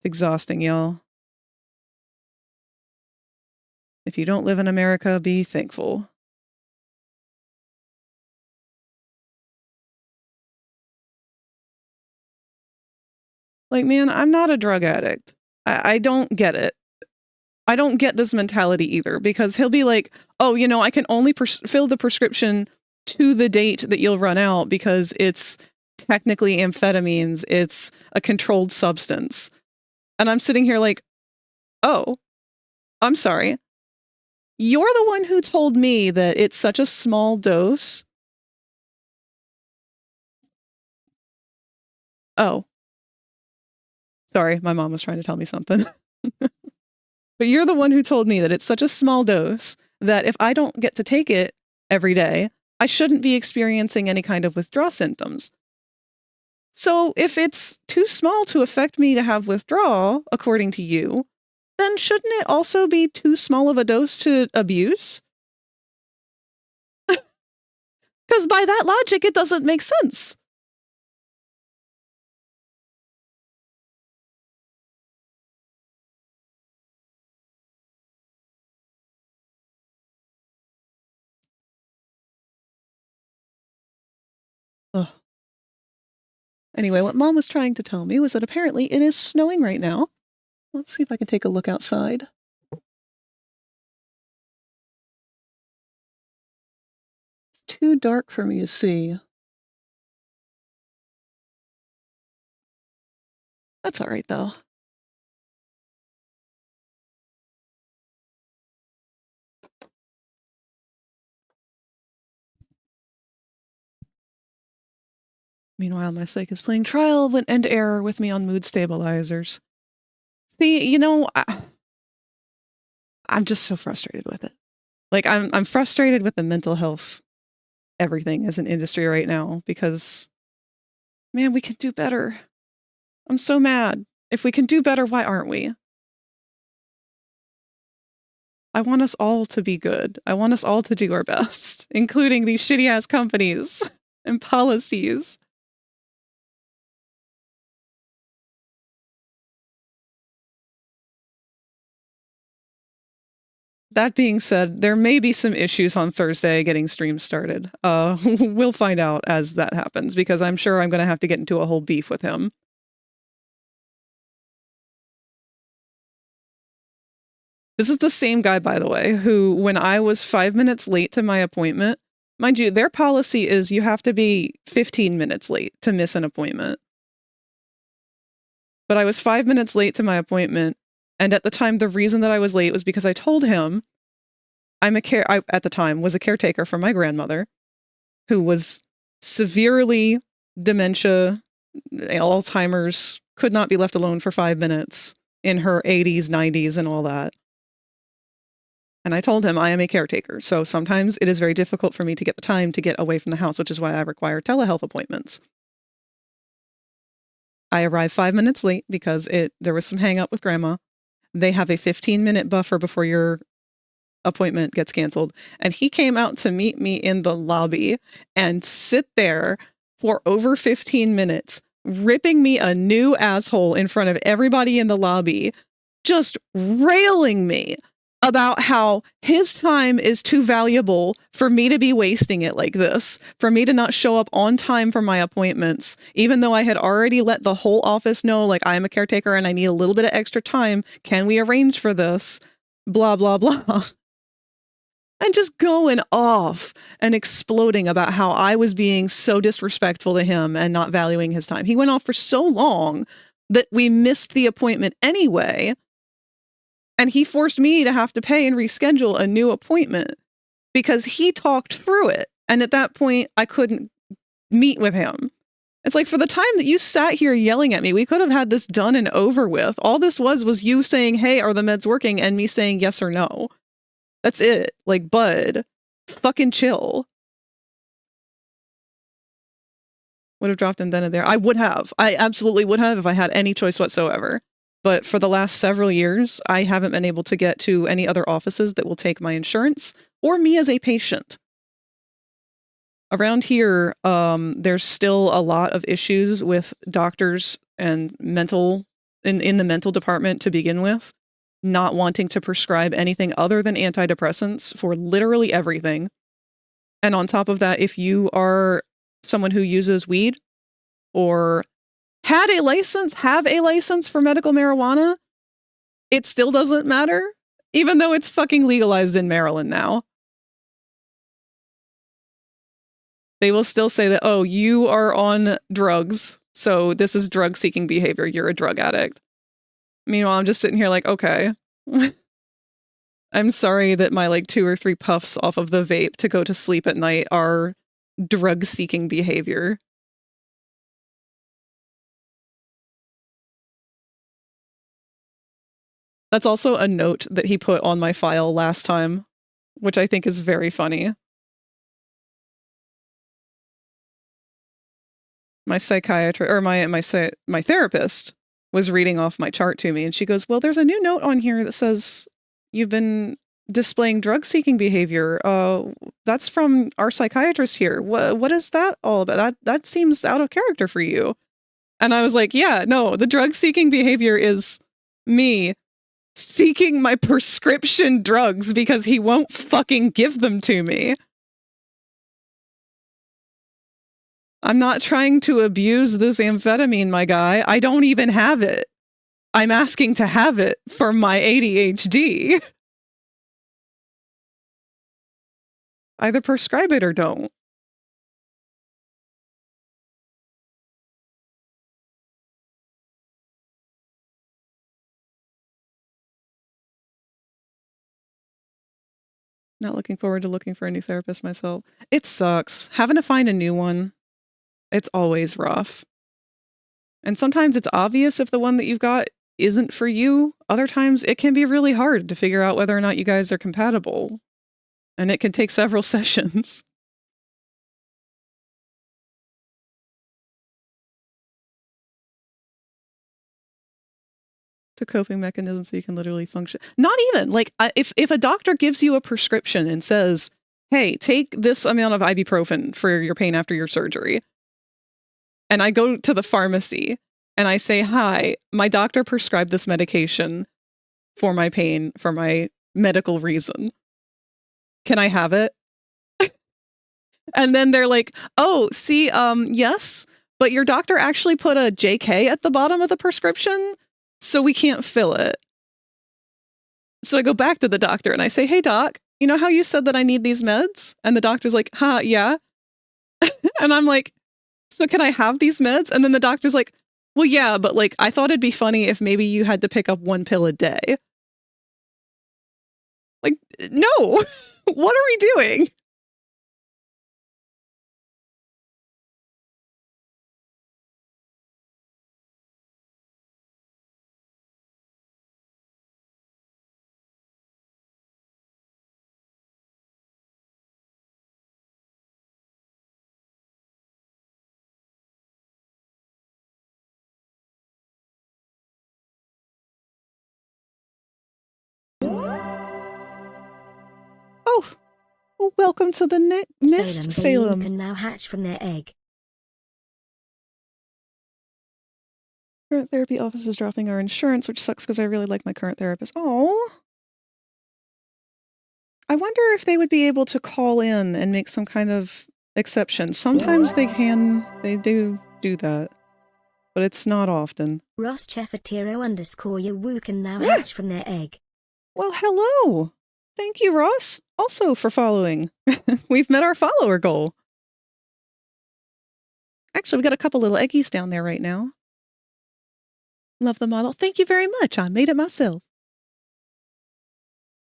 It's exhausting, y'all. If you don't live in America, be thankful. Like, man, I'm not a drug addict. I don't get it. I don't get this mentality either, because he'll be like, oh, you know, I can only fill the prescription to the date that you'll run out because it's technically amphetamines. It's a controlled substance. And I'm sitting here like, oh, I'm sorry. You're the one who told me that it's such a small dose. Oh. Sorry, my mom was trying to tell me something. But you're the one who told me that it's such a small dose that if I don't get to take it every day, I shouldn't be experiencing any kind of withdrawal symptoms. So if it's too small to affect me to have withdrawal, according to you, then shouldn't it also be too small of a dose to abuse? Because by that logic, it doesn't make sense. Ugh. Anyway, what Mom was trying to tell me was that apparently it is snowing right now. Let's see if I can take a look outside. It's too dark for me to see. That's all right, though. Meanwhile, my psych is playing trial and error with me on mood stabilizers. See, you know, I'm just so frustrated with it. Like, I'm frustrated with the mental health everything as an industry right now because, man, we can do better. I'm so mad. If we can do better, why aren't we? I want us all to be good. I want us all to do our best, including these shitty-ass companies and policies. That being said, there may be some issues on Thursday getting streams started. We'll find out as that happens, because I'm sure I'm going to have to get into a whole beef with him. This is the same guy, by the way, who, when I was 5 minutes late to my appointment, mind you, their policy is you have to be 15 minutes late to miss an appointment. But I was 5 minutes late to my appointment, and at the time, the reason that I was late was because I told him I, at the time, was a caretaker for my grandmother, who was severely dementia, Alzheimer's, could not be left alone for 5 minutes in her 80s, 90s, and all that. And I told him I am a caretaker, so sometimes it is very difficult for me to get the time to get away from the house, which is why I require telehealth appointments. I arrived 5 minutes late because there was some hang up with grandma. They have a 15-minute buffer before your appointment gets canceled. And he came out to meet me in the lobby and sit there for over 15 minutes, ripping me a new asshole in front of everybody in the lobby, just railing me about how his time is too valuable for me to be wasting it like this, for me to not show up on time for my appointments, even though I had already let the whole office know, like, I'm a caretaker and I need a little bit of extra time. Can we arrange for this? Blah, blah, blah. And just going off and exploding about how I was being so disrespectful to him and not valuing his time. He went off for so long that we missed the appointment anyway. And he forced me to have to pay and reschedule a new appointment because he talked through it. And at that point, I couldn't meet with him. It's like, for the time that you sat here yelling at me, we could have had this done and over with. All this was you saying, hey, are the meds working? And me saying yes or no. That's it. Like, bud, fucking chill. Would have dropped in then and there. I would have. I absolutely would have if I had any choice whatsoever. But for the last several years, I haven't been able to get to any other offices that will take my insurance or me as a patient. Around here, there's still a lot of issues with doctors and in the mental department to begin with, not wanting to prescribe anything other than antidepressants for literally everything. And on top of that, if you are someone who uses weed or have a license for medical marijuana, it still doesn't matter Even though it's fucking legalized in Maryland now. They will still say that, oh, you are on drugs, so this is drug-seeking behavior. You're a drug addict. Meanwhile, I'm just sitting here like, okay. I'm sorry that my like 2 or 3 puffs off of the vape to go to sleep at night are drug-seeking behavior. That's also a note that he put on my file last time, which I think is very funny. My psychiatrist or my therapist was reading off my chart to me, and she goes, "Well, there's a new note on here that says you've been displaying drug-seeking behavior. That's from our psychiatrist here. What is that all about? That seems out of character for you." And I was like, "Yeah, no, the drug-seeking behavior is me seeking my prescription drugs because he won't fucking give them to me. I'm not trying to abuse this amphetamine, my guy. I don't even have it. I'm asking to have it for my ADHD. Either prescribe it or don't." Not looking forward to looking for a new therapist myself. It sucks. Having to find a new one. It's always rough. And sometimes it's obvious if the one that you've got isn't for you. Other times it can be really hard to figure out whether or not you guys are compatible. And it can take several sessions. It's a coping mechanism so you can literally function. Not even, like, if a doctor gives you a prescription and says, hey, take this amount of ibuprofen for your pain after your surgery, and I go to the pharmacy and I say, hi, my doctor prescribed this medication for my pain, for my medical reason. Can I have it? And then they're like, oh, see, yes, but your doctor actually put a JK at the bottom of the prescription, so we can't fill it. So I go back to the doctor and I say, hey, doc, you know how you said that I need these meds? And the doctor's like, huh, yeah. And I'm like, so can I have these meds? And then the doctor's like, well, yeah, but like, I thought it'd be funny if maybe you had to pick up 1 pill a day. Like, no, what are we doing? Oh, well, welcome to the nest, Salem. Can now hatch from their egg. Current therapy office is dropping our insurance, which sucks because I really like my current therapist. Oh, I wonder if they would be able to call in and make some kind of exception. Sometimes they can. They do that, but it's not often. Ross Chefatiro _ your woo can now hatch from their egg. Well, hello. Thank you, Ross, also for following. We've met our follower goal. Actually, we got a couple little eggies down there right now. Love the model. Thank you very much. I made it myself.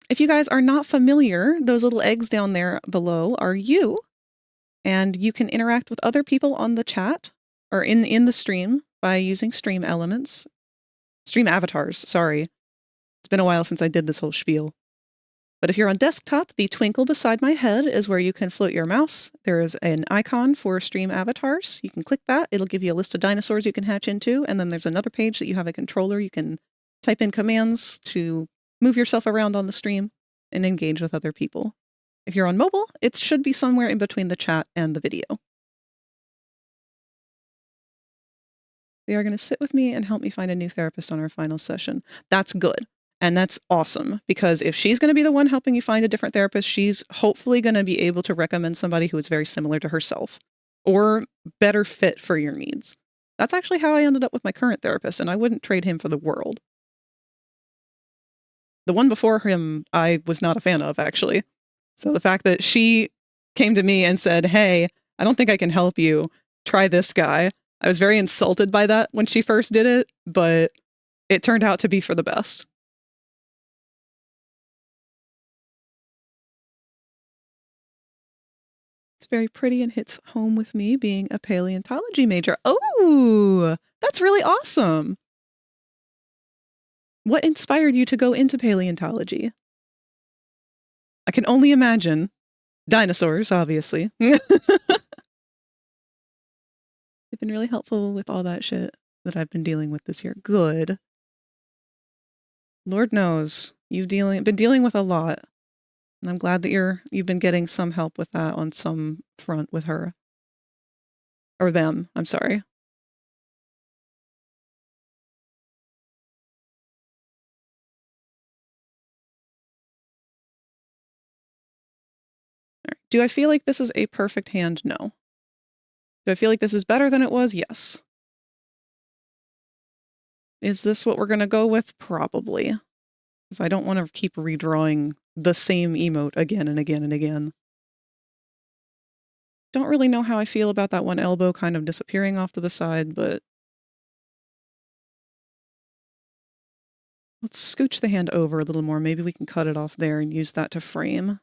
If you guys are not familiar, those little eggs down there below are you. And you can interact with other people on the chat or in the stream by using stream elements. Stream avatars, sorry. It's been a while since I did this whole spiel. But if you're on desktop, the twinkle beside my head is where you can float your mouse. There is an icon for stream avatars. You can click that. It'll give you a list of dinosaurs you can hatch into. And then there's another page that you have a controller. You can type in commands to move yourself around on the stream and engage with other people. If you're on mobile, it should be somewhere in between the chat and the video. They are going to sit with me and help me find a new therapist on our final session. That's good. And that's awesome, because if she's going to be the one helping you find a different therapist, she's hopefully going to be able to recommend somebody who is very similar to herself or better fit for your needs. That's actually how I ended up with my current therapist, and I wouldn't trade him for the world. The one before him, I was not a fan of, actually. So the fact that she came to me and said, hey, I don't think I can help you. Try this guy. I was very insulted by that when she first did it, but it turned out to be for the best. It's very pretty and hits home with me being a paleontology major. Oh, that's really awesome. What inspired you to go into paleontology? I can only imagine. Dinosaurs, obviously. They've been really helpful with all that shit that I've been dealing with this year. Good. Lord knows you've been dealing with a lot. And I'm glad that you've been getting some help with that on some front with her. Or them, I'm sorry. Right. Do I feel like this is a perfect hand? No. Do I feel like this is better than it was? Yes. Is this what we're going to go with? Probably. Because I don't want to keep redrawing the same emote again and again and again. Don't really know how I feel about that one elbow kind of disappearing off to the side, but let's scooch the hand over a little more. Maybe we can cut it off there and use that to frame.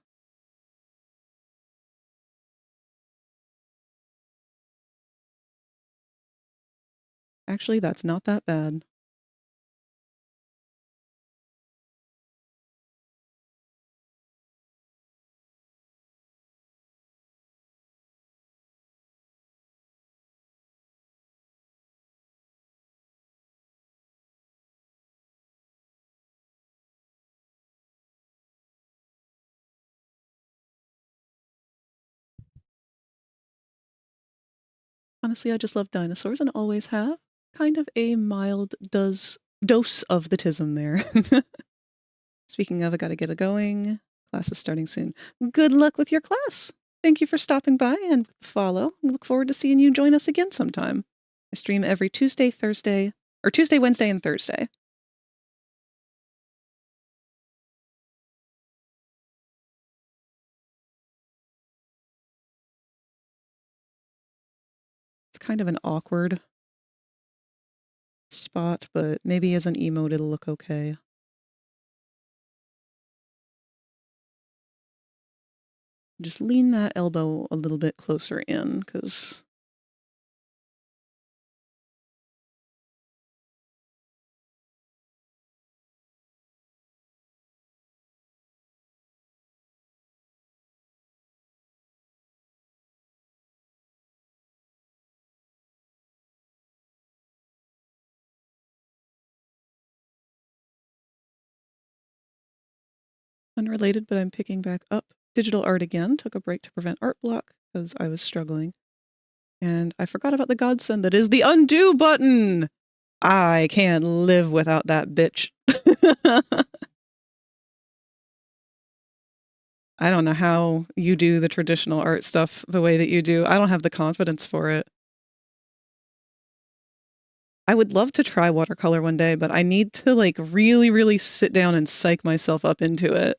Actually, that's not that bad. Honestly, I just love dinosaurs and always have. Kind of a mild dose of the tism there. Speaking of, I gotta get it going. Class is starting soon. Good luck with your class. Thank you for stopping by and with the follow. I look forward to seeing you join us again sometime. I stream every Tuesday, Wednesday, and Thursday. It's kind of an awkward spot, but maybe as an emote it'll look okay. Just lean that elbow a little bit closer in, because unrelated, but I'm picking back up digital art again. Took a break to prevent art block because I was struggling. And I forgot about the godsend that is the undo button. I can't live without that bitch. I don't know how you do the traditional art stuff the way that you do. I don't have the confidence for it. I would love to try watercolor one day, but I need to like really, really sit down and psych myself up into it.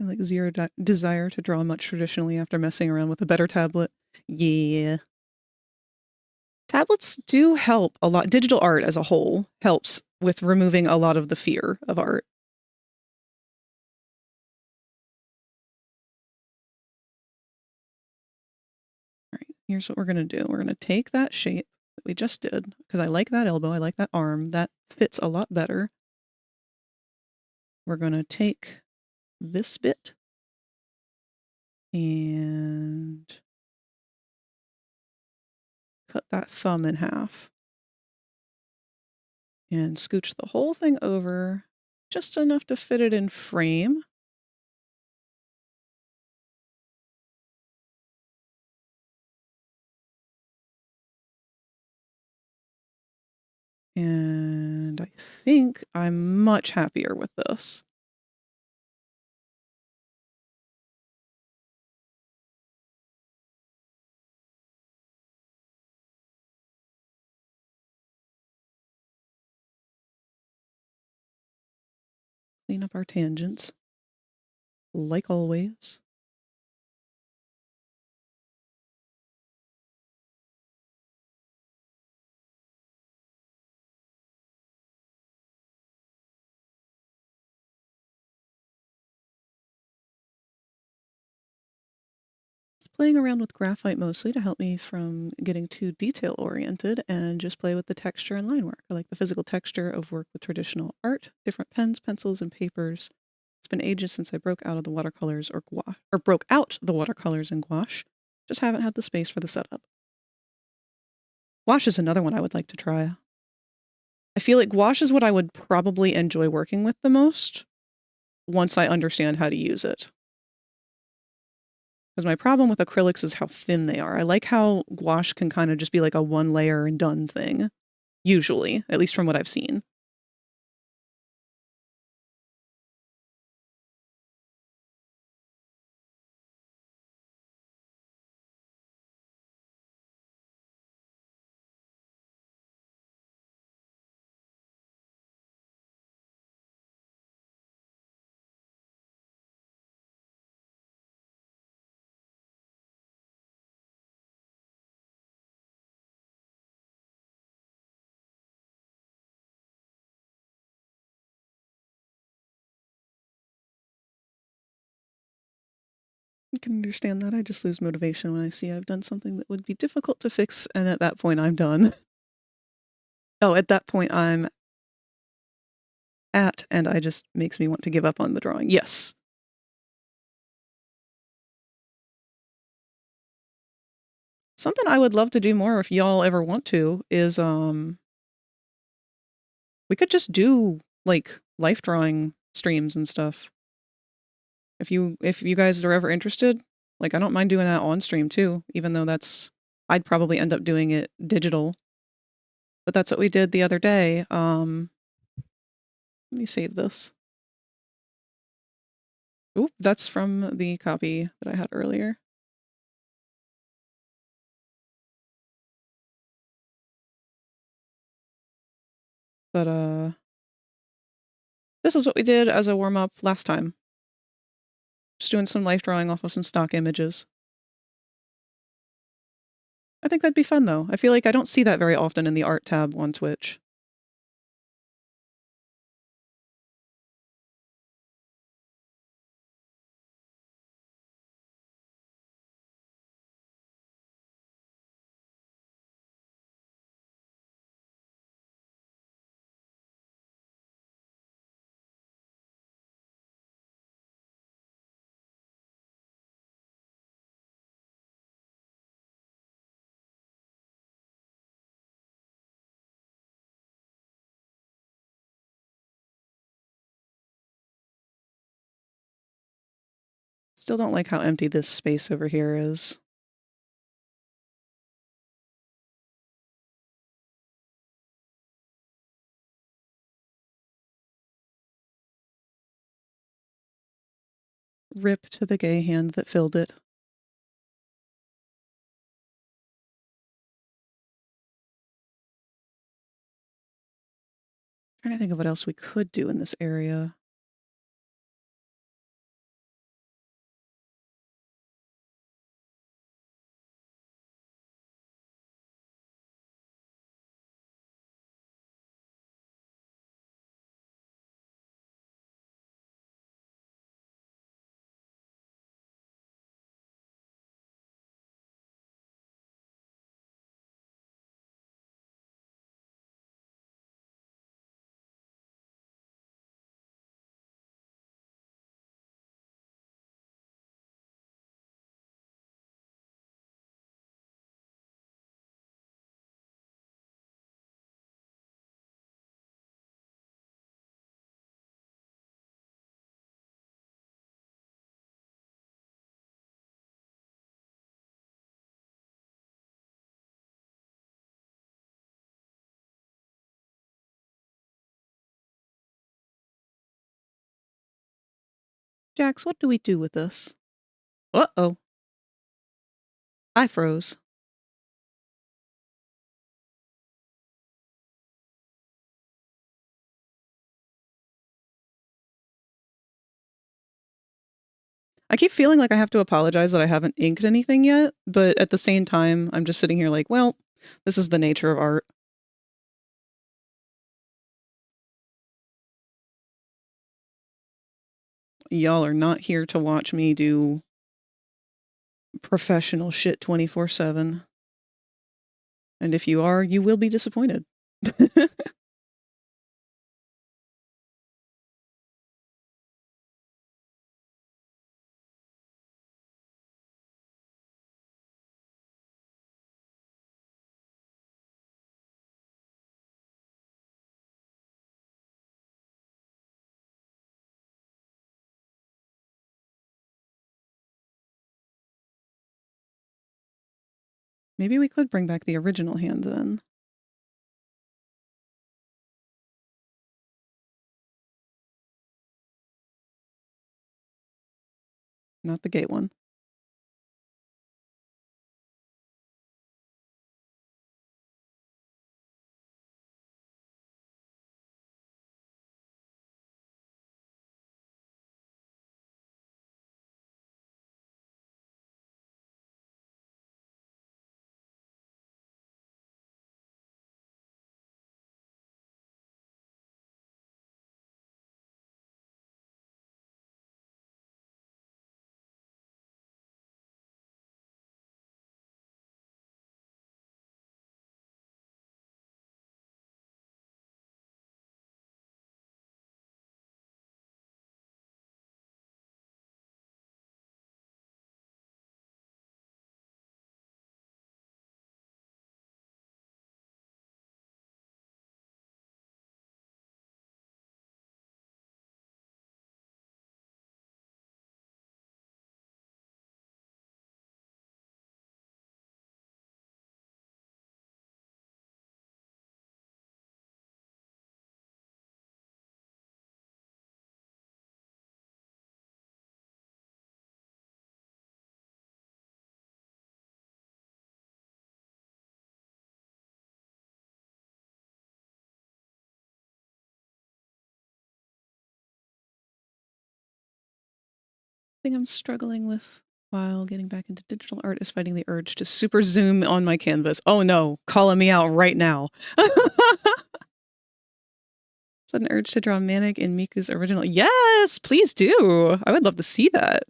Like zero desire to draw much traditionally after messing around with a better tablet. Yeah. Tablets do help a lot. Digital art as a whole helps with removing a lot of the fear of art. All right, here's what we're going to do. We're going to take that shape that we just did, because I like that elbow, I like that arm. That fits a lot better. We're going to take this bit and cut that thumb in half. And scooch the whole thing over just enough to fit it in frame. And I think I'm much happier with this. Clean up our tangents, like always. Playing around with graphite mostly to help me from getting too detail oriented and just play with the texture and line work. I like the physical texture of work with traditional art, different pens, pencils, and papers. It's been ages since I broke out of the watercolors or gouache, or broke out the watercolors and gouache. Just haven't had the space for the setup. Gouache is another one I would like to try. I feel like gouache is what I would probably enjoy working with the most once I understand how to use it. Because my problem with acrylics is how thin they are. I like how gouache can kind of just be like a one layer and done thing. Usually, at least from what I've seen. I can understand that. I just lose motivation when I see I've done something that would be difficult to fix, and at that point I'm done. Oh, at that point I'm at, and I just makes me want to give up on the drawing. Yes. Something I would love to do more if y'all ever want to is, we could just do, like, life drawing streams and stuff. If you guys are ever interested, like, I don't mind doing that on stream too, even though I'd probably end up doing it digital. But that's what we did the other day. Let me save this. Oop, that's from the copy that I had earlier. But, this is what we did as a warm-up last time. Just doing some life drawing off of some stock images. I think that'd be fun, though. I feel like I don't see that very often in the art tab on Twitch. Still don't like how empty this space over here is. Rip to the gay hand that filled it. Trying to think of what else we could do in this area. Jax, what do we do with this? Uh-oh. I froze. I keep feeling like I have to apologize that I haven't inked anything yet, but at the same time, I'm just sitting here like, well, this is the nature of art. Y'all are not here to watch me do professional shit 24/7. And if you are, you will be disappointed. Maybe we could bring back the original hand then. Not the gate one. Thing I'm struggling with while getting back into digital art is fighting the urge to super zoom on my canvas. Oh no, calling me out right now. Sudden urge to draw Manic in Miku's original. Yes, please do. I would love to see that.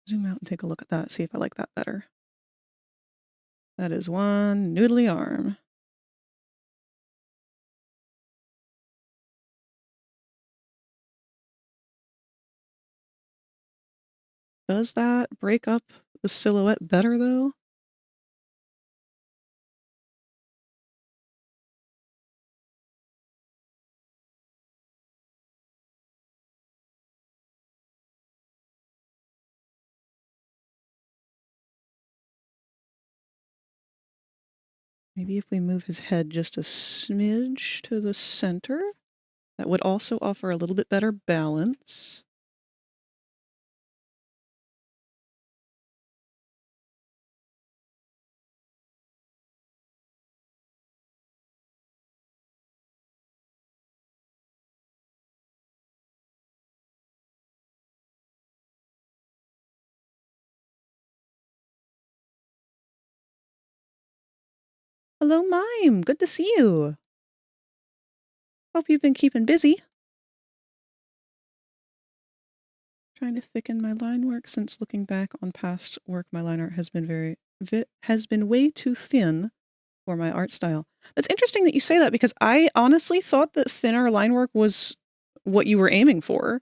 Zoom out and take a look at that, see if I like that better. That is one noodly arm. Does that break up the silhouette better, though? Maybe if we move his head just a smidge to the center, that would also offer a little bit better balance. Hello, Mime. Good to see you. Hope you've been keeping busy. Trying to thicken my line work since looking back on past work, my line art has been way too thin for my art style. That's interesting that you say that because I honestly thought that thinner line work was what you were aiming for.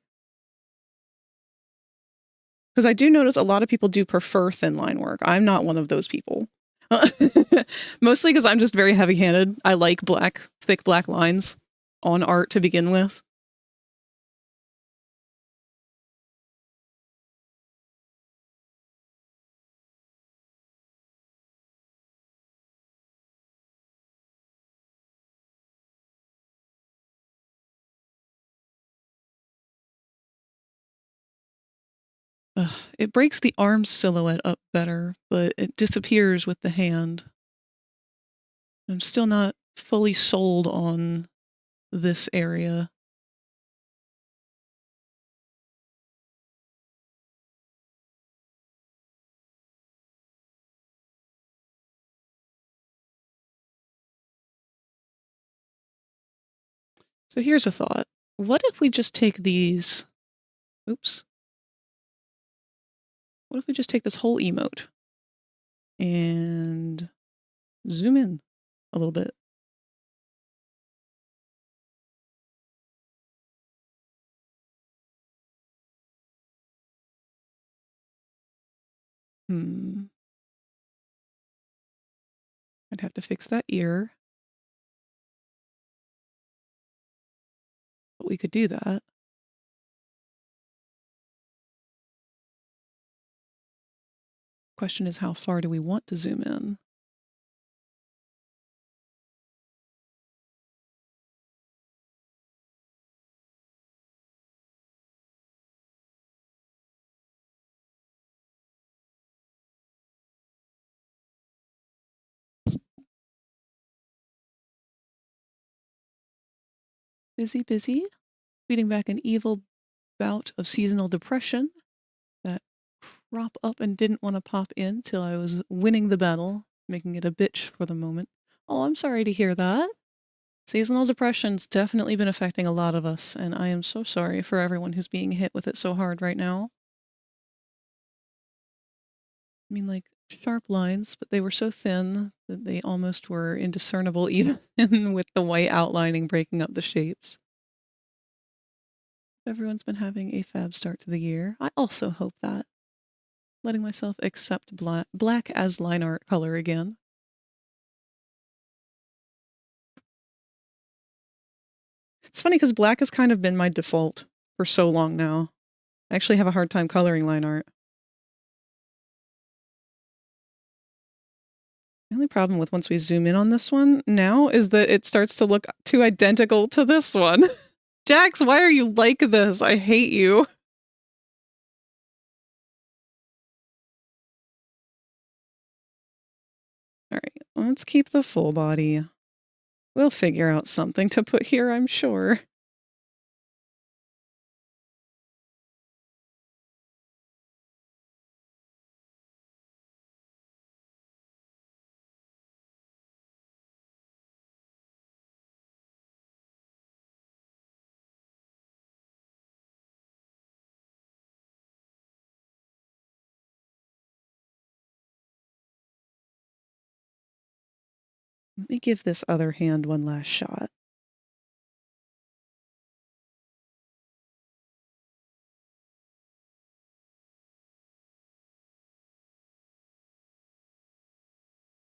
Because I do notice a lot of people do prefer thin line work. I'm not one of those people. Mostly because I'm just very heavy-handed. I like thick black lines on art to begin with. It breaks the arm silhouette up better, but it disappears with the hand. I'm still not fully sold on this area. So here's a thought. What if we just take these... Oops. What if we just take this whole emote and zoom in a little bit? I'd have to fix that ear. But we could do that. Question is, how far do we want to zoom in? Busy. Beating back an evil bout of seasonal depression that crop up and didn't want to pop in till I was winning the battle, making it a bitch for the moment. Oh, I'm sorry to hear that. Seasonal depression's definitely been affecting a lot of us, and I am so sorry for everyone who's being hit with it so hard right now. I mean, like, sharp lines, but they were so thin that they almost were indiscernible even with the white outlining breaking up the shapes. Everyone's been having a fab start to the year. I also hope that. Letting myself accept black as line art color again. It's funny because black has kind of been my default for so long now. I actually have a hard time coloring line art. The only problem with once we zoom in on this one now is that it starts to look too identical to this one. Jax, why are you like this? I hate you. All right, let's keep the full body. We'll figure out something to put here, I'm sure. Let me give this other hand one last shot.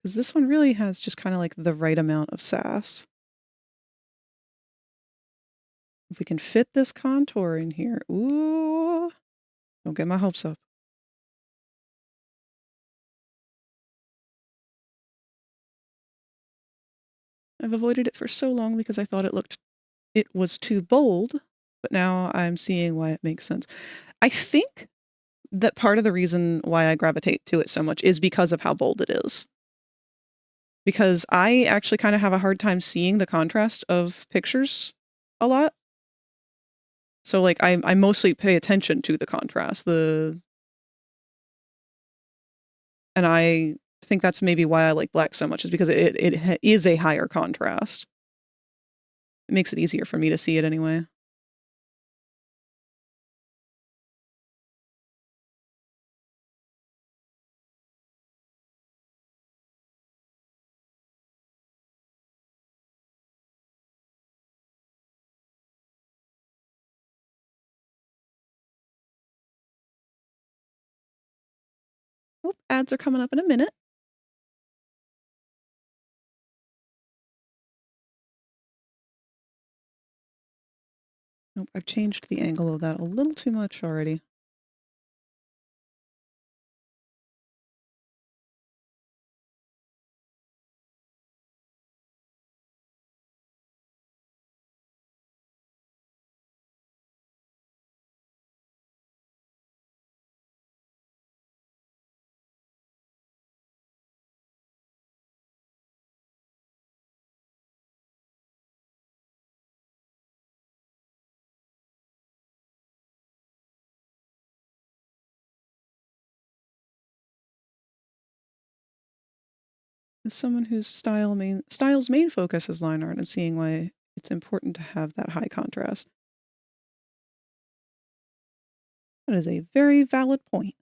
Because this one really has just kind of like the right amount of sass. If we can fit this contour in here, ooh, don't get my hopes up. I've avoided it for so long because I thought it was too bold, but now I'm seeing why it makes sense. I think that part of the reason why I gravitate to it so much is because of how bold it is. Because I actually kind of have a hard time seeing the contrast of pictures a lot. So like I mostly pay attention to the contrast. And I think that's maybe why I like black so much, is because it is a higher contrast. It makes it easier for me to see it anyway. Oop, ads are coming up in a minute. Nope, I've changed the angle of that a little too much already. As someone whose style's main focus is line art, I'm seeing why it's important to have that high contrast. That is a very valid point.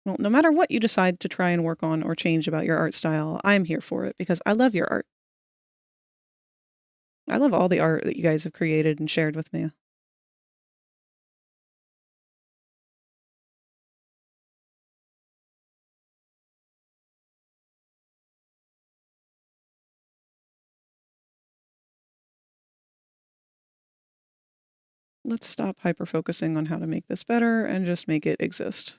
Well, no matter what you decide to try and work on or change about your art style, I'm here for it because I love your art. I love all the art that you guys have created and shared with me. Let's stop hyper-focusing on how to make this better and just make it exist.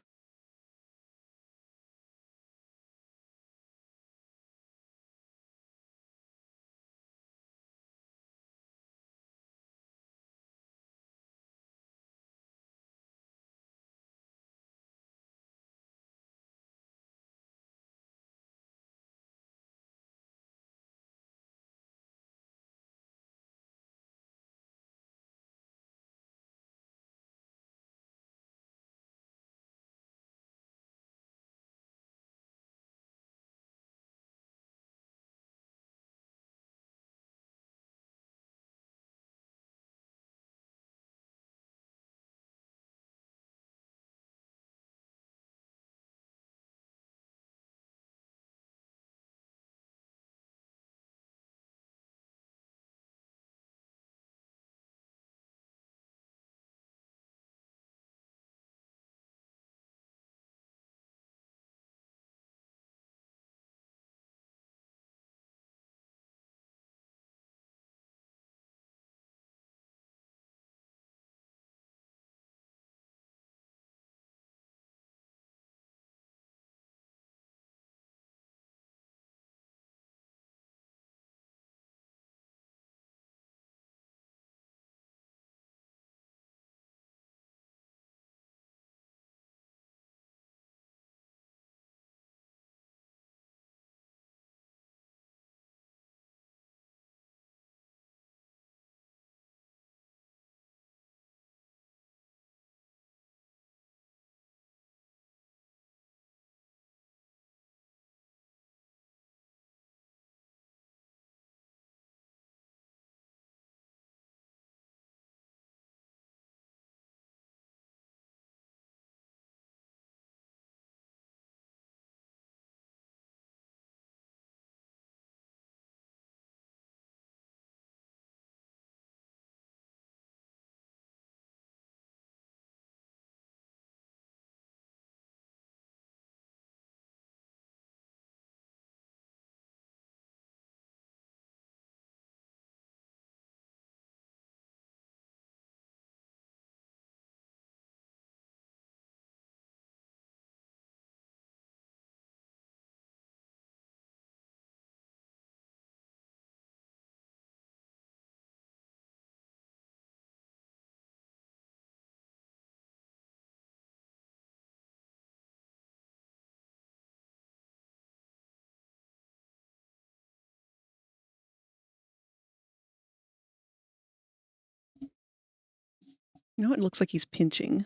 No, it looks like he's pinching.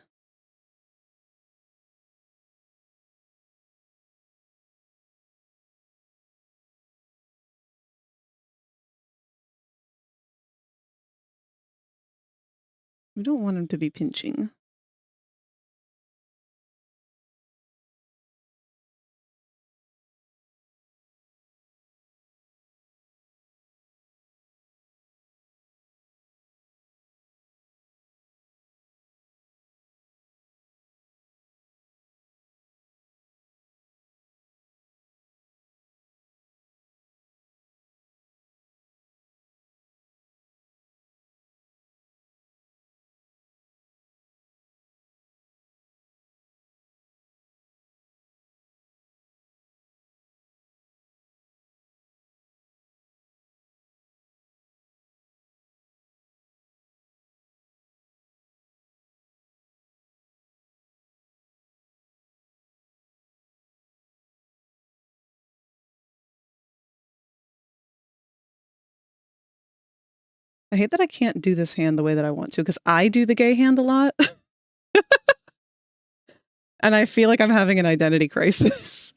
We don't want him to be pinching. I hate that I can't do this hand the way that I want to, because I do the gay hand a lot. And I feel like I'm having an identity crisis.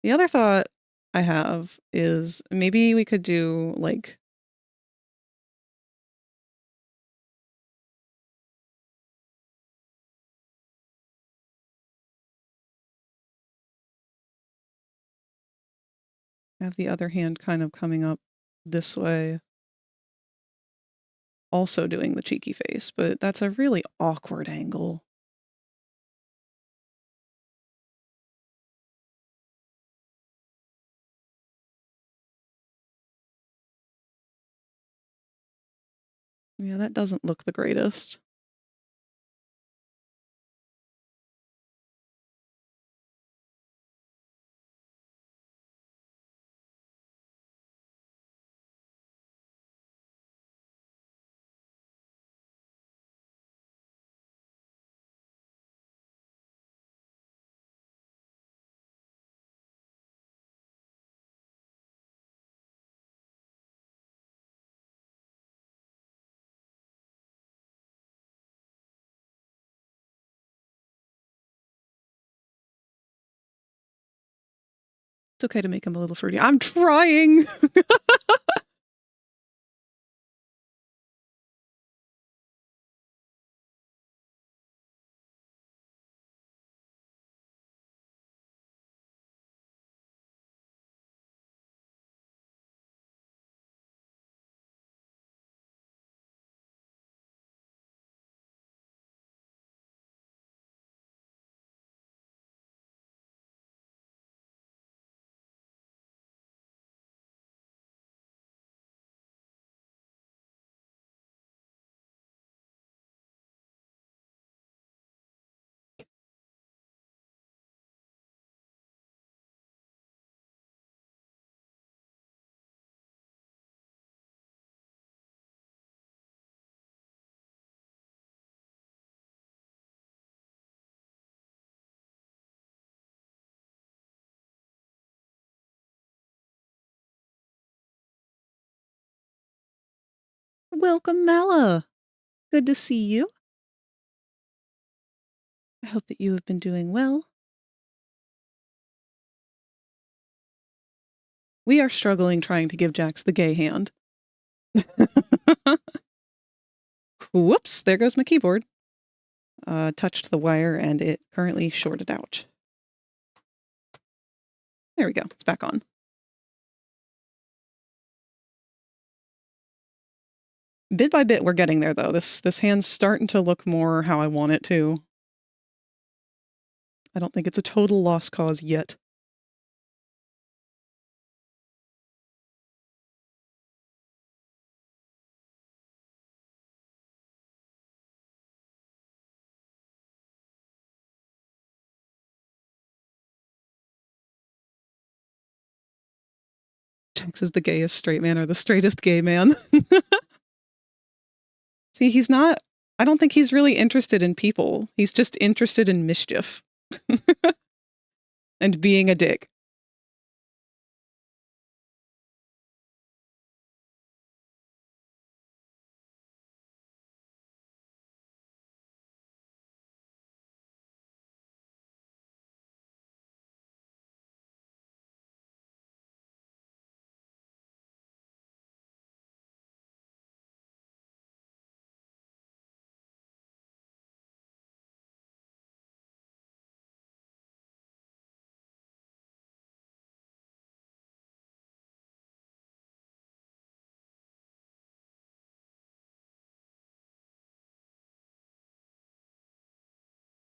The other thought I have is maybe we could do, like, have the other hand kind of coming up this way. Also doing the cheeky face, but that's a really awkward angle. Yeah, that doesn't look the greatest. It's okay to make him a little fruity. I'm trying! Welcome, Mala. Good to see you. I hope that you have been doing well. We are struggling trying to give Jax the gay hand. Whoops, there goes my keyboard. Touched the wire and it currently shorted out. There we go, it's back on. Bit by bit, we're getting there, though. This hand's starting to look more how I want it to. I don't think it's a total lost cause yet. Jax is the gayest straight man or the straightest gay man. See, he's not... I don't think he's really interested in people. He's just interested in mischief. And being a dick.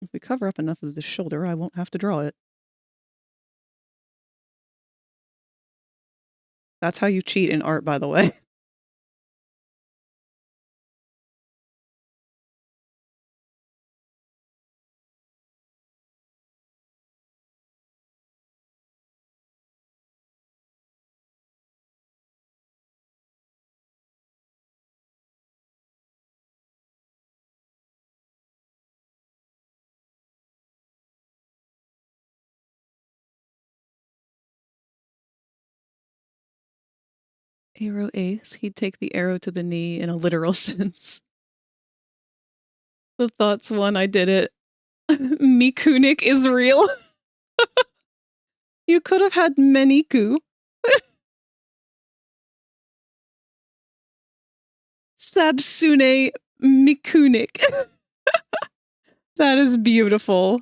If we cover up enough of the shoulder, I won't have to draw it. That's how you cheat in art, by the way. Arrow ace, he'd take the arrow to the knee in a literal sense. The thoughts one, I did it. Mikunik is real. You could have had Meniku. Sabsune Mikunik. That is beautiful.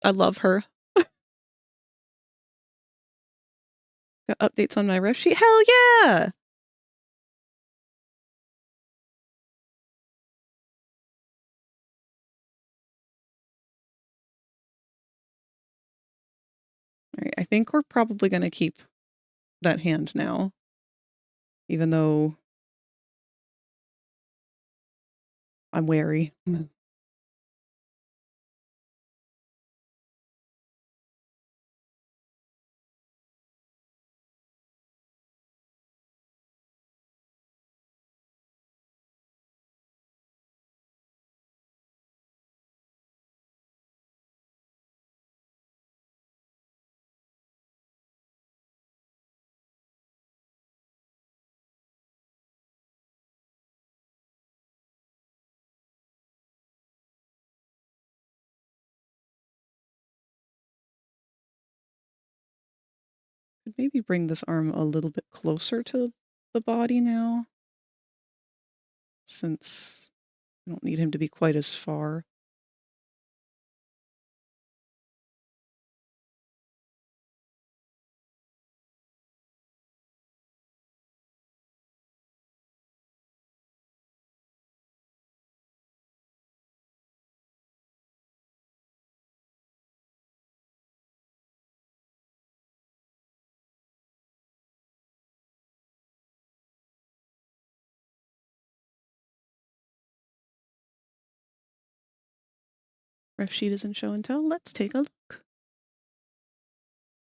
I love her. Got updates on my ref sheet? Hell yeah! Alright, I think we're probably going to keep that hand now. Even though I'm wary. Could maybe bring this arm a little bit closer to the body now, since I don't need him to be quite as far. Ref sheet isn't show and tell. Let's take a look.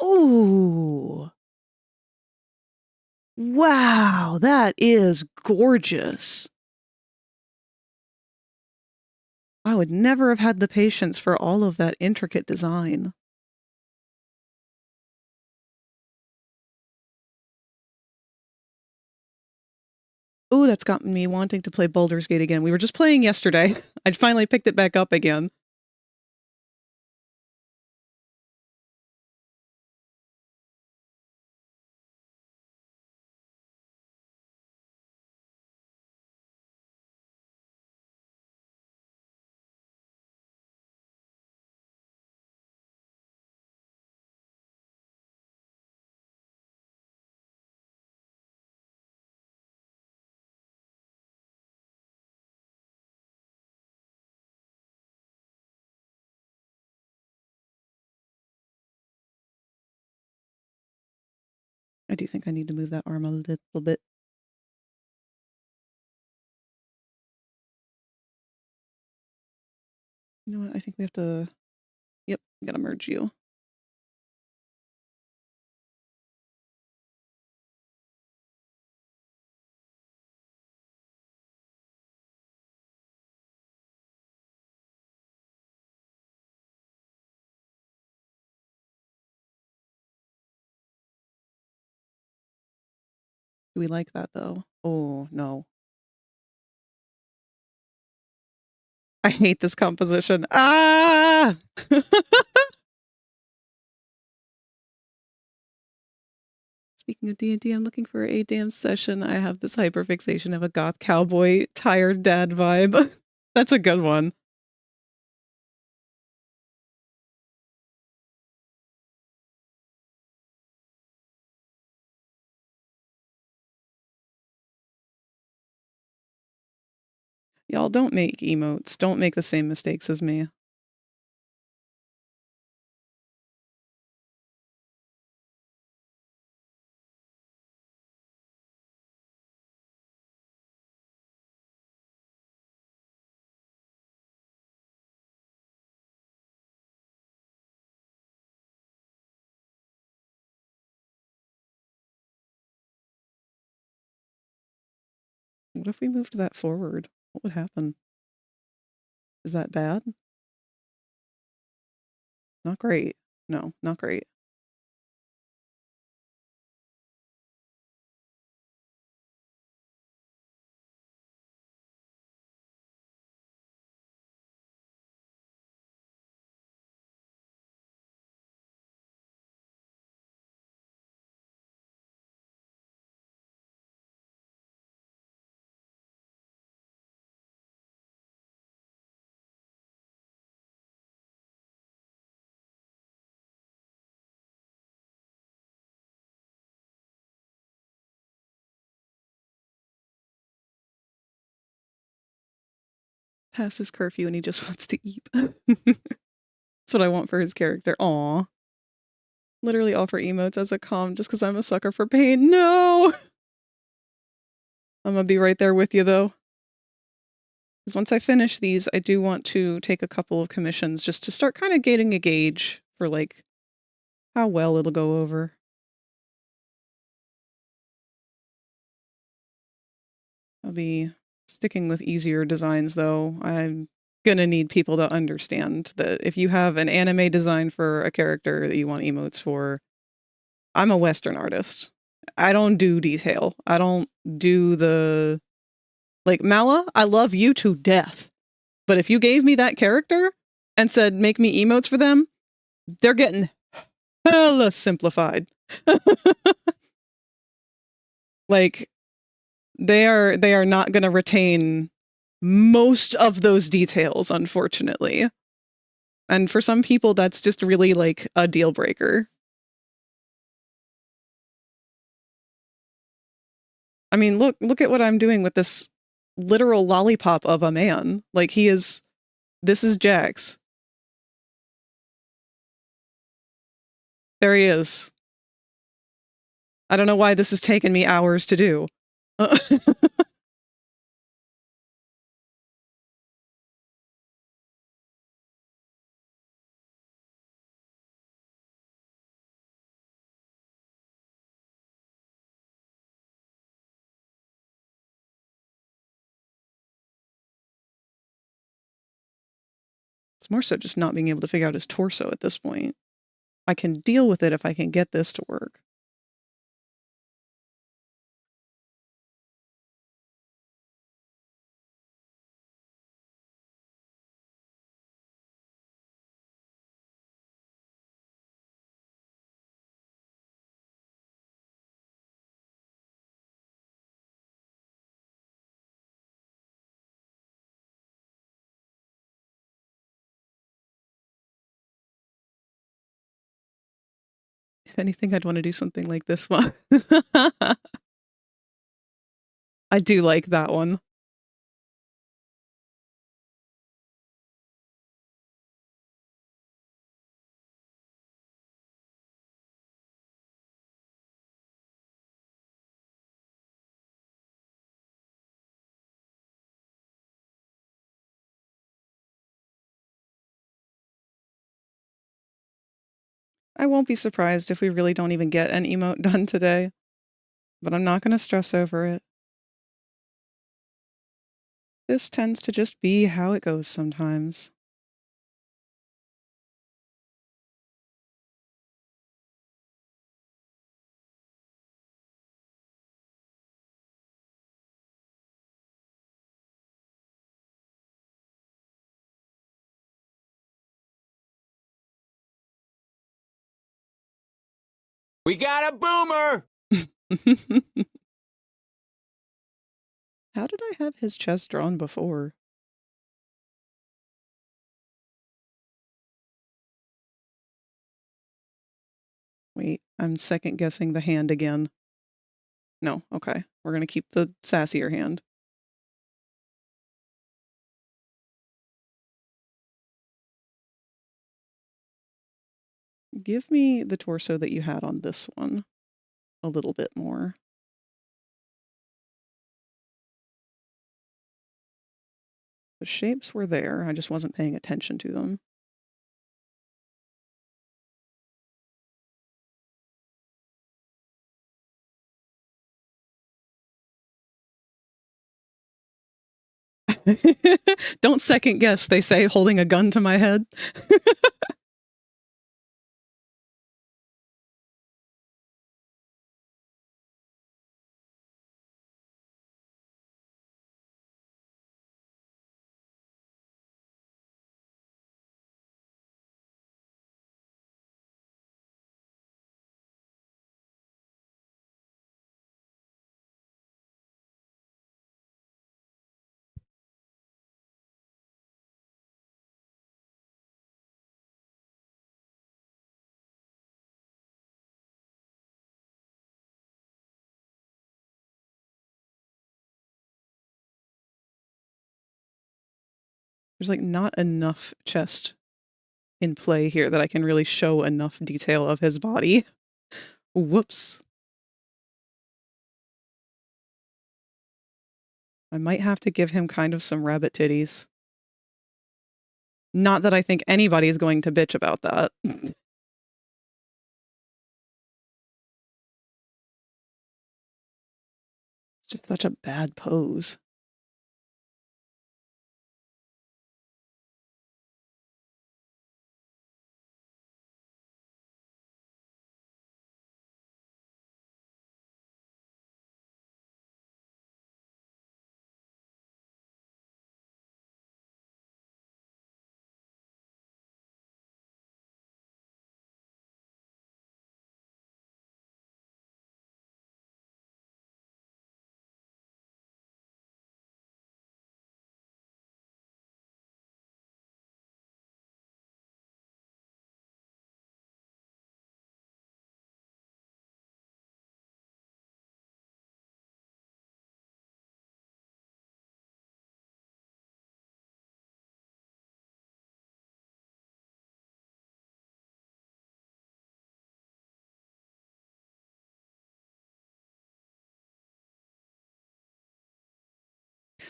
Ooh! Wow, that is gorgeous. I would never have had the patience for all of that intricate design. Ooh, that's got me wanting to play Baldur's Gate again. We were just playing yesterday. I finally picked it back up again. I do think I need to move that arm a little bit. You know what? I think we have to... Yep, gotta merge you. Do we like that, though? Oh, no. I hate this composition. Ah! Speaking of D&D, I'm looking for a damn session. I have this hyperfixation of a goth cowboy, tired dad vibe. That's a good one. Y'all don't make emotes. Don't make the same mistakes as me. What if we moved that forward? What would happen? Is that bad? Not great. No, not great. Past his curfew and he just wants to eat. That's what I want for his character. Aw. Literally offer emotes as a calm just because I'm a sucker for pain. No! I'm gonna be right there with you though. Because once I finish these, I do want to take a couple of commissions just to start kind of getting a gauge for like how well it'll go over. I'll be sticking with easier designs though. I'm gonna need people to understand that if you have an anime design for a character that you want emotes for, I'm a Western artist. I don't do detail. I don't do the... Like, Mala, I love you to death. But if you gave me that character and said, make me emotes for them, they're getting hella simplified. Like, they are not going to retain most of those details, unfortunately. And for some people, that's just really, like, a deal breaker. I mean, look at what I'm doing with this literal lollipop of a man. Like, this is Jax. There he is. I don't know why this has taken me hours to do. It's more so just not being able to figure out his torso at this point. I can deal with it if I can get this to work. If anything, I'd want to do something like this one. I do like that one. I won't be surprised if we really don't even get an emote done today, but I'm not going to stress over it. This tends to just be how it goes sometimes. We got a boomer! How did I have his chest drawn before? Wait, I'm second guessing the hand again. No, okay. We're going to keep the sassier hand. Give me the torso that you had on this one a little bit more. The shapes were there, I just wasn't paying attention to them. Don't second guess, they say, holding a gun to my head. There's like not enough chest in play here that I can really show enough detail of his body. Whoops. I might have to give him kind of some rabbit titties. Not that I think anybody's going to bitch about that. It's just such a bad pose.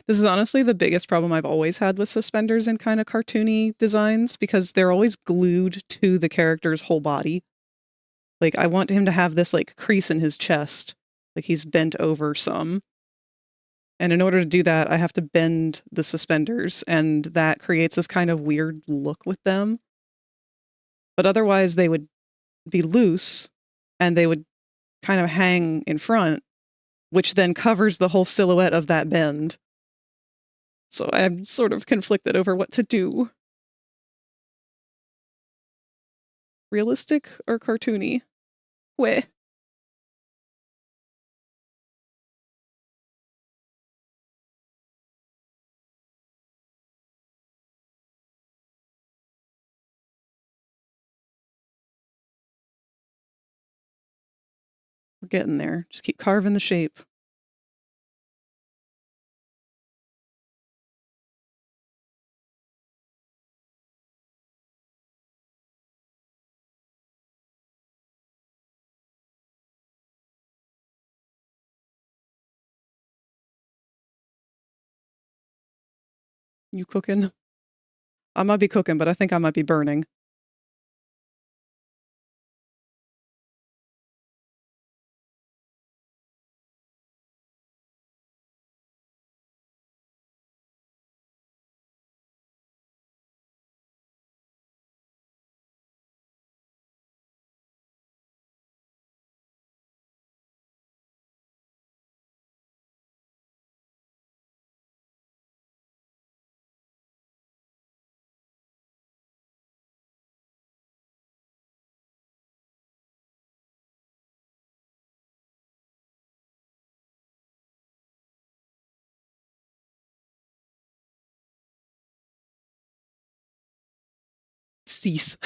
This is honestly the biggest problem I've always had with suspenders in kind of cartoony designs, because they're always glued to the character's whole body. Like, I want him to have this, like, crease in his chest, like he's bent over some. And in order to do that, I have to bend the suspenders, and that creates this kind of weird look with them. But otherwise, they would be loose, and they would kind of hang in front, which then covers the whole silhouette of that bend. So I'm sort of conflicted over what to do. Realistic or cartoony? Weh. We're getting there. Just keep carving the shape. You cooking? I might be cooking, but I think I might be burning. Cease.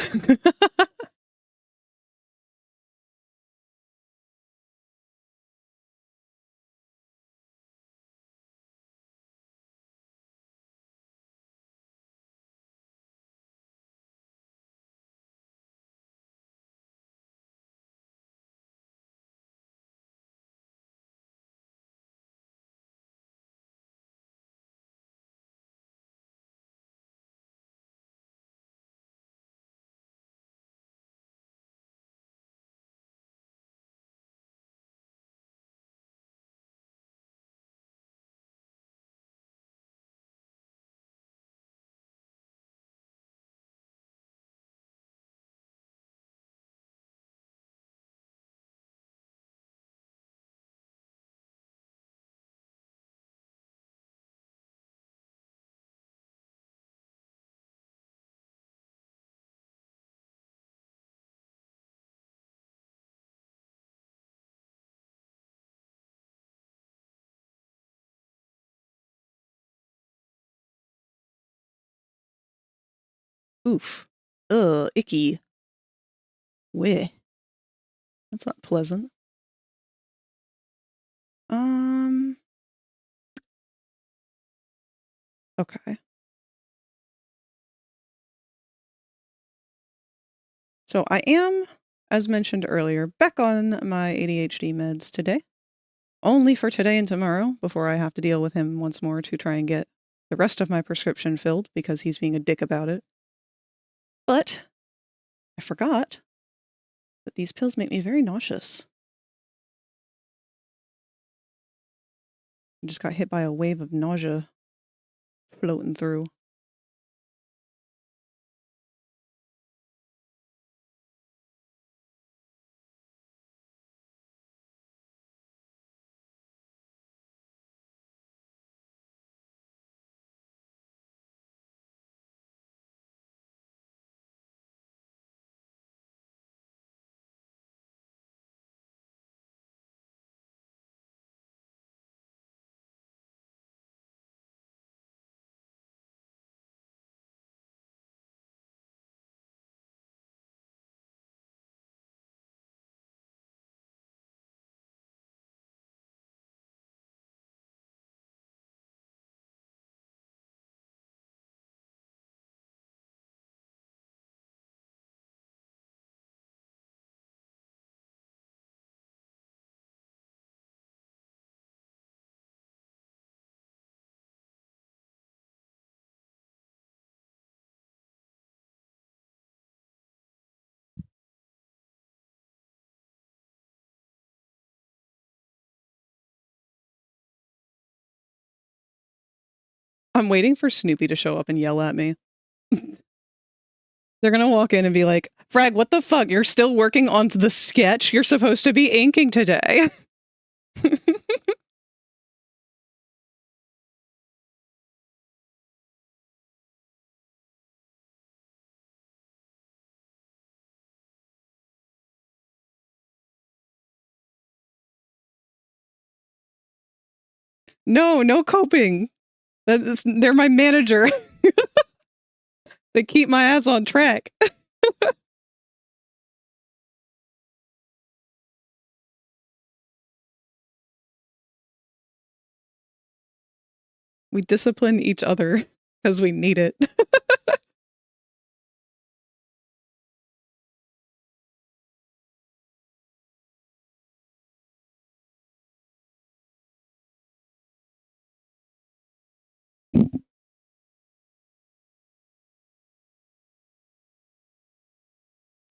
Oof. Ugh, icky. Weh. That's not pleasant. Okay. So I am, as mentioned earlier, back on my ADHD meds today. Only for today and tomorrow, before I have to deal with him once more to try and get the rest of my prescription filled because he's being a dick about it. But I forgot that these pills make me very nauseous. I just got hit by a wave of nausea floating through. I'm waiting for Snoopy to show up and yell at me. They're gonna walk in and be like, Frag, what the fuck? You're still working on the sketch? You're supposed to be inking today. No coping. They're my manager. They keep my ass on track. We discipline each other because we need it.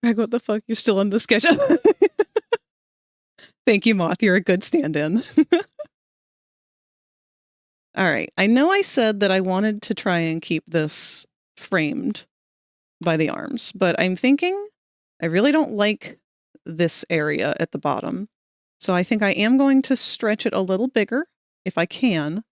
Frag, what the fuck? You're still on the sketch. Thank you, Moth. You're a good stand-in. All right. I know I said that I wanted to try and keep this framed by the arms, but I'm thinking I really don't like this area at the bottom. So I think I am going to stretch it a little bigger if I can.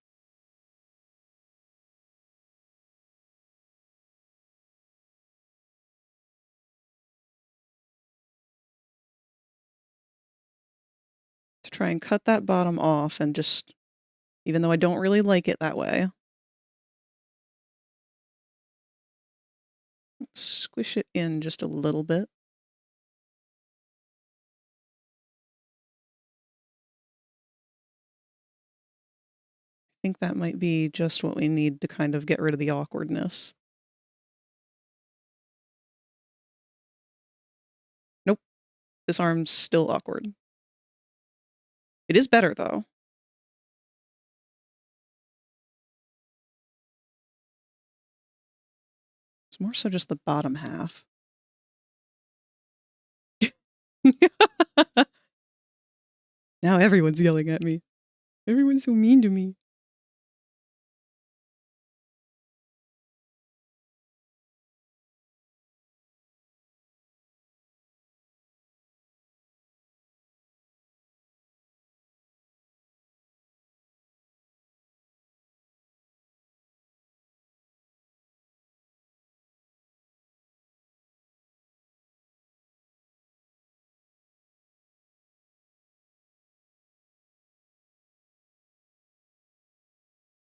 To try and cut that bottom off and just, even though I don't really like it that way, squish it in just a little bit. I think that might be just what we need to kind of get rid of the awkwardness. Nope. This arm's still awkward. It is better, though. It's more so just the bottom half. Now everyone's yelling at me. Everyone's so mean to me.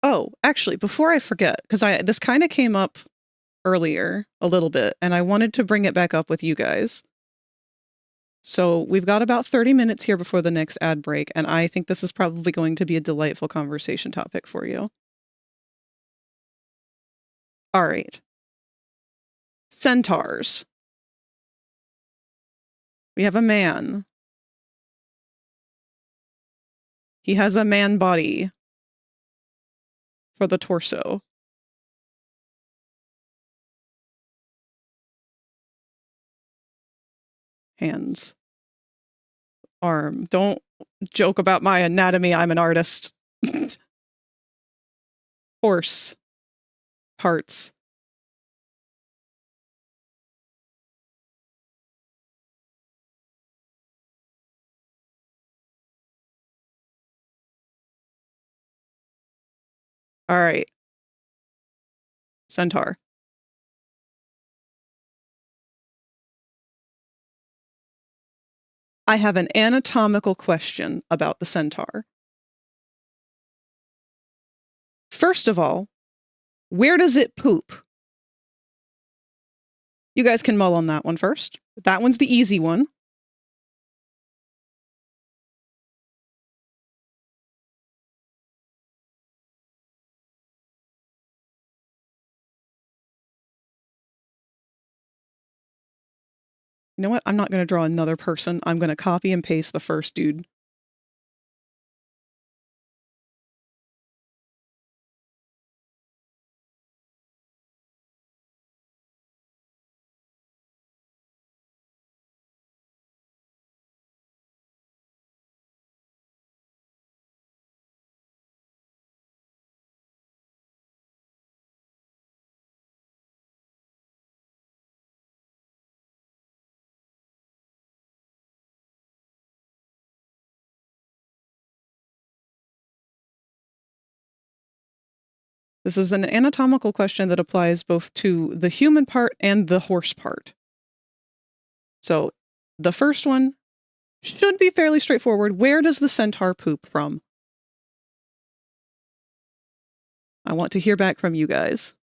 Oh, actually, before I forget, because this kind of came up earlier a little bit, and I wanted to bring it back up with you guys. So we've got about 30 minutes here before the next ad break, and I think this is probably going to be a delightful conversation topic for you. All right. Centaurs. We have a man. He has a man body for the torso. Hands. Arm. Don't joke about my anatomy. I'm an artist. Horse. Parts. All right. Centaur. I have an anatomical question about the centaur. First of all, where does it poop? You guys can mull on that one first. That one's the easy one. You know what? I'm not going to draw another person. I'm going to copy and paste the first dude. This is an anatomical question that applies both to the human part and the horse part. So the first one should be fairly straightforward. Where does the centaur poop from? I want to hear back from you guys.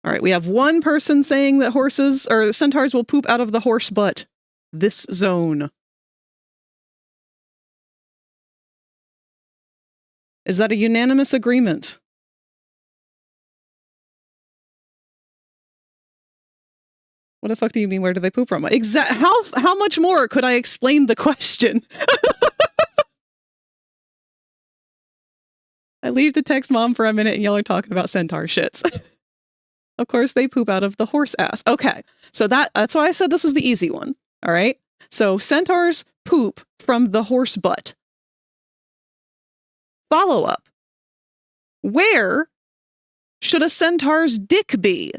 All right, we have one person saying that horses or centaurs will poop out of the horse butt. This zone. Is that a unanimous agreement? What the fuck do you mean, where do they poop from? How much more could I explain the question? I leave to text mom for a minute and y'all are talking about centaur shits. Of course, they poop out of the horse ass. Okay, so that's why I said this was the easy one. All right, so centaurs poop from the horse butt. Follow up. Where should a centaur's dick be?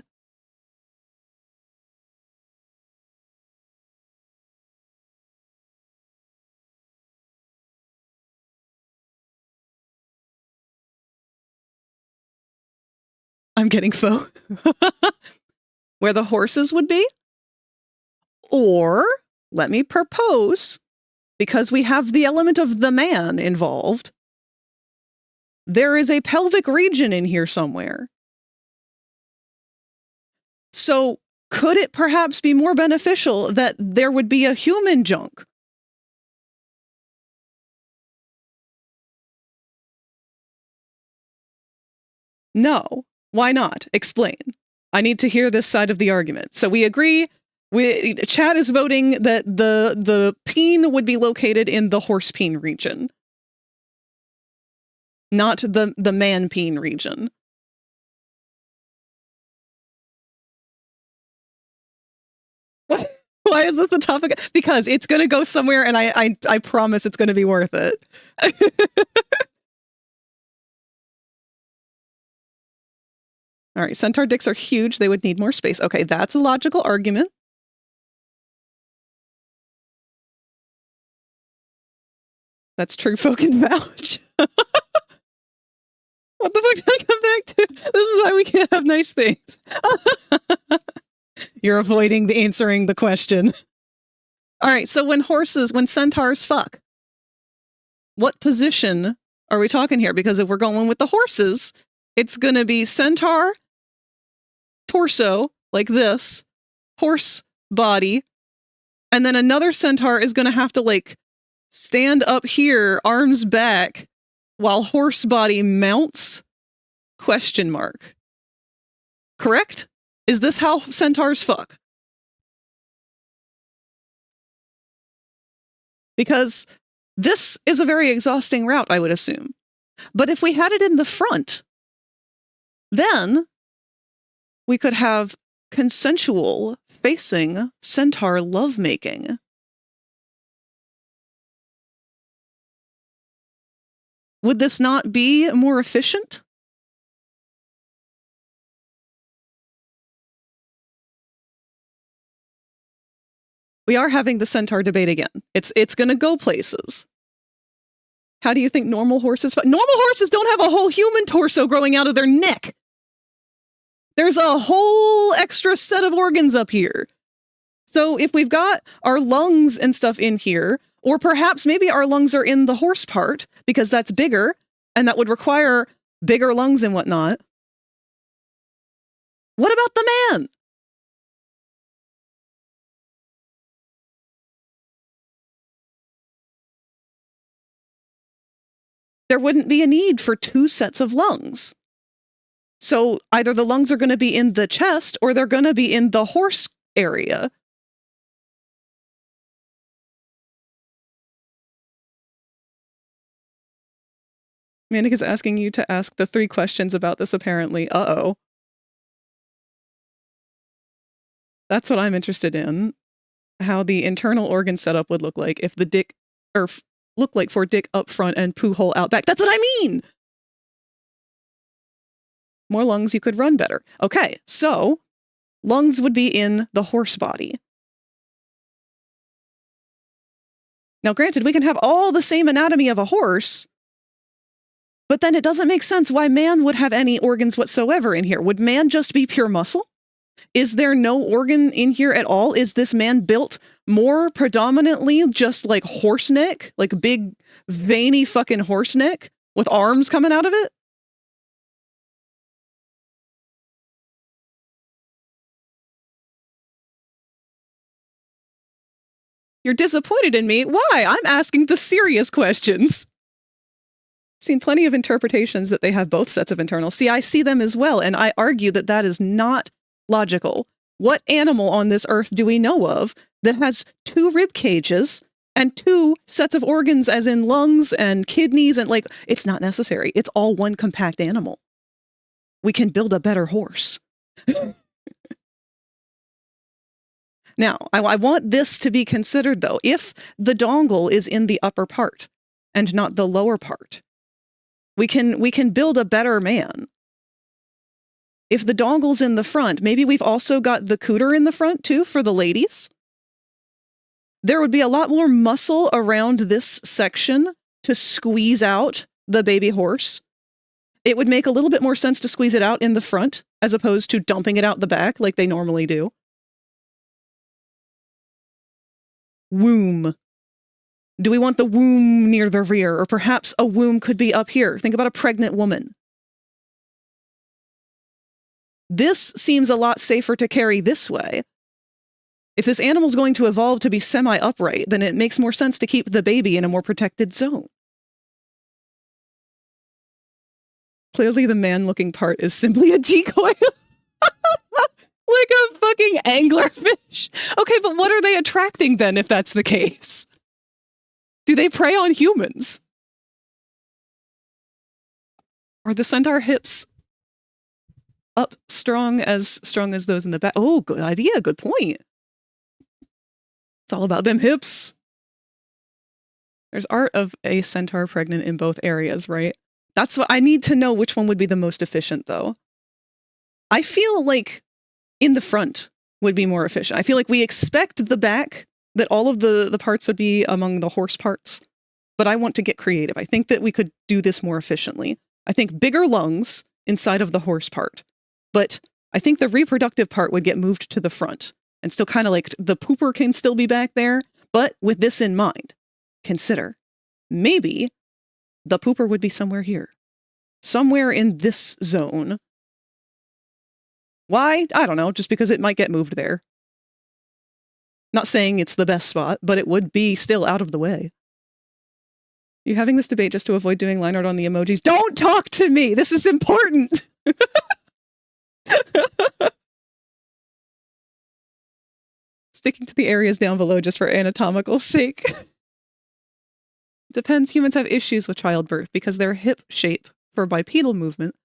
I'm getting faux. Where the horses would be? Or, let me propose, because we have the element of the man involved, there is a pelvic region in here somewhere. So, could it perhaps be more beneficial that there would be a human junk? No. Why not? Explain. I need to hear this side of the argument. So we agree. Chat is voting that the peen would be located in the horse peen region, not the man peen region. Why is this the topic? Because it's going to go somewhere, and I promise it's going to be worth it. All right, centaur dicks are huge. They would need more space. Okay, that's a logical argument. That's true fucking vouch. What the fuck did I come back to? This is why we can't have nice things. You're avoiding the answering the question. All right, so when centaurs fuck, what position are we talking here? Because if we're going with the horses, it's going to be centaur, torso, like this, horse body, and then another centaur is going to have to, like, stand up here, arms back, while horse body mounts? Question mark. Correct? Is this how centaurs fuck? Because this is a very exhausting route, I would assume. But if we had it in the front, then we could have consensual facing centaur lovemaking. Would this not be more efficient? We are having the centaur debate again. It's going to go places. How do you think normal horses fuck? Normal horses don't have a whole human torso growing out of their neck. There's a whole extra set of organs up here. So if we've got our lungs and stuff in here, or perhaps maybe our lungs are in the horse part, because that's bigger, and that would require bigger lungs and whatnot. What about the man? There wouldn't be a need for two sets of lungs. So either the lungs are going to be in the chest or they're going to be in the horse area. Manic is asking you to ask the 3 questions about this, apparently. Uh-oh. That's what I'm interested in. How the internal organ setup would look like if the dick, or look like for dick up front and poo hole out back. That's what I mean! More lungs, you could run better. Okay, so lungs would be in the horse body. Now, granted, we can have all the same anatomy of a horse, but then it doesn't make sense why man would have any organs whatsoever in here. Would man just be pure muscle? Is there no organ in here at all? Is this man built more predominantly just like horse neck? Like big, veiny fucking horse neck with arms coming out of it? You're disappointed in me? Why? I'm asking the serious questions. Seen plenty of interpretations that they have both sets of internals. See, I see them as well, and I argue that that is not logical. What animal on this earth do we know of that has 2 rib cages and 2 sets of organs, as in lungs and kidneys, and like, it's not necessary. It's all one compact animal. We can build a better horse. Now, I want this to be considered, though. If the dongle is in the upper part and not the lower part, we can build a better man. If the dongle's in the front, maybe we've also got the cooter in the front, too, for the ladies. There would be a lot more muscle around this section to squeeze out the baby horse. It would make a little bit more sense to squeeze it out in the front, as opposed to dumping it out the back like they normally do. Womb. Do we want the womb near the rear? Or perhaps a womb could be up here. Think about a pregnant woman. This seems a lot safer to carry this way. If this animal's going to evolve to be semi-upright, then it makes more sense to keep the baby in a more protected zone. Clearly the man-looking part is simply a decoy. Like a fucking anglerfish. Okay, but what are they attracting then if that's the case? Do they prey on humans? Are the centaur hips up strong as those in the back? Oh, good idea. Good point. It's all about them hips. There's art of a centaur pregnant in both areas, right? That's what I need to know, which one would be the most efficient, though. I feel like in the front would be more efficient. I feel like we expect the back, that all of the parts would be among the horse parts, but I want to get creative. I think that we could do this more efficiently. I think bigger lungs inside of the horse part, but I think the reproductive part would get moved to the front and still kind of like the pooper can still be back there. But with this in mind, consider maybe the pooper would be somewhere here, somewhere in this zone. Why? I don't know, just because it might get moved there. Not saying it's the best spot, but it would be still out of the way. You having this debate just to avoid doing line art on the emojis? Don't talk to me! This is important! Sticking to the areas down below just for anatomical sake. Depends, humans have issues with childbirth because their hip shape for bipedal movement.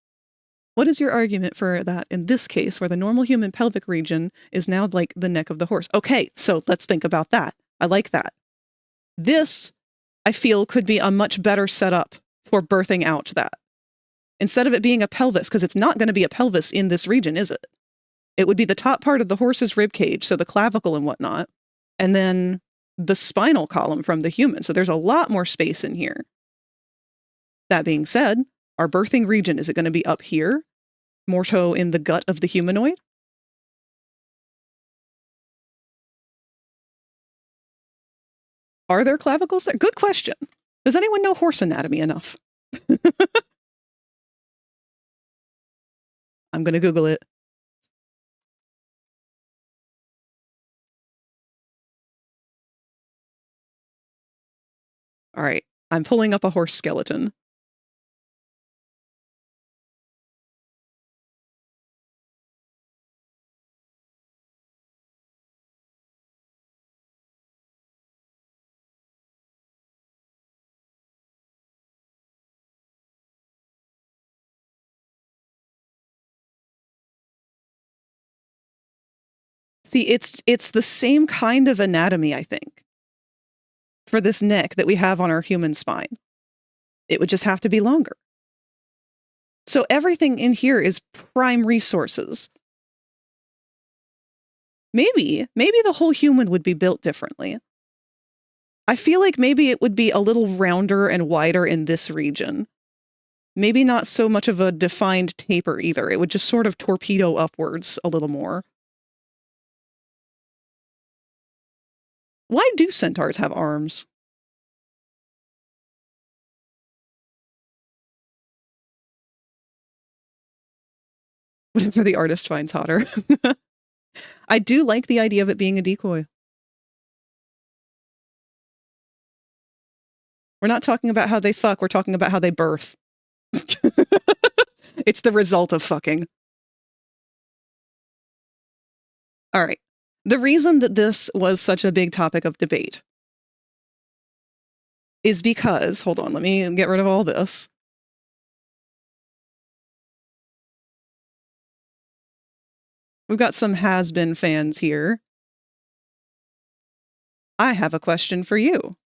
What is your argument for that in this case, where the normal human pelvic region is now like the neck of the horse? Okay, so let's think about that. I like that. This, I feel, could be a much better setup for birthing out that. Instead of it being a pelvis, because it's not going to be a pelvis in this region, is it? It would be the top part of the horse's rib cage, so the clavicle and whatnot, and then the spinal column from the human. So there's a lot more space in here. That being said, our birthing region, is it going to be up here? More so in the gut of the humanoid? Are there clavicles there? Good question. Does anyone know horse anatomy enough? I'm going to Google it. All right, I'm pulling up a horse skeleton. See, it's the same kind of anatomy, I think, for this neck that we have on our human spine. It would just have to be longer. So everything in here is prime resources. Maybe the whole human would be built differently. I feel like maybe it would be a little rounder and wider in this region. Maybe not so much of a defined taper either. It would just sort of torpedo upwards a little more. Why do centaurs have arms? Whatever the artist finds hotter. I do like the idea of it being a decoy. We're not talking about how they fuck, we're talking about how they birth. It's the result of fucking. All right. The reason that this was such a big topic of debate is because, hold on, let me get rid of all this. We've got some has-been fans here. I have a question for you.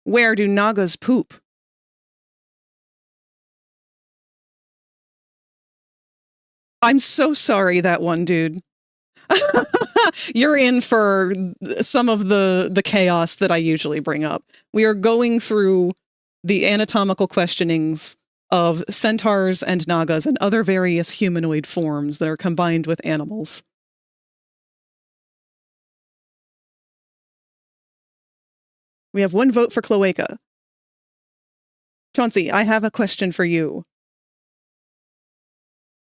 Where do Nagas poop? I'm so sorry, that one dude. You're in for some of the chaos that I usually bring up. We are going through the anatomical questionings of centaurs and nagas and other various humanoid forms that are combined with animals. We have one vote for cloaca. Chauncey, I have a question for you.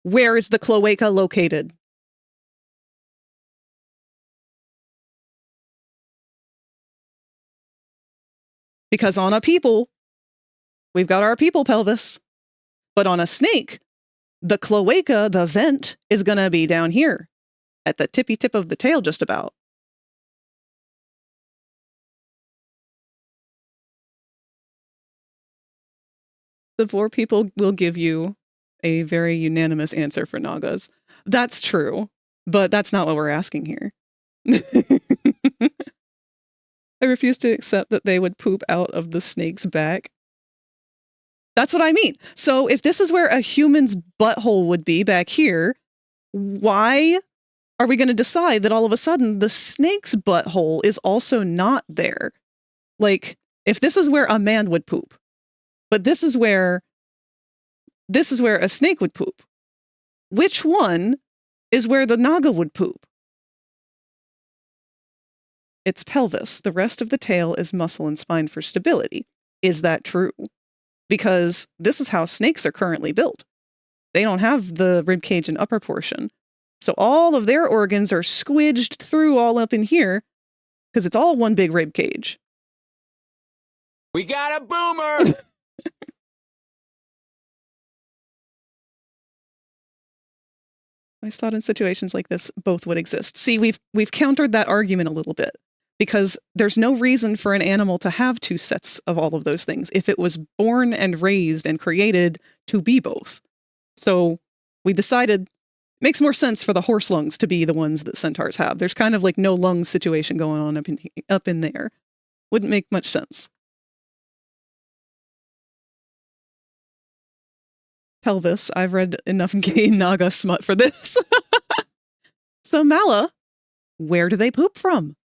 Where is the cloaca located? Because on a people, we've got our people pelvis. But on a snake, the cloaca, the vent, is going to be down here at the tippy tip of the tail just about. The four people will give you a very unanimous answer for nagas. That's true, but that's not what we're asking here. I refuse to accept that they would poop out of the snake's back. That's what I mean. So if this is where a human's butthole would be back here, why are we going to decide that all of a sudden the snake's butthole is also not there? Like, If this is where a man would poop, but this is where a snake would poop, which one is where the naga would poop? It's pelvis. The rest of the tail is muscle and spine for stability. Is that true? Because this is how snakes are currently built. They don't have the rib cage and upper portion. So all of their organs are squidged through all up in here because it's all one big rib cage. We got a boomer! I thought in situations like this, both would exist. See, we've countered that argument a little bit because there's no reason for an animal to have two sets of all of those things if it was born and raised and created to be both. So we decided it makes more sense for the horse lungs to be the ones that centaurs have. There's kind of like no lung situation going on up in there. Wouldn't make much sense. Pelvis. I've read enough gay naga smut for this. So Mala, where do they poop from?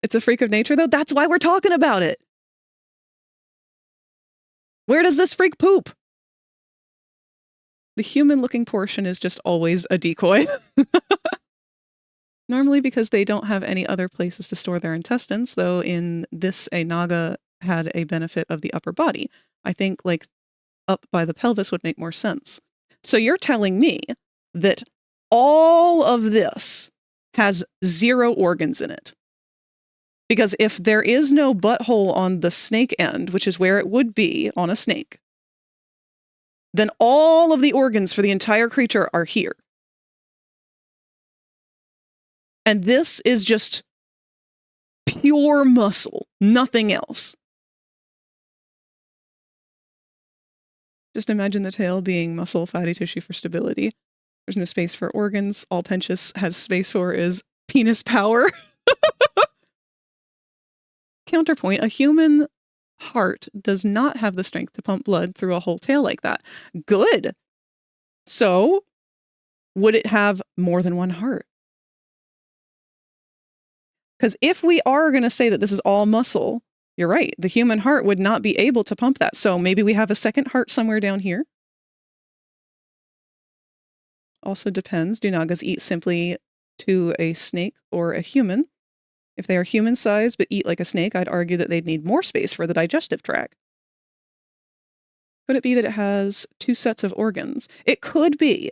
It's a freak of nature, though. That's why we're talking about it. Where does this freak poop? The human-looking portion is just always a decoy. Normally because they don't have any other places to store their intestines, though in this, a naga had a benefit of the upper body. I think like up by the pelvis would make more sense. So you're telling me that all of this has 0 organs in it. Because if there is no butthole on the snake end, which is where it would be on a snake, then all of the organs for the entire creature are here. And this is just pure muscle, nothing else. Just imagine the tail being muscle, fatty tissue for stability. There's no space for organs. All Penchus has space for is penis power. Counterpoint, a human heart does not have the strength to pump blood through a whole tail like that. Good. So, would it have more than one heart? Because if we are going to say that this is all muscle, you're right. The human heart would not be able to pump that. So maybe we have a second heart somewhere down here. Also depends. Do nagas eat simply to a snake or a human? If they are human-sized but eat like a snake, I'd argue that they'd need more space for the digestive tract. Could it be that it has 2 sets of organs? It could be,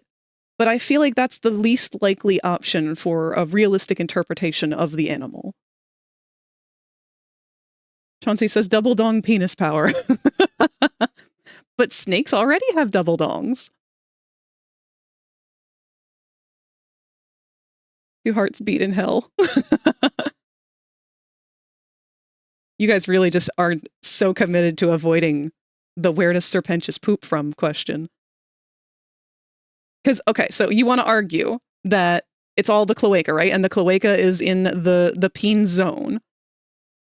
but I feel like that's the least likely option for a realistic interpretation of the animal. Chauncey says double dong penis power. But snakes already have double dongs. 2 hearts beat in hell. You guys really just are so committed to avoiding the where does Serpentius poop from question. Because, okay, so you want to argue that it's all the cloaca, right? And the cloaca is in the peen zone.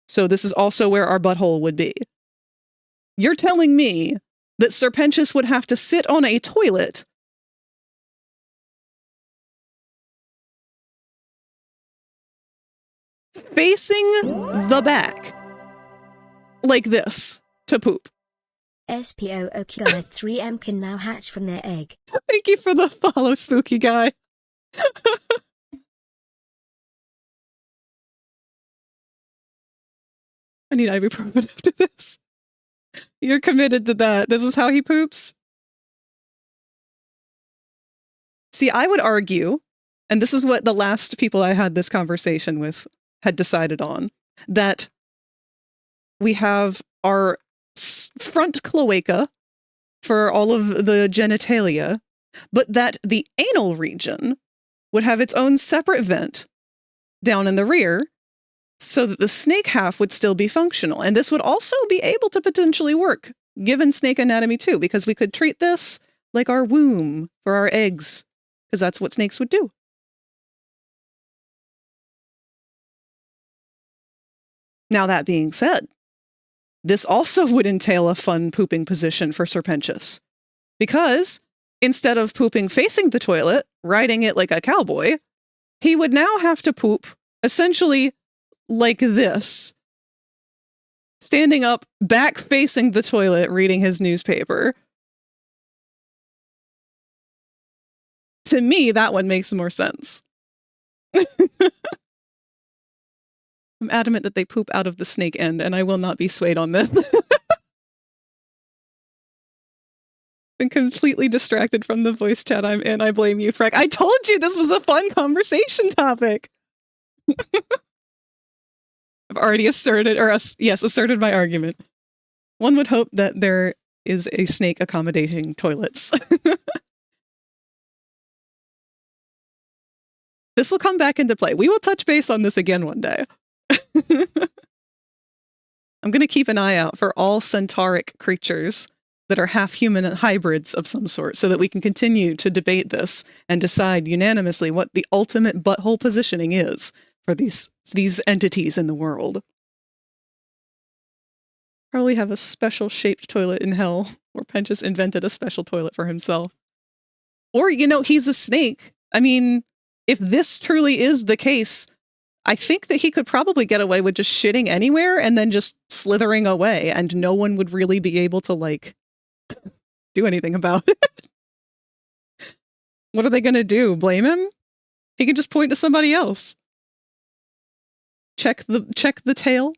So this is also where our butthole would be. You're telling me that Serpentius would have to sit on a toilet facing the back like this to poop. SPO Okuga 3M can now hatch from their egg. Thank you for the follow, spooky guy. I need ibuprofen after this. You're committed to that. This is how he poops? See, I would argue, and this is what the last people I had this conversation with had decided on, that we have our front cloaca for all of the genitalia, but that the anal region would have its own separate vent down in the rear so that the snake half would still be functional. And this would also be able to potentially work, given snake anatomy too, because we could treat this like our womb for our eggs, because that's what snakes would do. Now, that being said, this also would entail a fun pooping position for Serpentius, because instead of pooping facing the toilet, riding it like a cowboy, he would now have to poop essentially like this, standing up, back facing the toilet, reading his newspaper. To me, that one makes more sense. I'm adamant that they poop out of the snake end, and I will not be swayed on this. Been completely distracted from the voice chat I'm in. I blame you, Frag. I told you this was a fun conversation topic. I've already asserted, or yes, asserted my argument. One would hope that there is a snake accommodating toilets. This will come back into play. We will touch base on this again one day. I'm going to keep an eye out for all centauric creatures that are half-human hybrids of some sort so that we can continue to debate this and decide unanimously what the ultimate butthole positioning is for these entities in the world. Probably have a special shaped toilet in hell, or Penchus invented a special toilet for himself. Or, you know, he's a snake. I mean, if this truly is the case, I think that he could probably get away with just shitting anywhere and then just slithering away, and no one would really be able to, like, do anything about it. What are they gonna do? Blame him? He can just point to somebody else. Check the tail.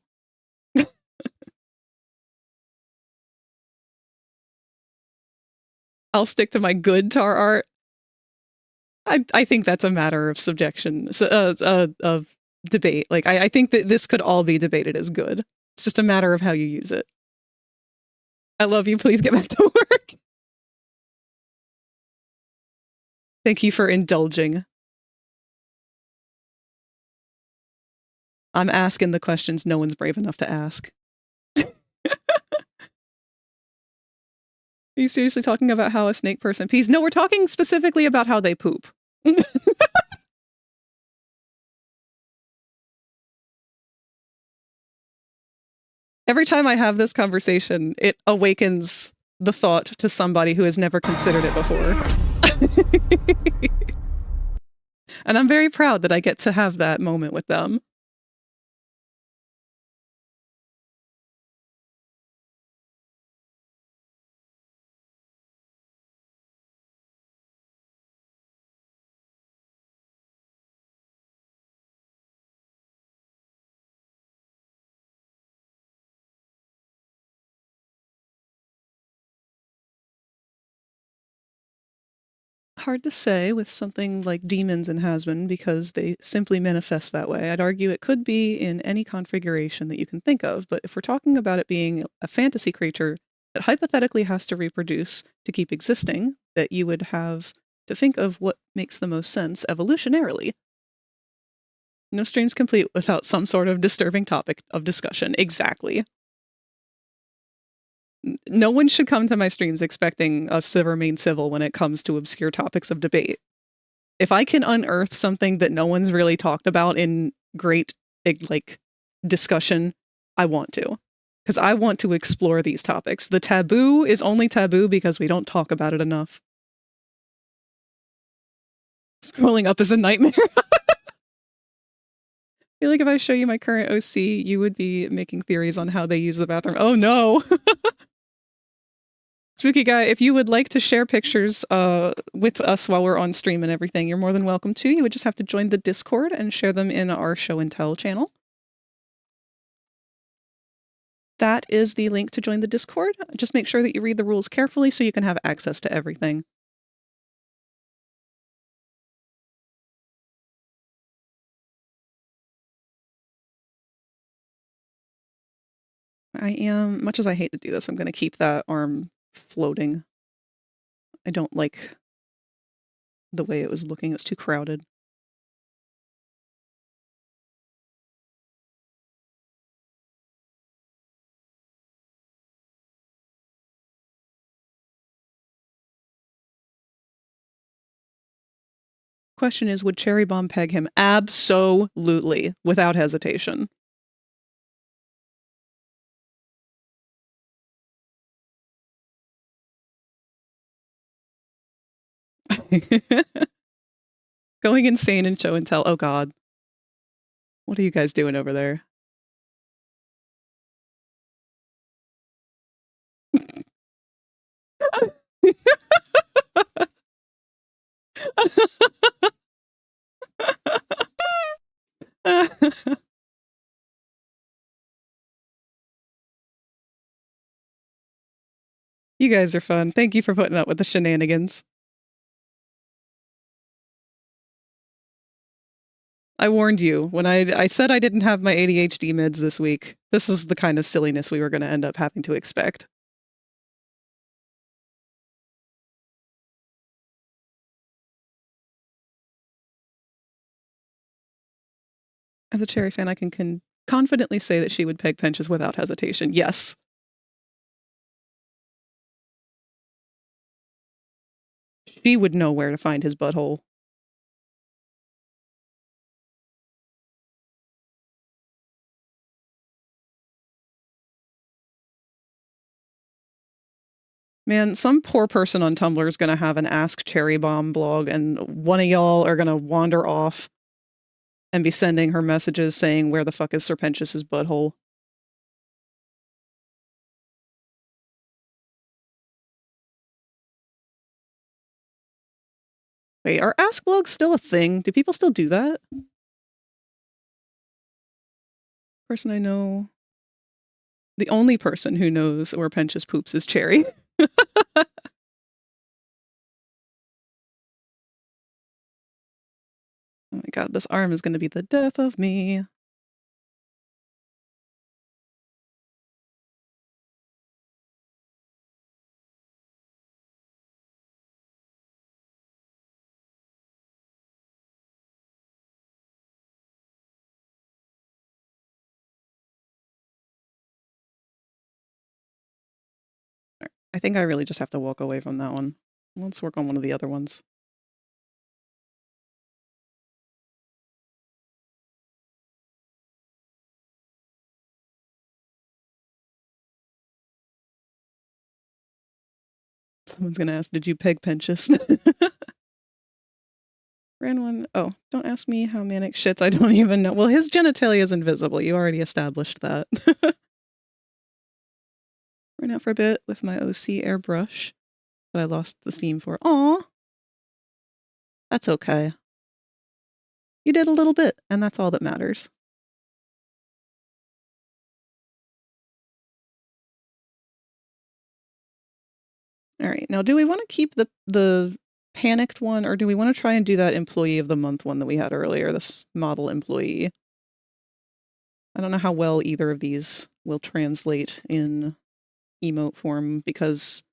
I'll stick to my good tar art. I think that's a matter of subjection, of debate. Like, I think that this could all be debated as good. It's just a matter of how you use it. I love you. Please get back to work. Thank you for indulging. I'm asking the questions no one's brave enough to ask. Are you seriously talking about how a snake person pees? No, we're talking specifically about how they poop. Every time I have this conversation, it awakens the thought to somebody who has never considered it before. And I'm very proud that I get to have that moment with them. Hard to say with something like demons and Hasbin because they simply manifest that way. I'd argue it could be in any configuration that you can think of, but if we're talking about it being a fantasy creature that hypothetically has to reproduce to keep existing, that you would have to think of what makes the most sense evolutionarily. No stream's complete without some sort of disturbing topic of discussion. Exactly. No one should come to my streams expecting us to remain civil when it comes to obscure topics of debate. If I can unearth something that no one's really talked about in great, like, discussion, I want to. Because I want to explore these topics. The taboo is only taboo because we don't talk about it enough. Scrolling up is a nightmare. I feel like if I show you my current OC, you would be making theories on how they use the bathroom. Oh no! Spooky Guy, if you would like to share pictures with us while we're on stream and everything, you're more than welcome to. You would just have to join the Discord and share them in our show and tell channel. That is the link to join the Discord. Just make sure that you read the rules carefully so you can have access to everything. I am, much as I hate to do this, I'm going to keep that arm floating. I don't like the way it was looking. It was too crowded. Question is, would Cherry Bomb peg him? Absolutely, without hesitation. Going insane in show and tell. Oh god. What are you guys doing over there? You guys are fun. Thank you for putting up with the shenanigans. I warned you when I said I didn't have my ADHD meds this week. This is the kind of silliness we were going to end up having to expect. As a Cherry fan, I can confidently say that she would peg Pinches without hesitation. Yes. She would know where to find his butthole. Man, some poor person on Tumblr is going to have an Ask Cherry Bomb blog, and one of y'all are going to wander off and be sending her messages saying, where the fuck is Serpentius's butthole? Wait, are Ask blogs still a thing? Do people still do that? Person I know. The only person who knows where Pentious poops is Cherry. Oh my god, this arm is going to be the death of me. I think I really just have to walk away from that one. Let's work on one of the other ones. Someone's gonna ask, did you peg Pentious? Ran one. Oh, don't ask me how Manic shits. I don't even know. Well, his genitalia is invisible. You already established that. Ran out for a bit with my OC airbrush that I lost the steam for. Aw. That's okay. You did a little bit, and that's all that matters. All right. Now, do we want to keep the panicked one, or do we want to try and do that employee of the month one that we had earlier, this model employee? I don't know how well either of these will translate in emote form, because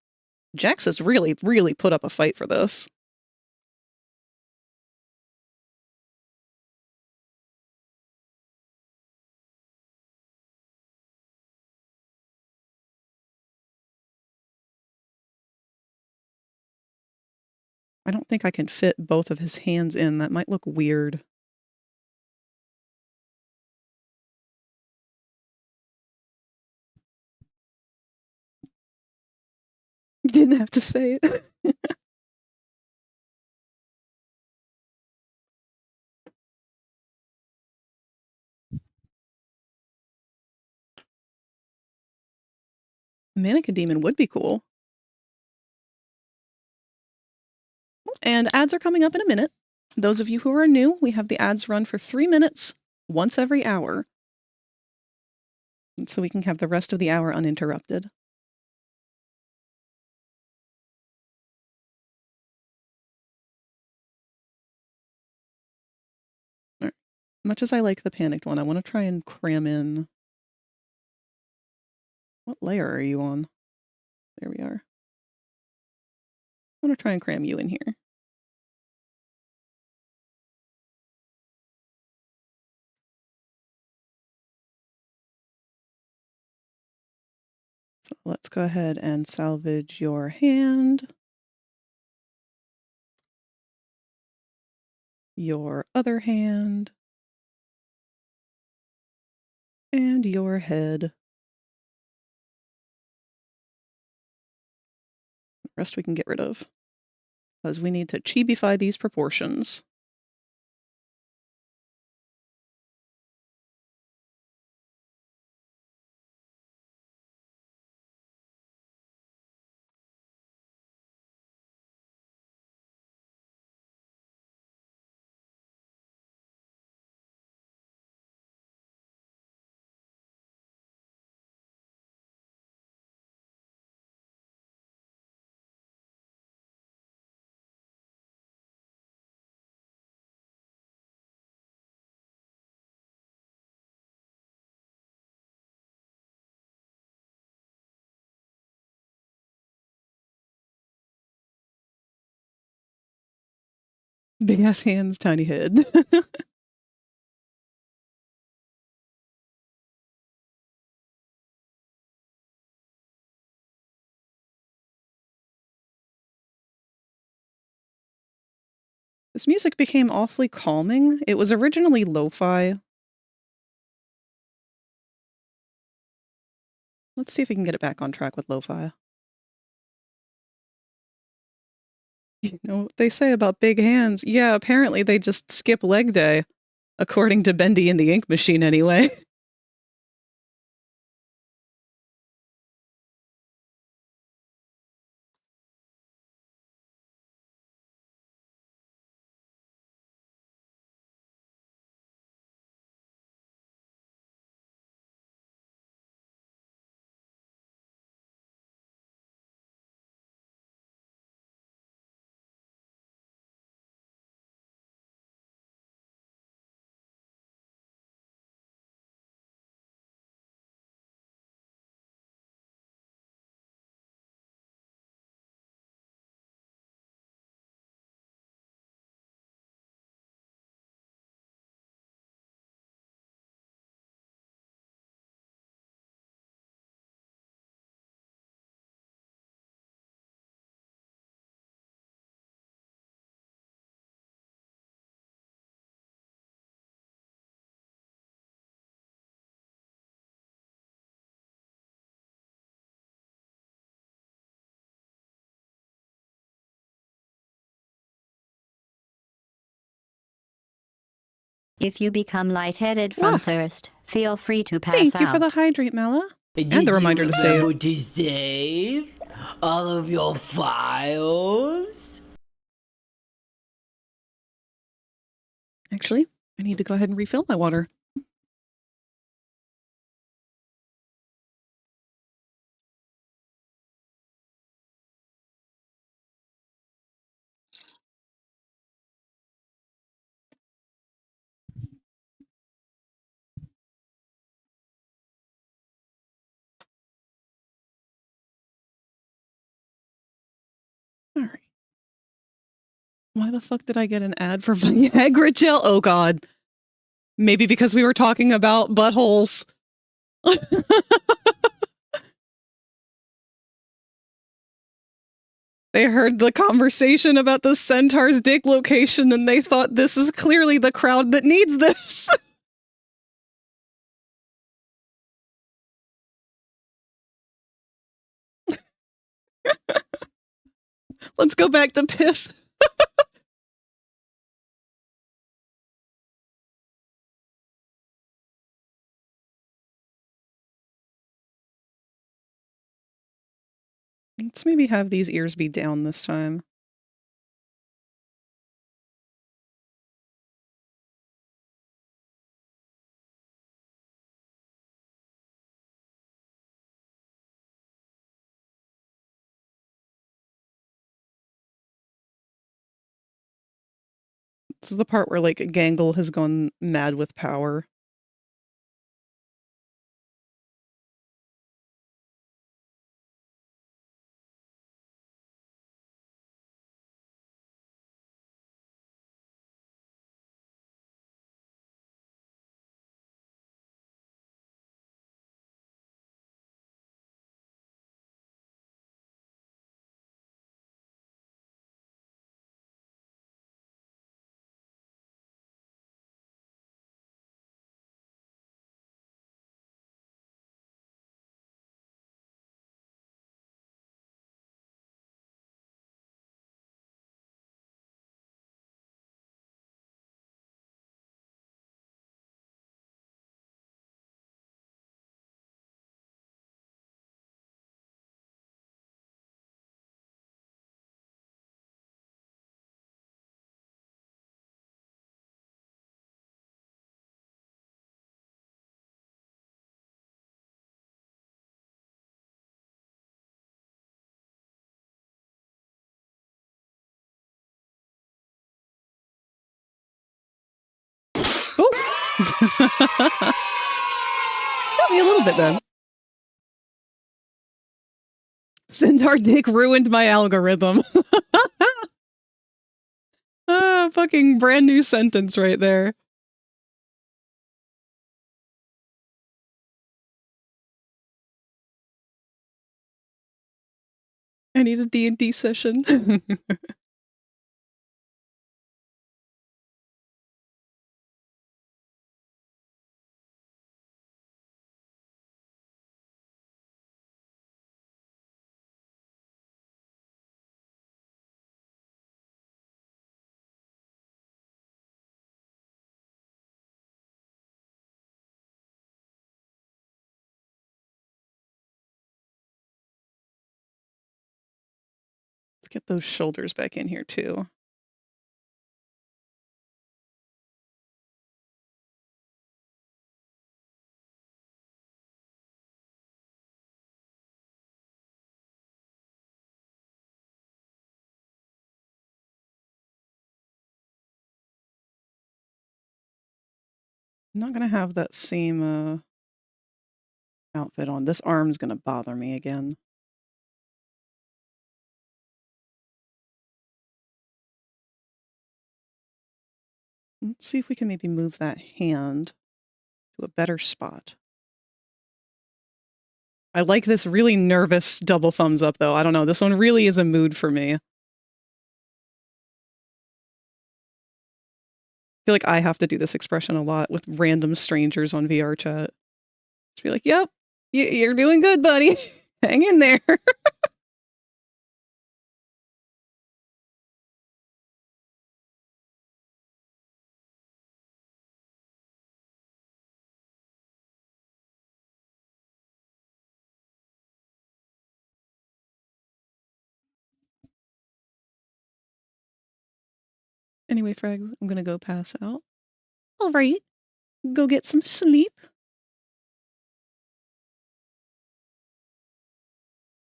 Jax has really, really put up a fight for this. I don't think I can fit both of his hands in. That might look weird. You didn't have to say it. Mannequin Demon would be cool. And ads are coming up in a minute. Those of you who are new, we have the ads run for 3 minutes once every hour. So we can have the rest of the hour uninterrupted. Right. Much as I like the panicked one, I want to try and cram in. What layer are you on? There we are. I want to try and cram you in here. So let's go ahead and salvage your hand. Your other hand. And your head. The rest we can get rid of, because we need to chibify these proportions. Big ass hands, tiny head. This music became awfully calming. It was originally lo-fi. Let's see if we can get it back on track with lo-fi. You know what they say about big hands? Yeah, apparently they just skip leg day. According to Bendy and the Ink Machine, anyway. If you become lightheaded from thirst, feel free to pass Thank out. you for the hydrate, Mala. Did And the reminder you to save. remember to save all of your files? Actually, I need to go ahead and refill my water. Alright. Why the fuck did I get an ad for Viagra gel? Oh god. Maybe because we were talking about buttholes. They heard the conversation about the centaur's dick location and they thought this is clearly the crowd that needs this. Let's go back to piss. Let's maybe have these ears be down this time. This is the part where, like, Gangle has gone mad with power. Got me a little bit then. Centaur dick ruined my algorithm. Ah, fucking brand new sentence right there. I need a D&D session. Let's get those shoulders back in here too. I'm not gonna have that same outfit on. This arm's gonna bother me again. Let's see if we can maybe move that hand to a better spot. I like this really nervous double thumbs up, though. I don't know. This one really is a mood for me. I feel like I have to do this expression a lot with random strangers on VR chat. Just be like, yep, you're doing good, buddy. Hang in there. Anyway, Frag, I'm gonna go pass out. All right. Go get some sleep.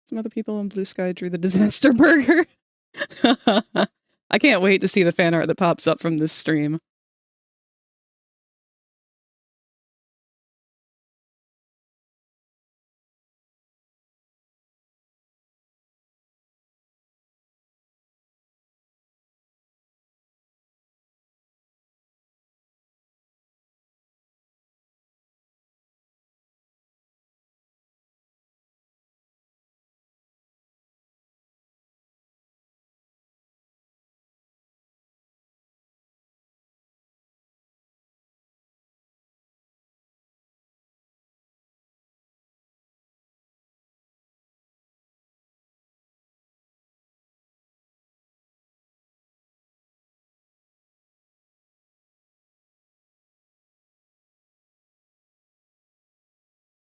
Some other people on Blue Sky drew the disaster burger. I can't wait to see the fan art that pops up from this stream.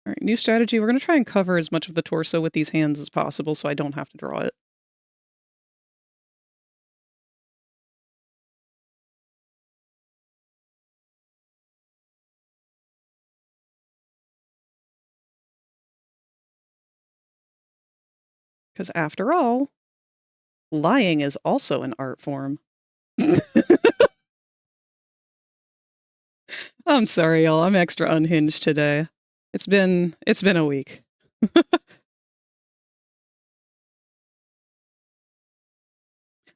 All right, new strategy. We're going to try and cover as much of the torso with these hands as possible so I don't have to draw it. Because after all, lying is also an art form. I'm sorry, y'all. I'm extra unhinged today. It's been a week.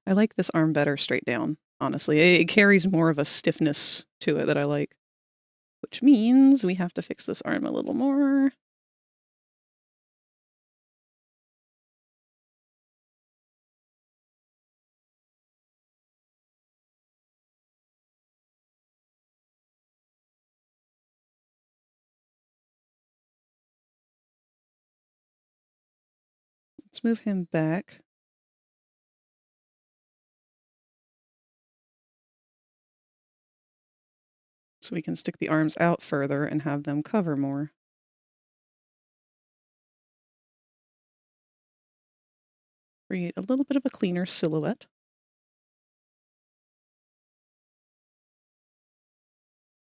I like this arm better straight down, honestly. It carries more of a stiffness to it that I like. Which means we have to fix this arm a little more. Let's move him back. So we can stick the arms out further and have them cover more. Create a little bit of a cleaner silhouette.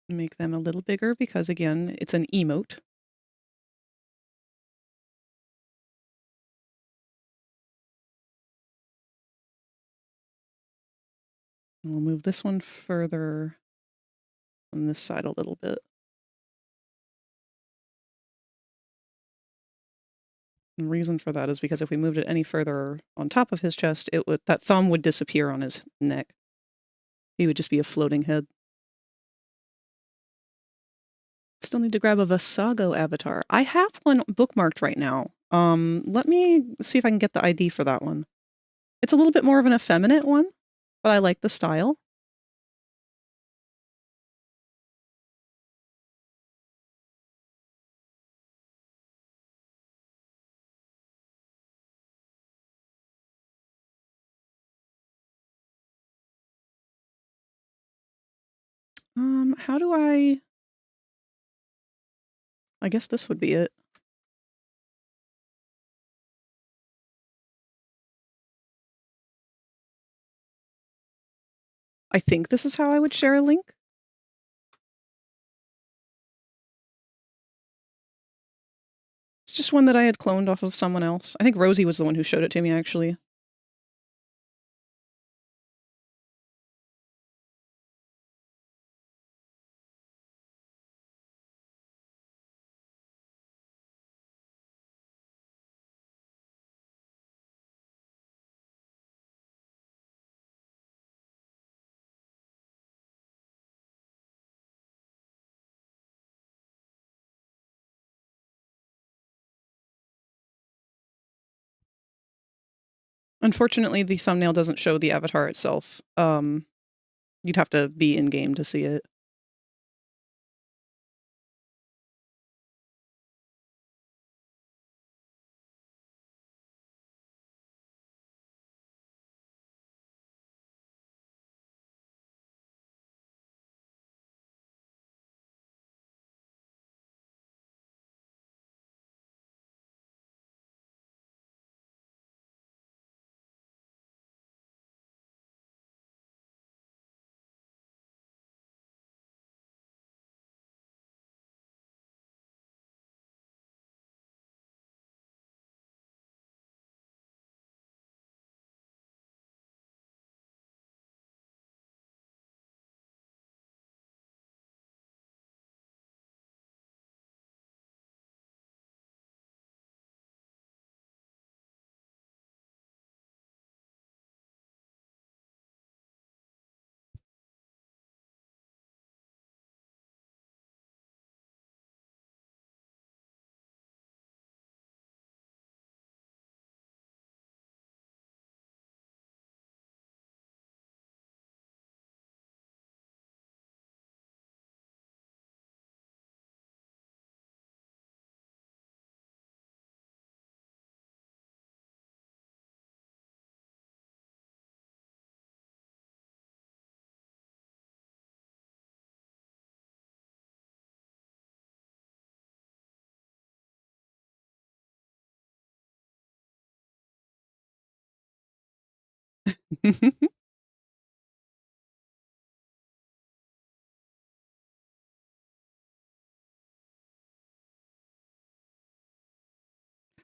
Make them a little bigger because, again, it's an emote. And we'll move this one further on this side a little bit. And the reason for that is because if we moved it any further on top of his chest, that thumb would disappear on his neck. He would just be a floating head. Still need to grab a Vasago avatar. I have one bookmarked right now. Let me see if I can get the ID for that one. It's a little bit more of an effeminate one, but I like the style. How do I guess this would be it. I think this is how I would share a link. It's just one that I had cloned off of someone else. I think Rosie was the one who showed it to me, actually. Unfortunately, the thumbnail doesn't show the avatar itself. You'd have to be in-game to see it.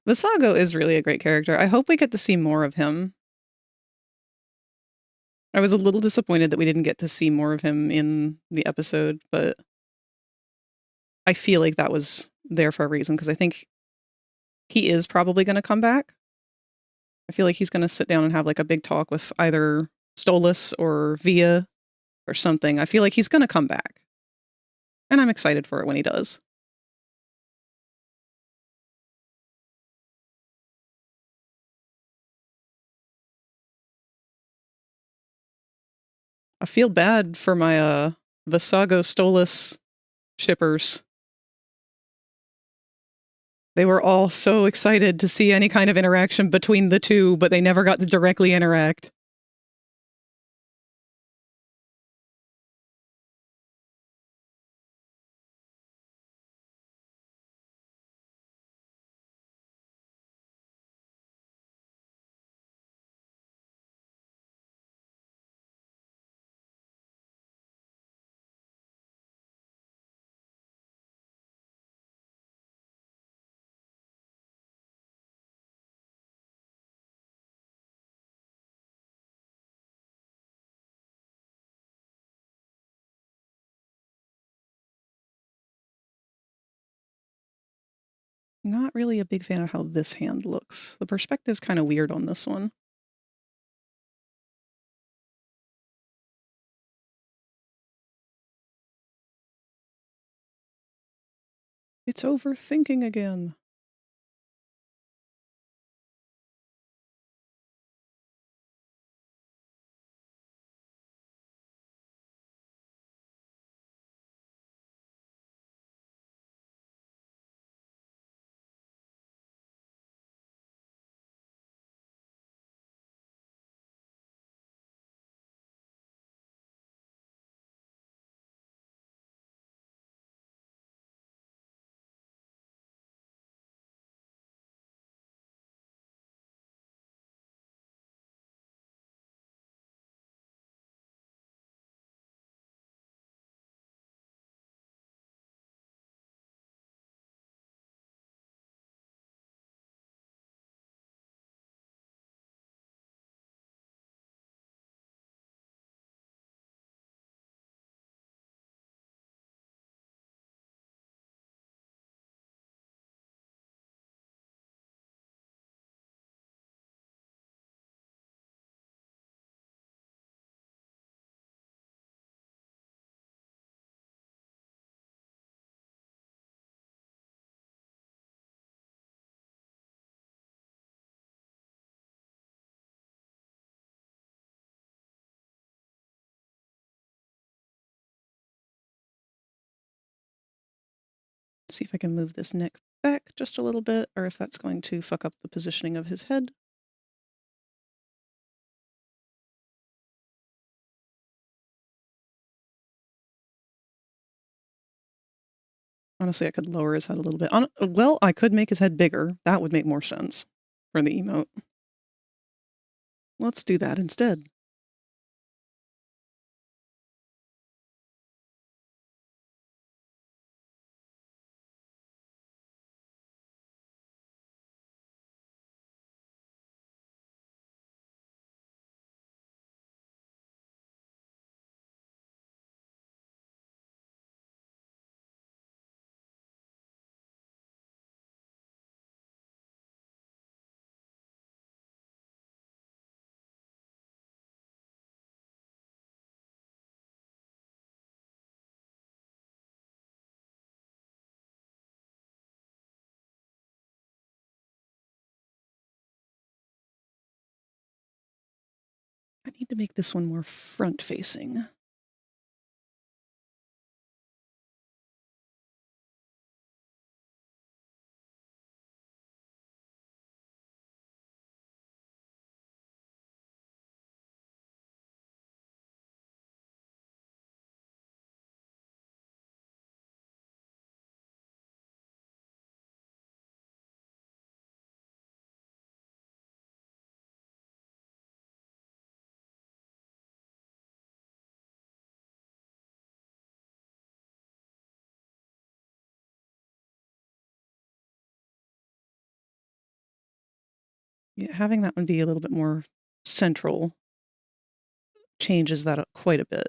Vasago is really a great character. I hope we get to see more of him. I was a little disappointed that we didn't get to see more of him in the episode, but I feel like that was there for a reason, because I think he is probably going to come back. I feel like he's going to sit down and have like a big talk with either Stolas or Via or something. I feel like he's going to come back. And I'm excited for it when he does. I feel bad for my Vasago Stolas shippers. They were all so excited to see any kind of interaction between the two, but they never got to directly interact. Not really a big fan of how this hand looks. The perspective's kind of weird on this one. It's overthinking again. See if I can move this neck back just a little bit, or if that's going to fuck up the positioning of his head. Honestly, I could lower his head a little bit. Well, I could make his head bigger. That would make more sense for the emote. Let's do that instead. I need to make this one more front-facing. Yeah, having that one be a little bit more central changes that up quite a bit.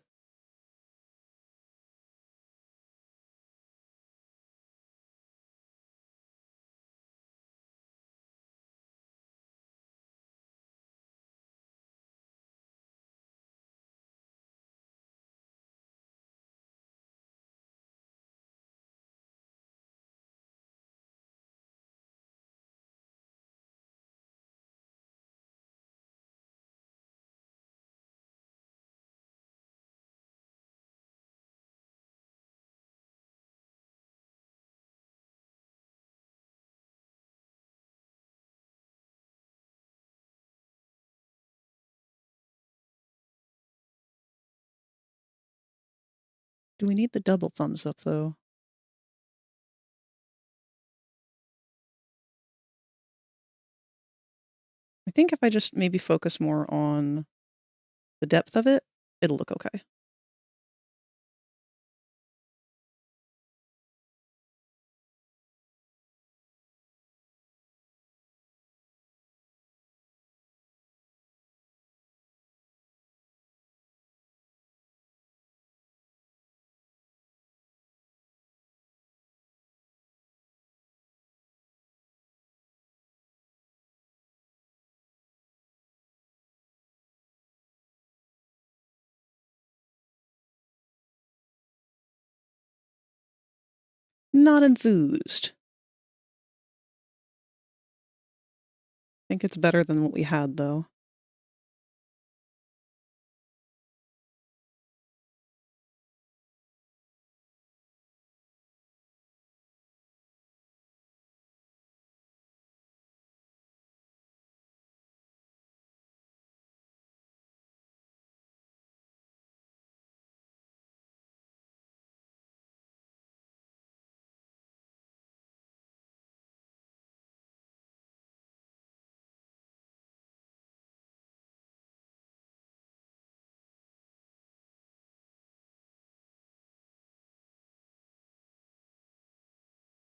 Do we need the double thumbs up, though? I think if I just maybe focus more on the depth of it, it'll look okay. Not enthused. I think it's better than what we had, though.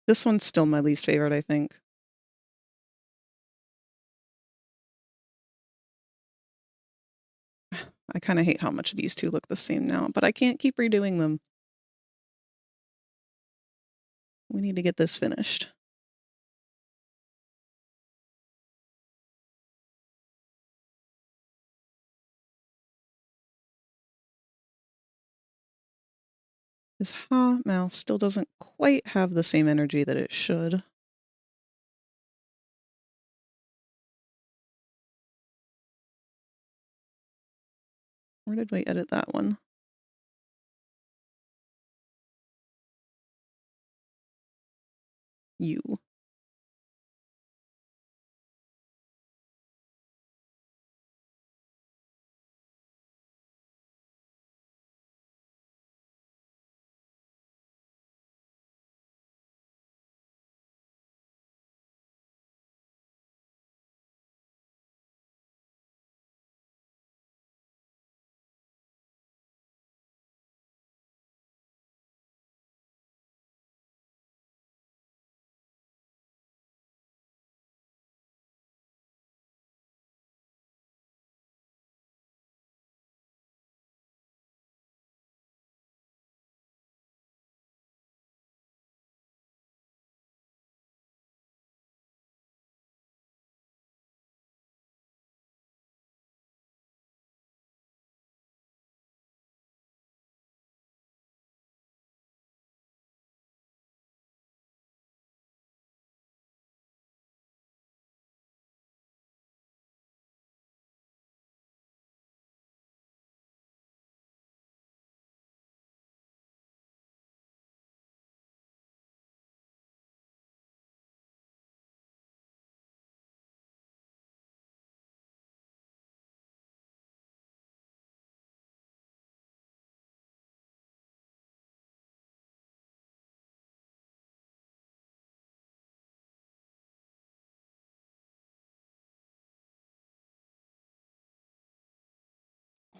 This one's still my least favorite, I think. I kind of hate how much these two look the same now, but I can't keep redoing them. We need to get this finished. His mouth still doesn't quite have the same energy that it should. Where did we edit that one? You.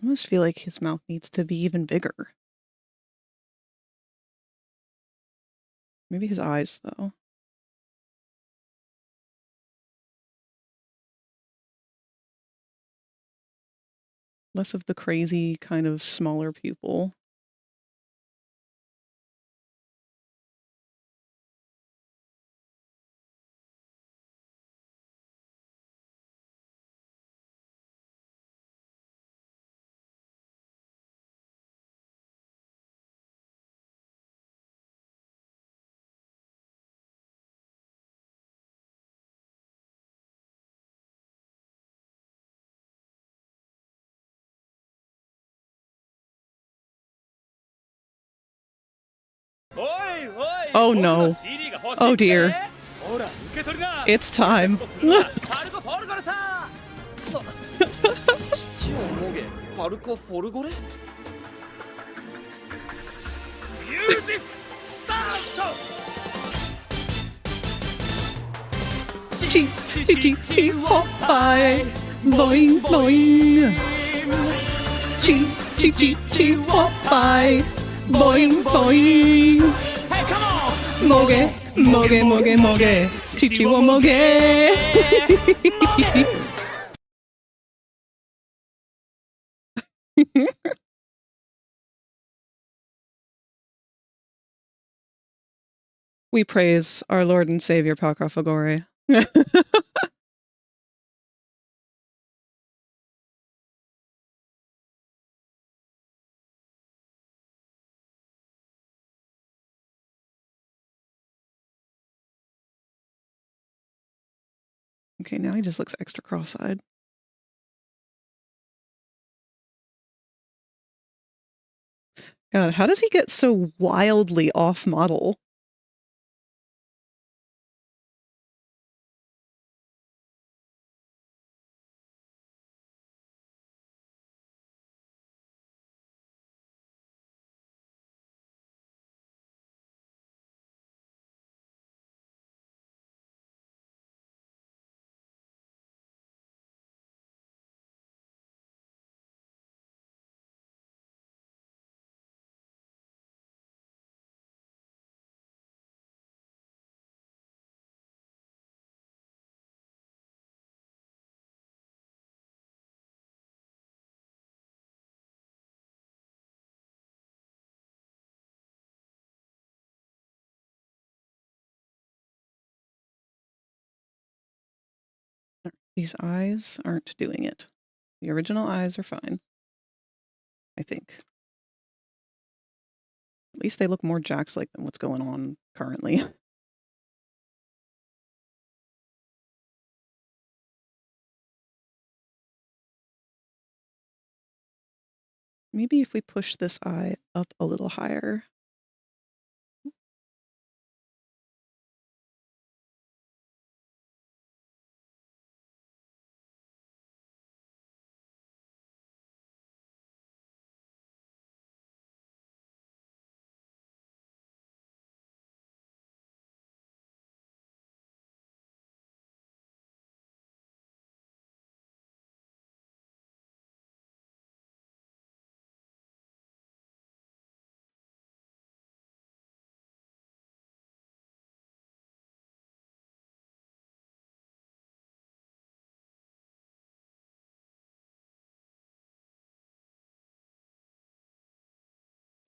Almost feel like his mouth needs to be even bigger. Maybe his eyes, though. Less of the crazy kind of smaller pupil. Oh no. Oh dear. It's time. Chi-chi-chi-chi-hop-by. Boing, boing. Chi-chi-chi-chi-hop-by. Boing, boing. Hey, come on! Moge, moge, moge, moge. Chichi wo moge. We praise our Lord and Savior Pakrafagore. Okay, now he just looks extra cross-eyed. God, how does he get so wildly off model? These eyes aren't doing it. The original eyes are fine, I think. At least they look more Jax-like than what's going on currently. Maybe if we push this eye up a little higher.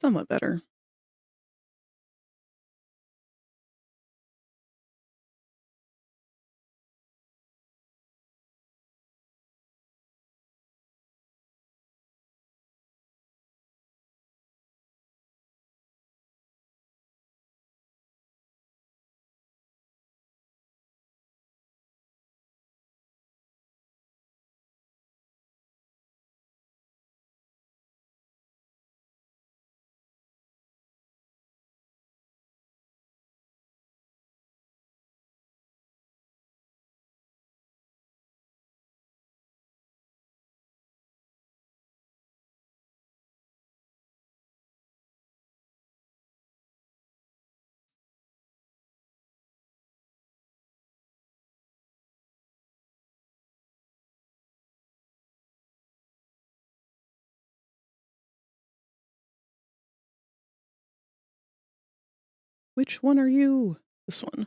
Somewhat better. Which one are you? This one.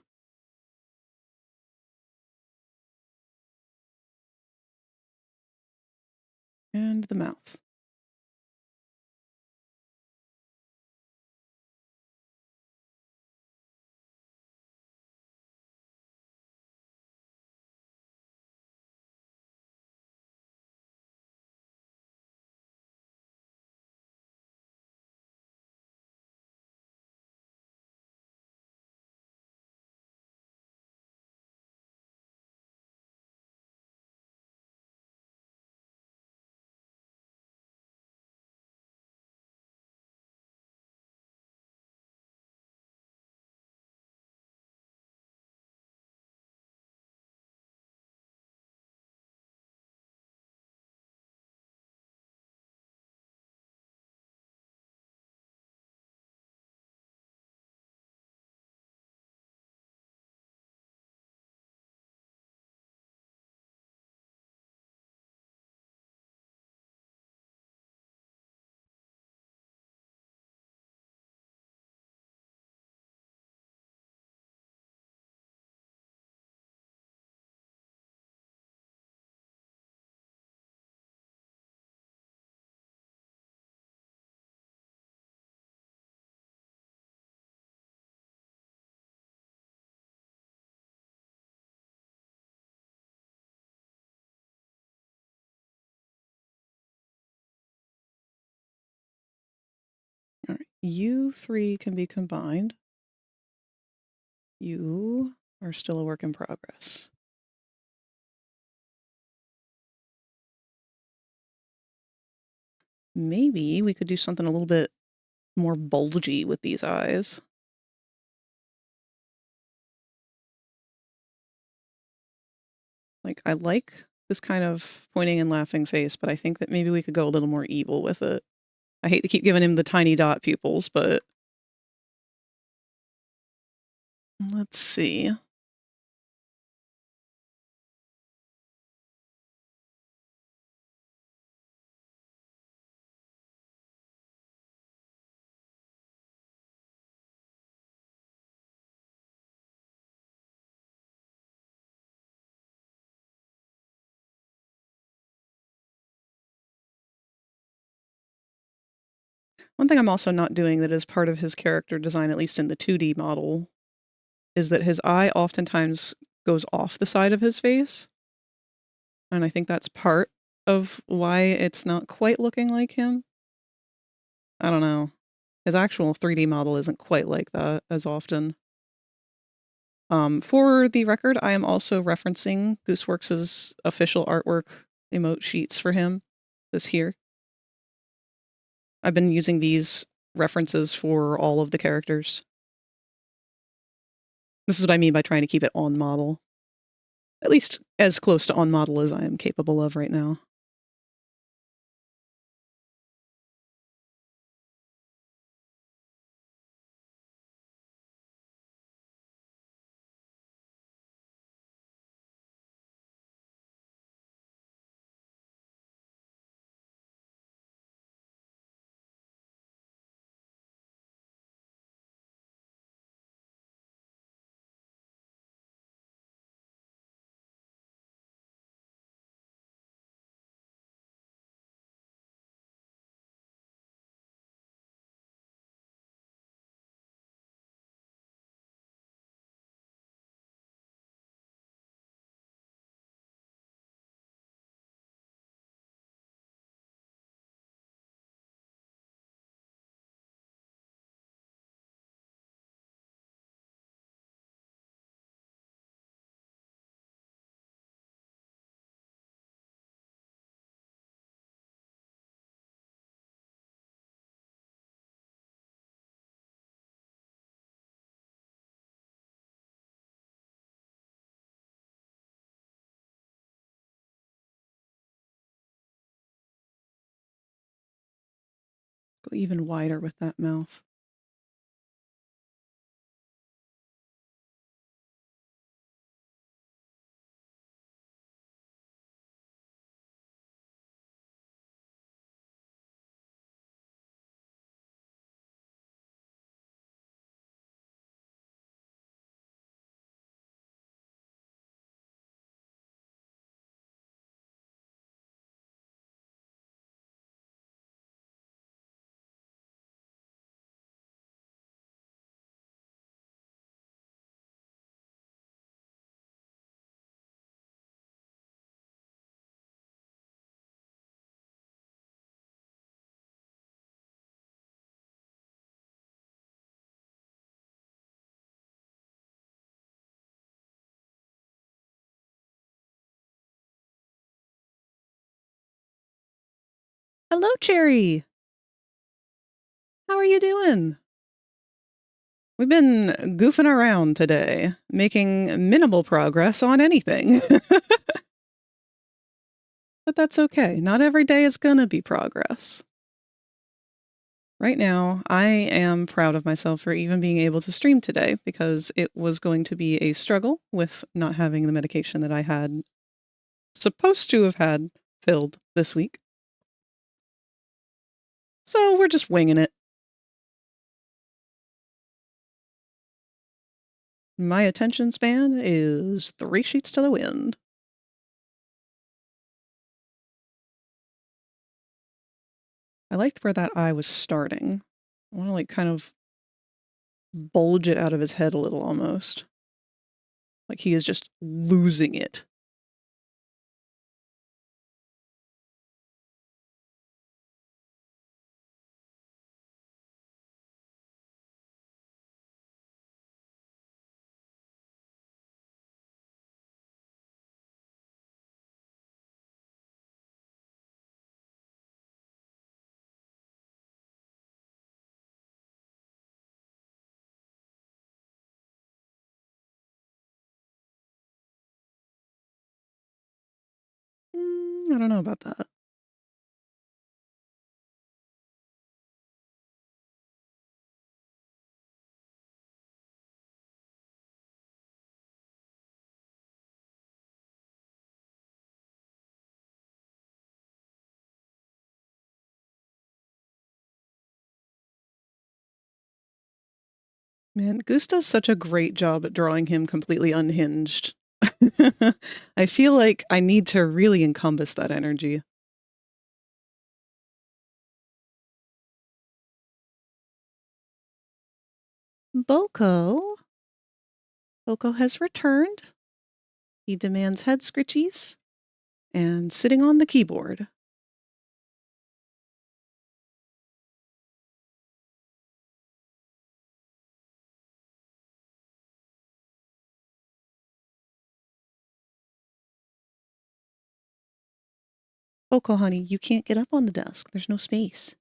And the mouth. All right, you three can be combined. You are still a work in progress. maybe we could do something a little bit more bulgy with these eyes. Like, I like this kind of pointing and laughing face, but I think that maybe we could go a little more evil with it. I hate to keep giving him the tiny dot pupils, but let's see. One thing I'm also not doing that is part of his character design, at least in the 2D model, is that his eye oftentimes goes off the side of his face. And I think that's part of why it's not quite looking like him. I don't know. His actual 3D model isn't quite like that as often. For the record, I am also referencing Gooseworks' official artwork emote sheets for him this here. I've been using these references for all of the characters. This is what I mean by trying to keep it on model. At least as close to on model as I am capable of right now. Go even wider with that mouth. Hello, Cherry! How are you doing? We've been goofing around today, making minimal progress on anything. But that's okay. Not every day is gonna be progress. Right now, I am proud of myself for even being able to stream today because it was going to be a struggle with not having the medication that I had supposed to have had filled this week. So we're just winging it. My attention span is 3 sheets to the wind. I liked where that eye was starting. I want to like kind of bulge it out of his head a little almost. Like he is just losing it. I don't know about that. Man, Goose does such a great job at drawing him completely unhinged. I feel like I need to really encompass that energy. Boko. Boko has returned. He demands head scritchies and sitting on the keyboard. Boko, honey, you can't get up on the desk. There's no space.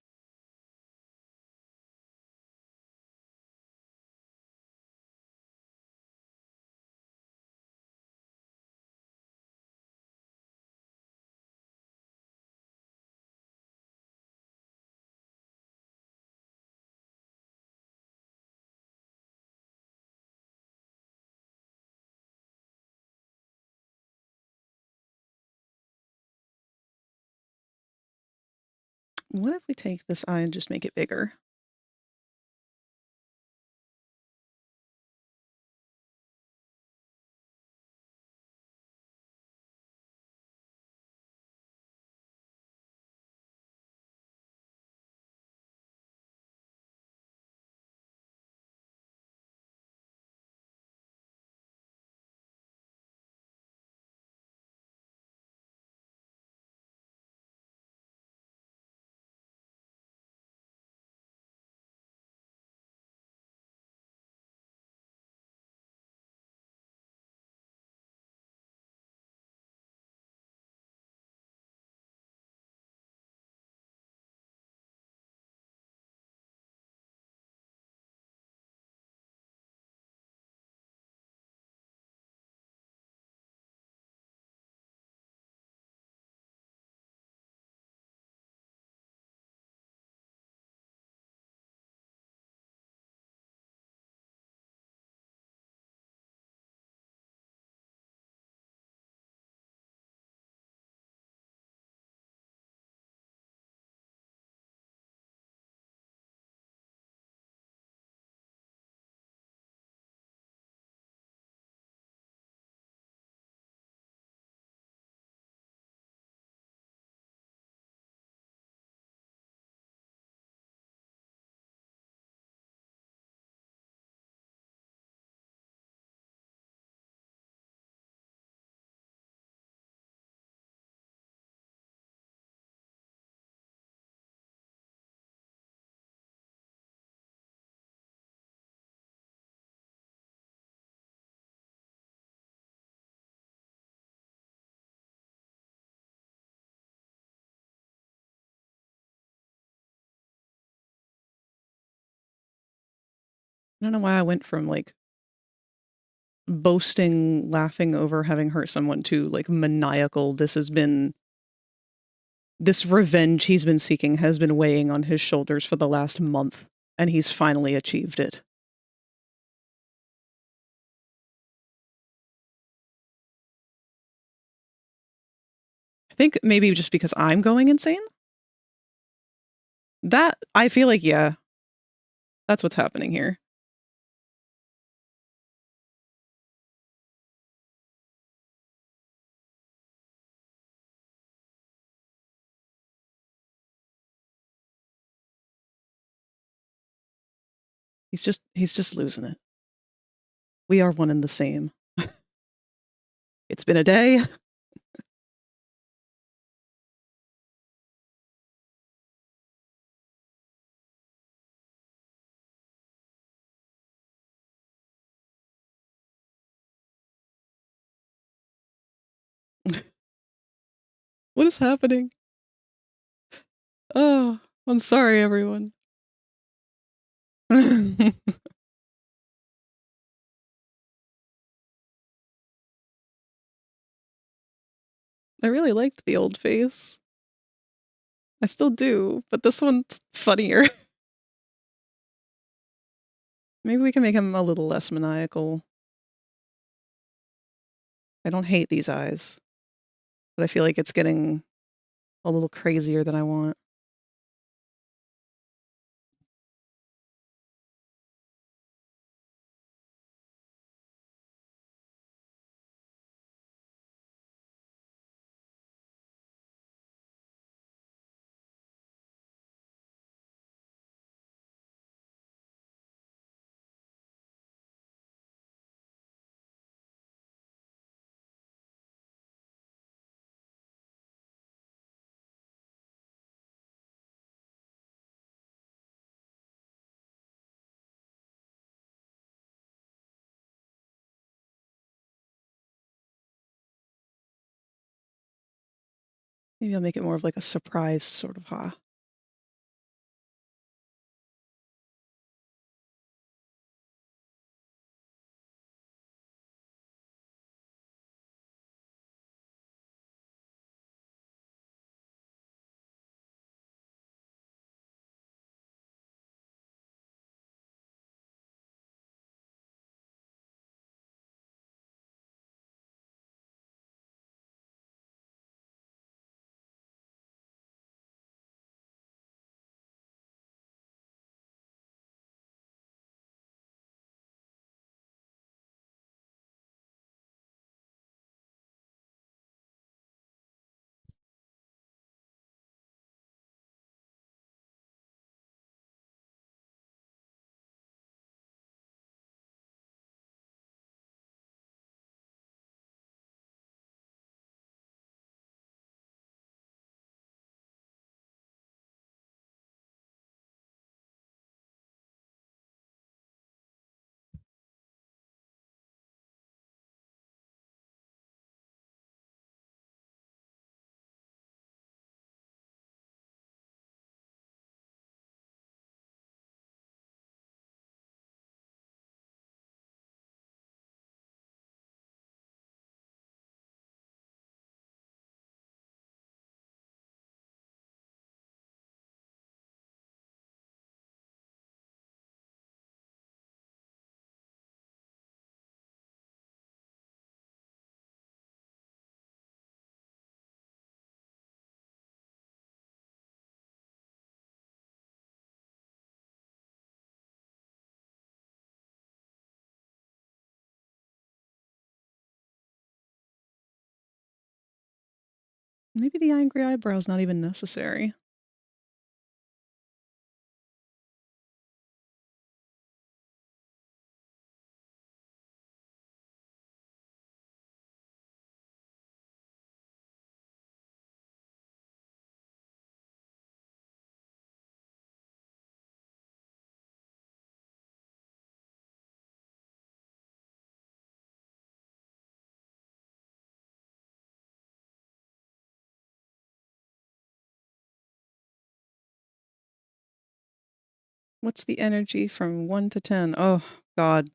What if we take this eye and just make it bigger? I don't know why I went from like boasting, laughing over having hurt someone to like maniacal. This revenge he's been seeking has been weighing on his shoulders for the last month, and he's finally achieved it. I think maybe just because I'm going insane. That, I feel like, yeah, that's what's happening here. He's just losing it. We are one and the same. It's been a day. What is happening? Oh, I'm sorry, everyone. I really liked the old face. I still do, but this one's funnier. Maybe we can make him a little less maniacal. I don't hate these eyes, but I feel like it's getting a little crazier than I want. Maybe I'll make it more of like a surprise sort of ha. Maybe the angry eyebrow's not even necessary. What's the energy from 1 to 10? Oh, God.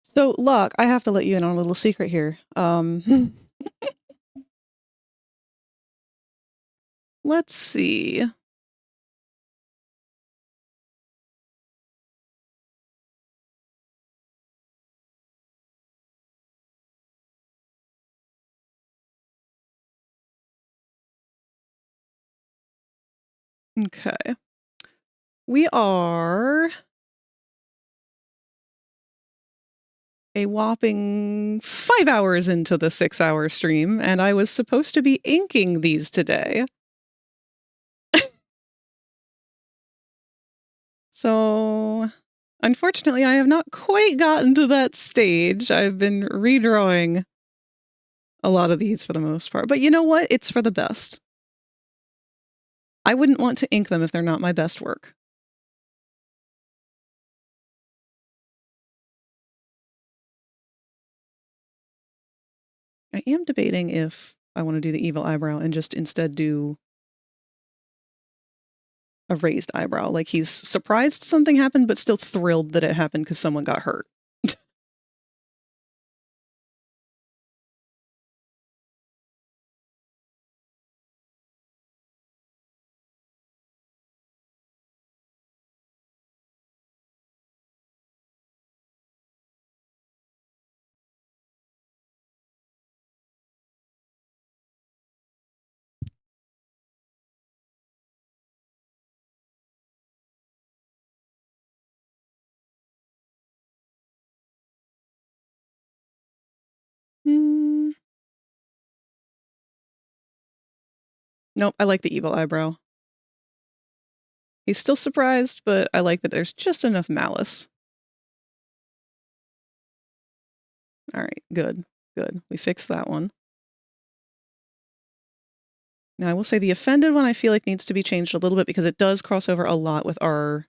So, Locke, I have to let you in on a little secret here. Let's see. Okay. We are a whopping 5 hours into the 6-hour stream, and I was supposed to be inking these today. So, unfortunately, I have not quite gotten to that stage. I've been redrawing a lot of these for the most part. But you know what? It's for the best. I wouldn't want to ink them if they're not my best work. I am debating if I want to do the evil eyebrow and just instead do a raised eyebrow. Like he's surprised something happened, but still thrilled that it happened because someone got hurt. Mm. Nope, I like the evil eyebrow. He's still surprised, but I like that there's just enough malice. Alright, good. Good. We fixed that one. Now, I will say the offended one I feel like needs to be changed a little bit because it does cross over a lot with our...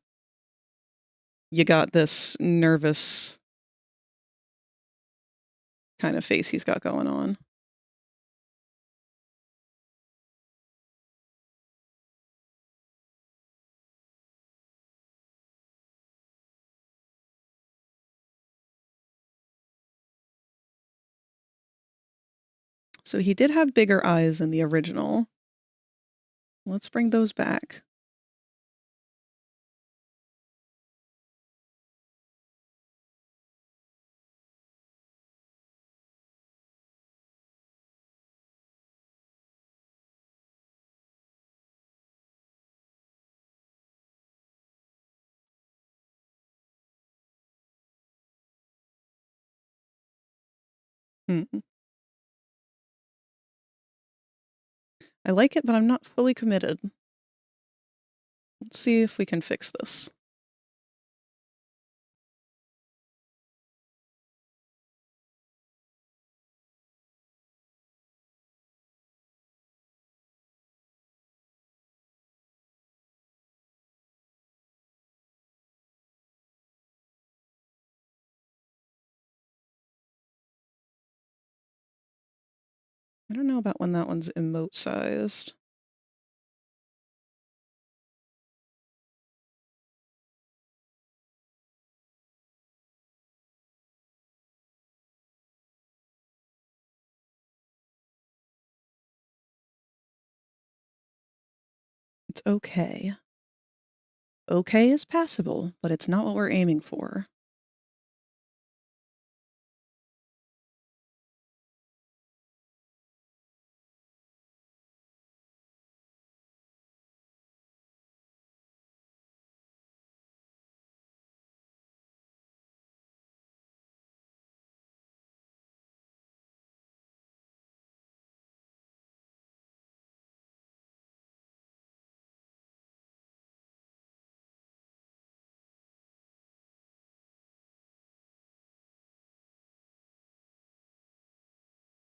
You got this nervous kind of face he's got going on. So he did have bigger eyes in the original. Let's bring those back. I like it, but I'm not fully committed. Let's see if we can fix this. I don't know about when that one's emote sized. It's okay. Okay is passable, but it's not what we're aiming for.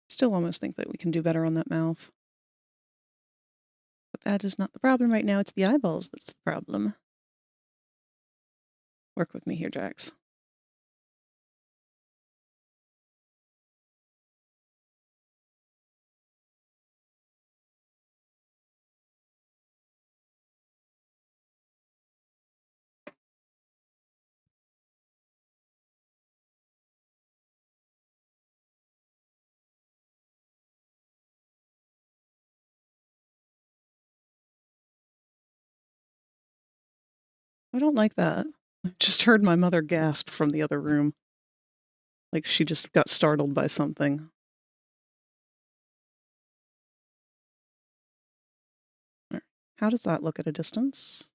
Still almost think that we can do better on that mouth. But that is not the problem right now, it's the eyeballs that's the problem. Work with me here, Jax. I don't like that. I just heard my mother gasp from the other room. Like she just got startled by something. How does that look at a distance?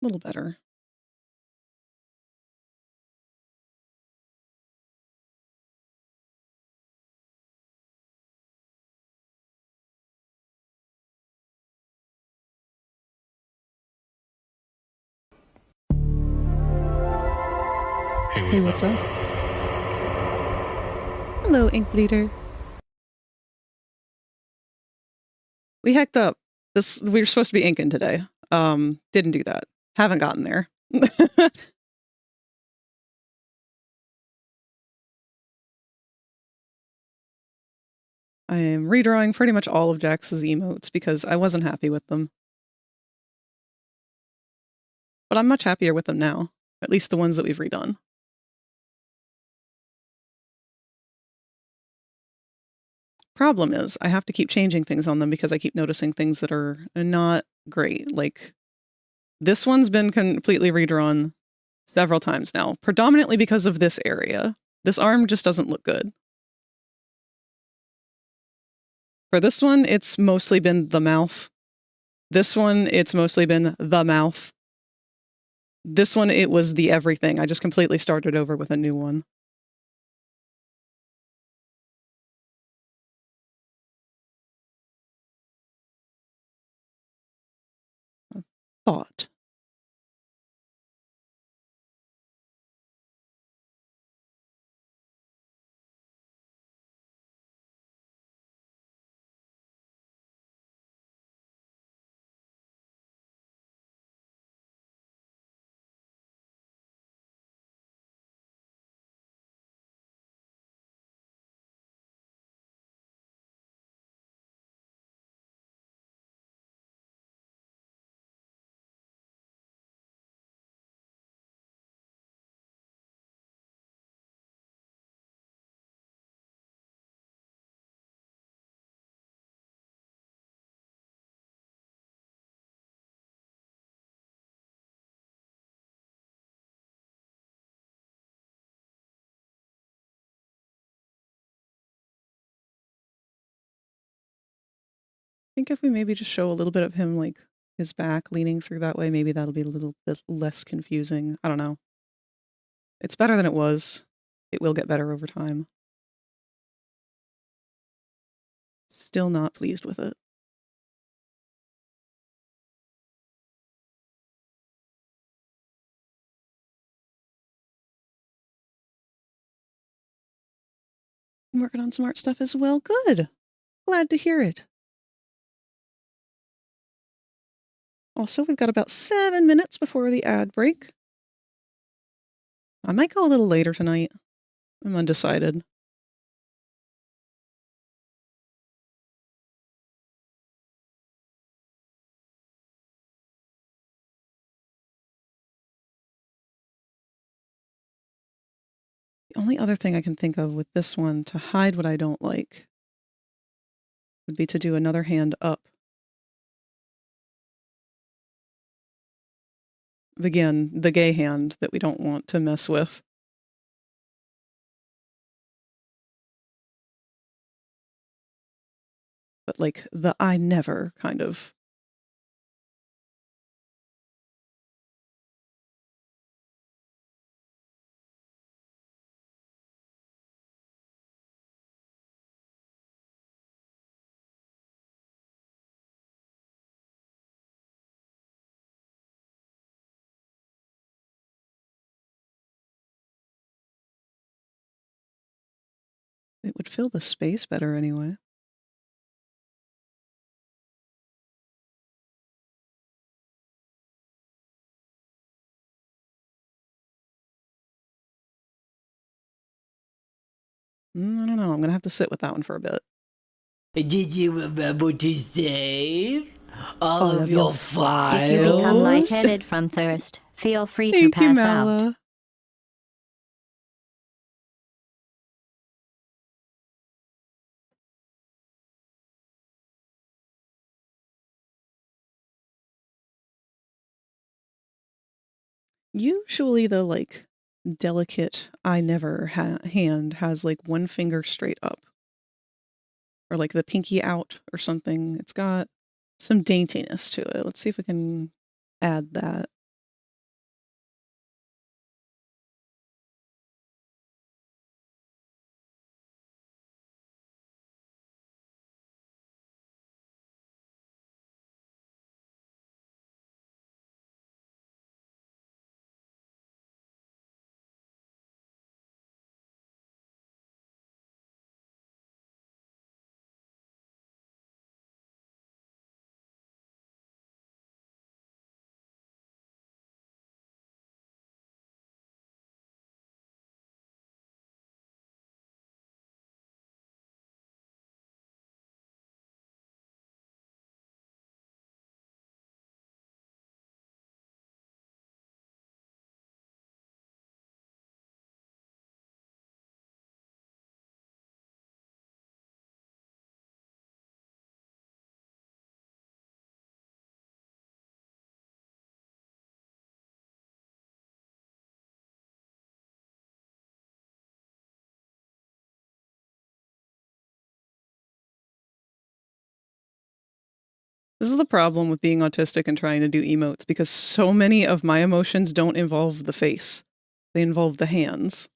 A little better. Hey, what's up? Hello, Ink Bleeder. We hacked up. We were supposed to be inking today. Didn't do that. Haven't gotten there. I am redrawing pretty much all of Jax's emotes because I wasn't happy with them. But I'm much happier with them now. At least the ones that we've redone. Problem is, I have to keep changing things on them because I keep noticing things that are not great. Like, this one's been completely redrawn several times now, predominantly because of this area. This arm just doesn't look good. For this one, it's mostly been the mouth. This one, it's mostly been the mouth. This one, it was the everything. I just completely started over with a new one. A thought. I think if we maybe just show a little bit of him, like his back leaning through that way, maybe that'll be a little bit less confusing. I don't know. It's better than it was. It will get better over time. Still not pleased with it. I'm working on smart stuff as well. Good. Glad to hear it. Also, we've got about 7 minutes before the ad break. I might go a little later tonight. I'm undecided. The only other thing I can think of with this one to hide what I don't like would be to do another hand up. Again, the gay hand that we don't want to mess with. But like the I never kind of. It would fill the space better anyway. I don't know. I'm going to have to sit with that one for a bit. Did you remember to save all All of of your your files? If you become lightheaded from thirst, feel free to Thank you, pass out. Mala. Usually the like delicate I never hand has like one finger straight up. Or like the pinky out or something. It's got some daintiness to it. Let's see if we can add that. This is the problem with being autistic and trying to do emotes, because so many of my emotions don't involve the face. They involve the hands.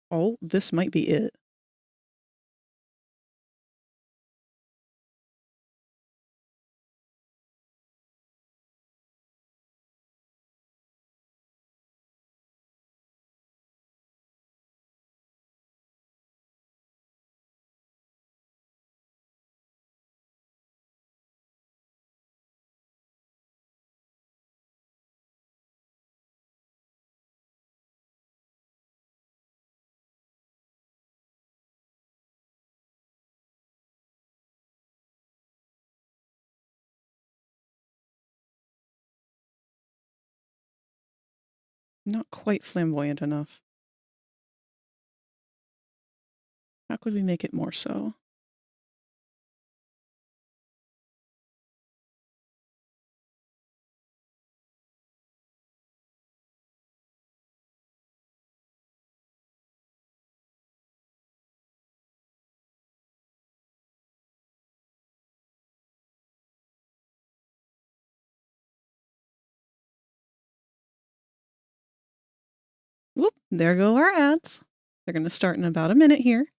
Oh, this might be it. Not quite flamboyant enough. How could we make it more so? Whoop, there go our ads. They're going to start in about a minute here.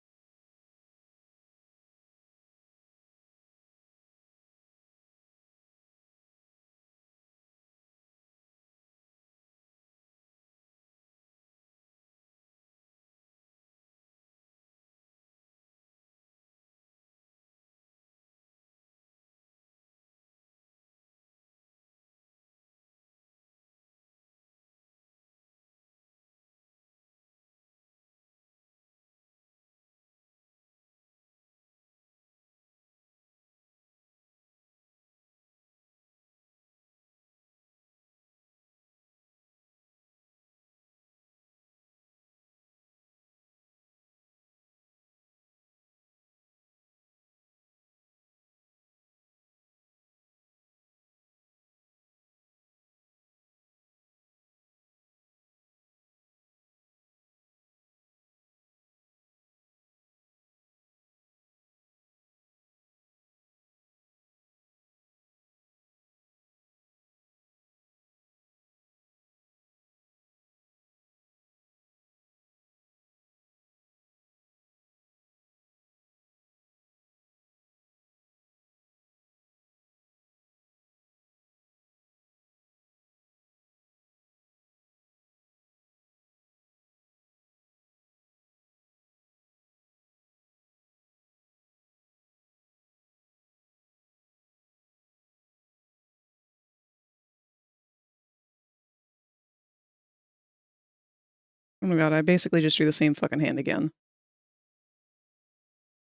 Oh my god, I basically just drew the same fucking hand again.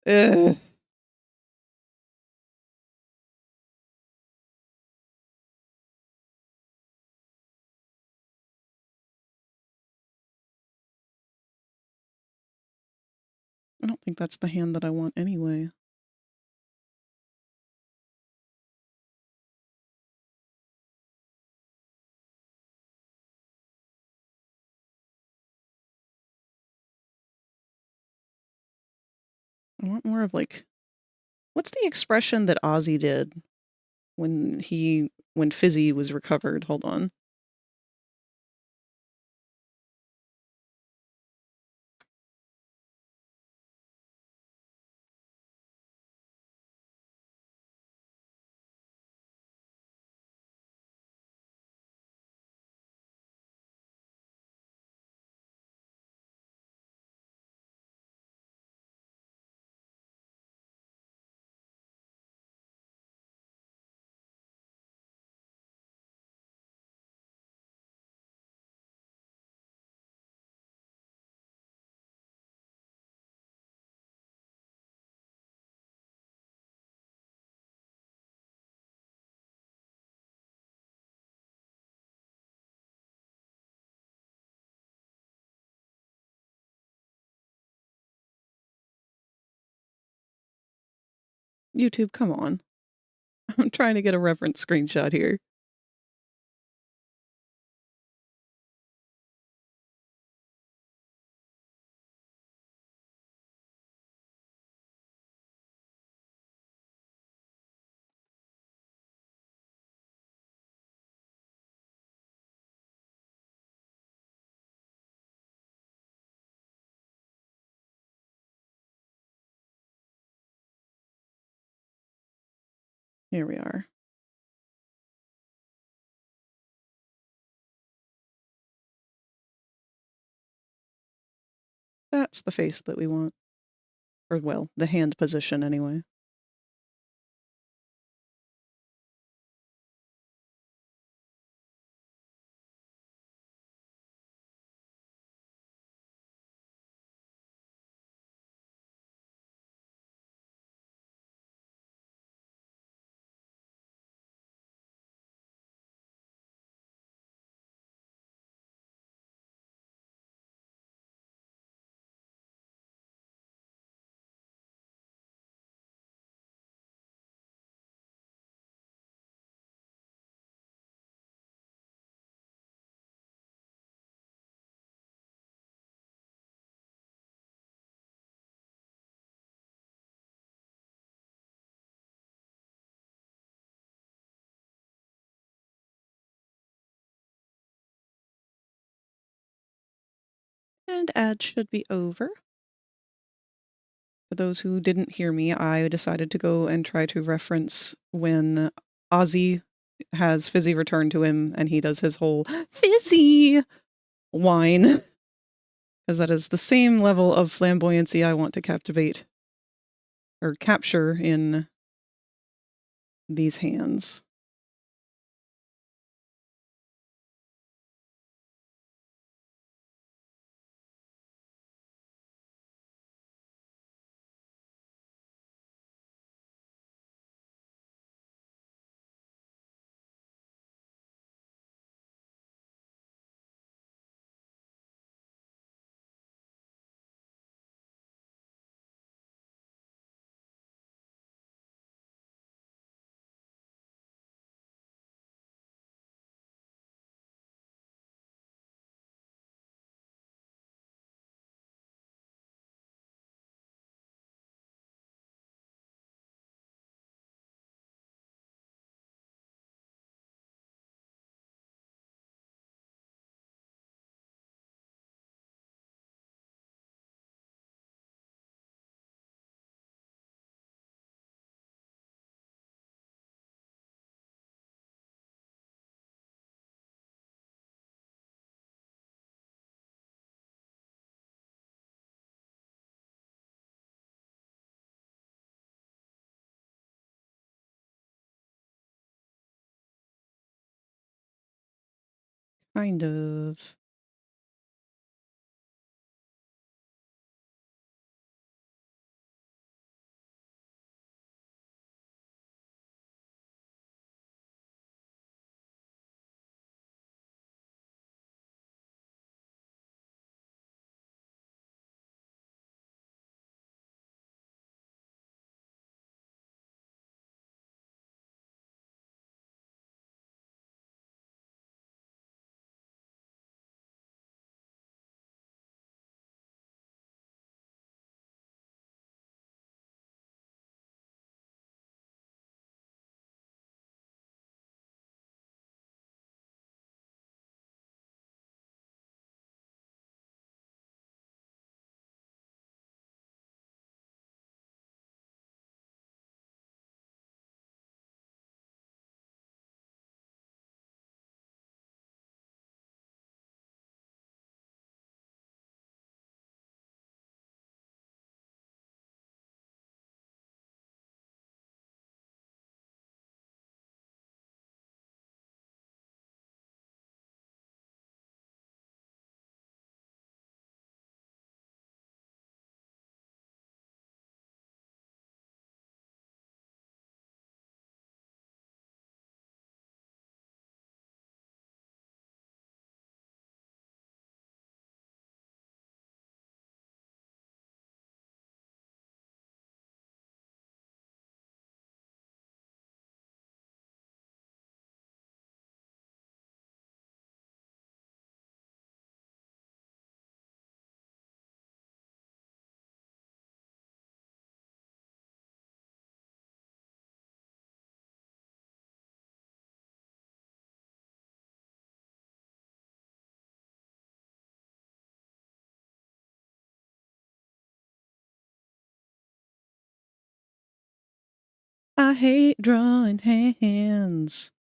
Ugh. I don't think that's the hand that I want anyway. I want more of like, what's the expression that Ozzy did when Fizzy was recovered? Hold on. YouTube, come on. I'm trying to get a reference screenshot here. Here we are. That's the face that we want. Or, well, the hand position anyway. And ad should be over. For those who didn't hear me, I decided to go and try to reference when Ozzy has Fizzy return to him and he does his whole Fizzy whine. Because that is the same level of flamboyancy I want to captivate or capture in these hands. Kind of. I hate drawing hands.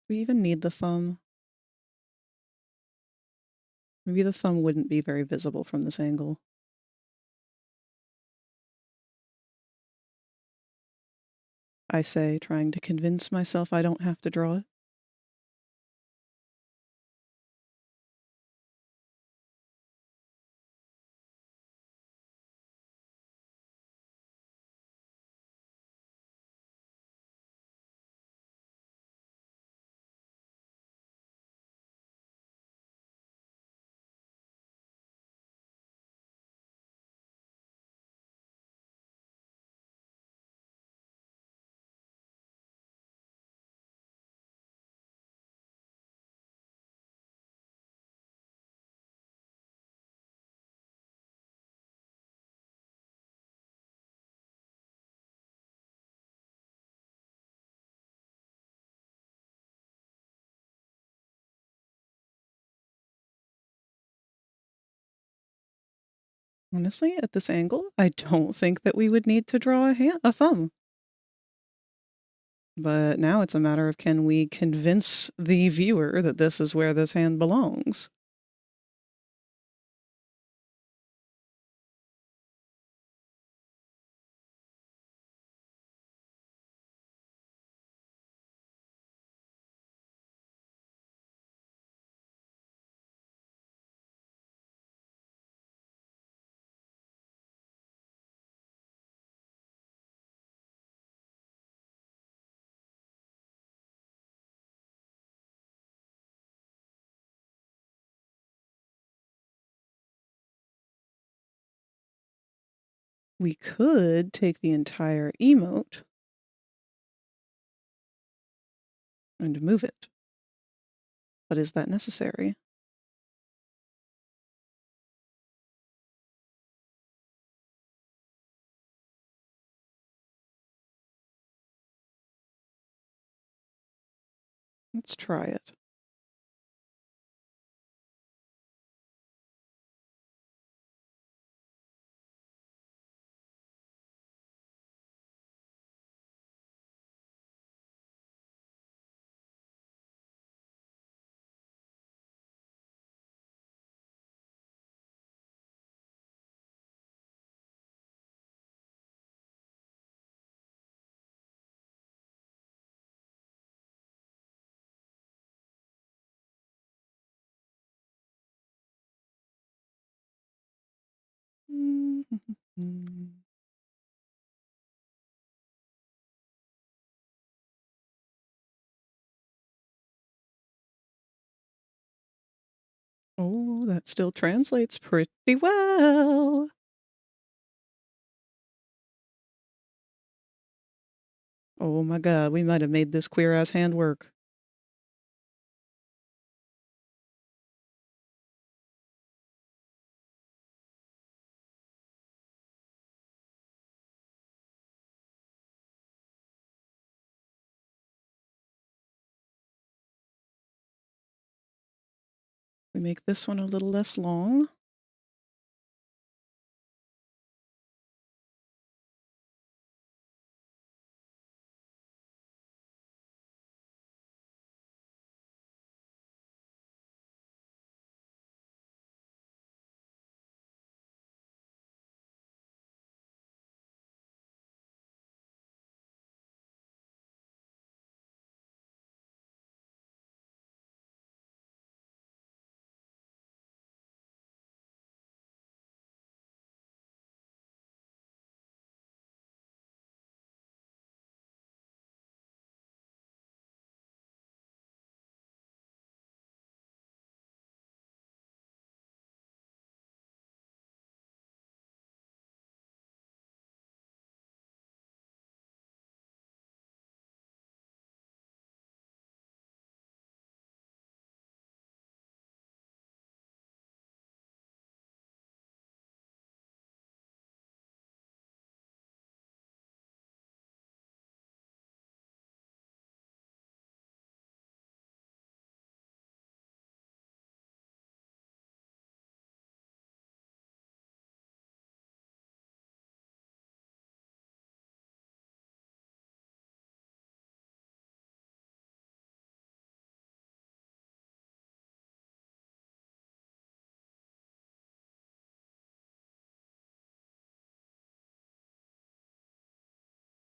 Do we even need the thumb? Maybe the thumb wouldn't be very visible from this angle. I say, trying to convince myself I don't have to draw it. Honestly, at this angle, I don't think that we would need to draw a thumb. But now it's a matter of, can we convince the viewer that this is where this hand belongs? We could take the entire emote and move it. But is that necessary? Let's try it. Oh, that still translates pretty well. Oh my god, we might have made this queer-ass hand work. We make this one a little less long.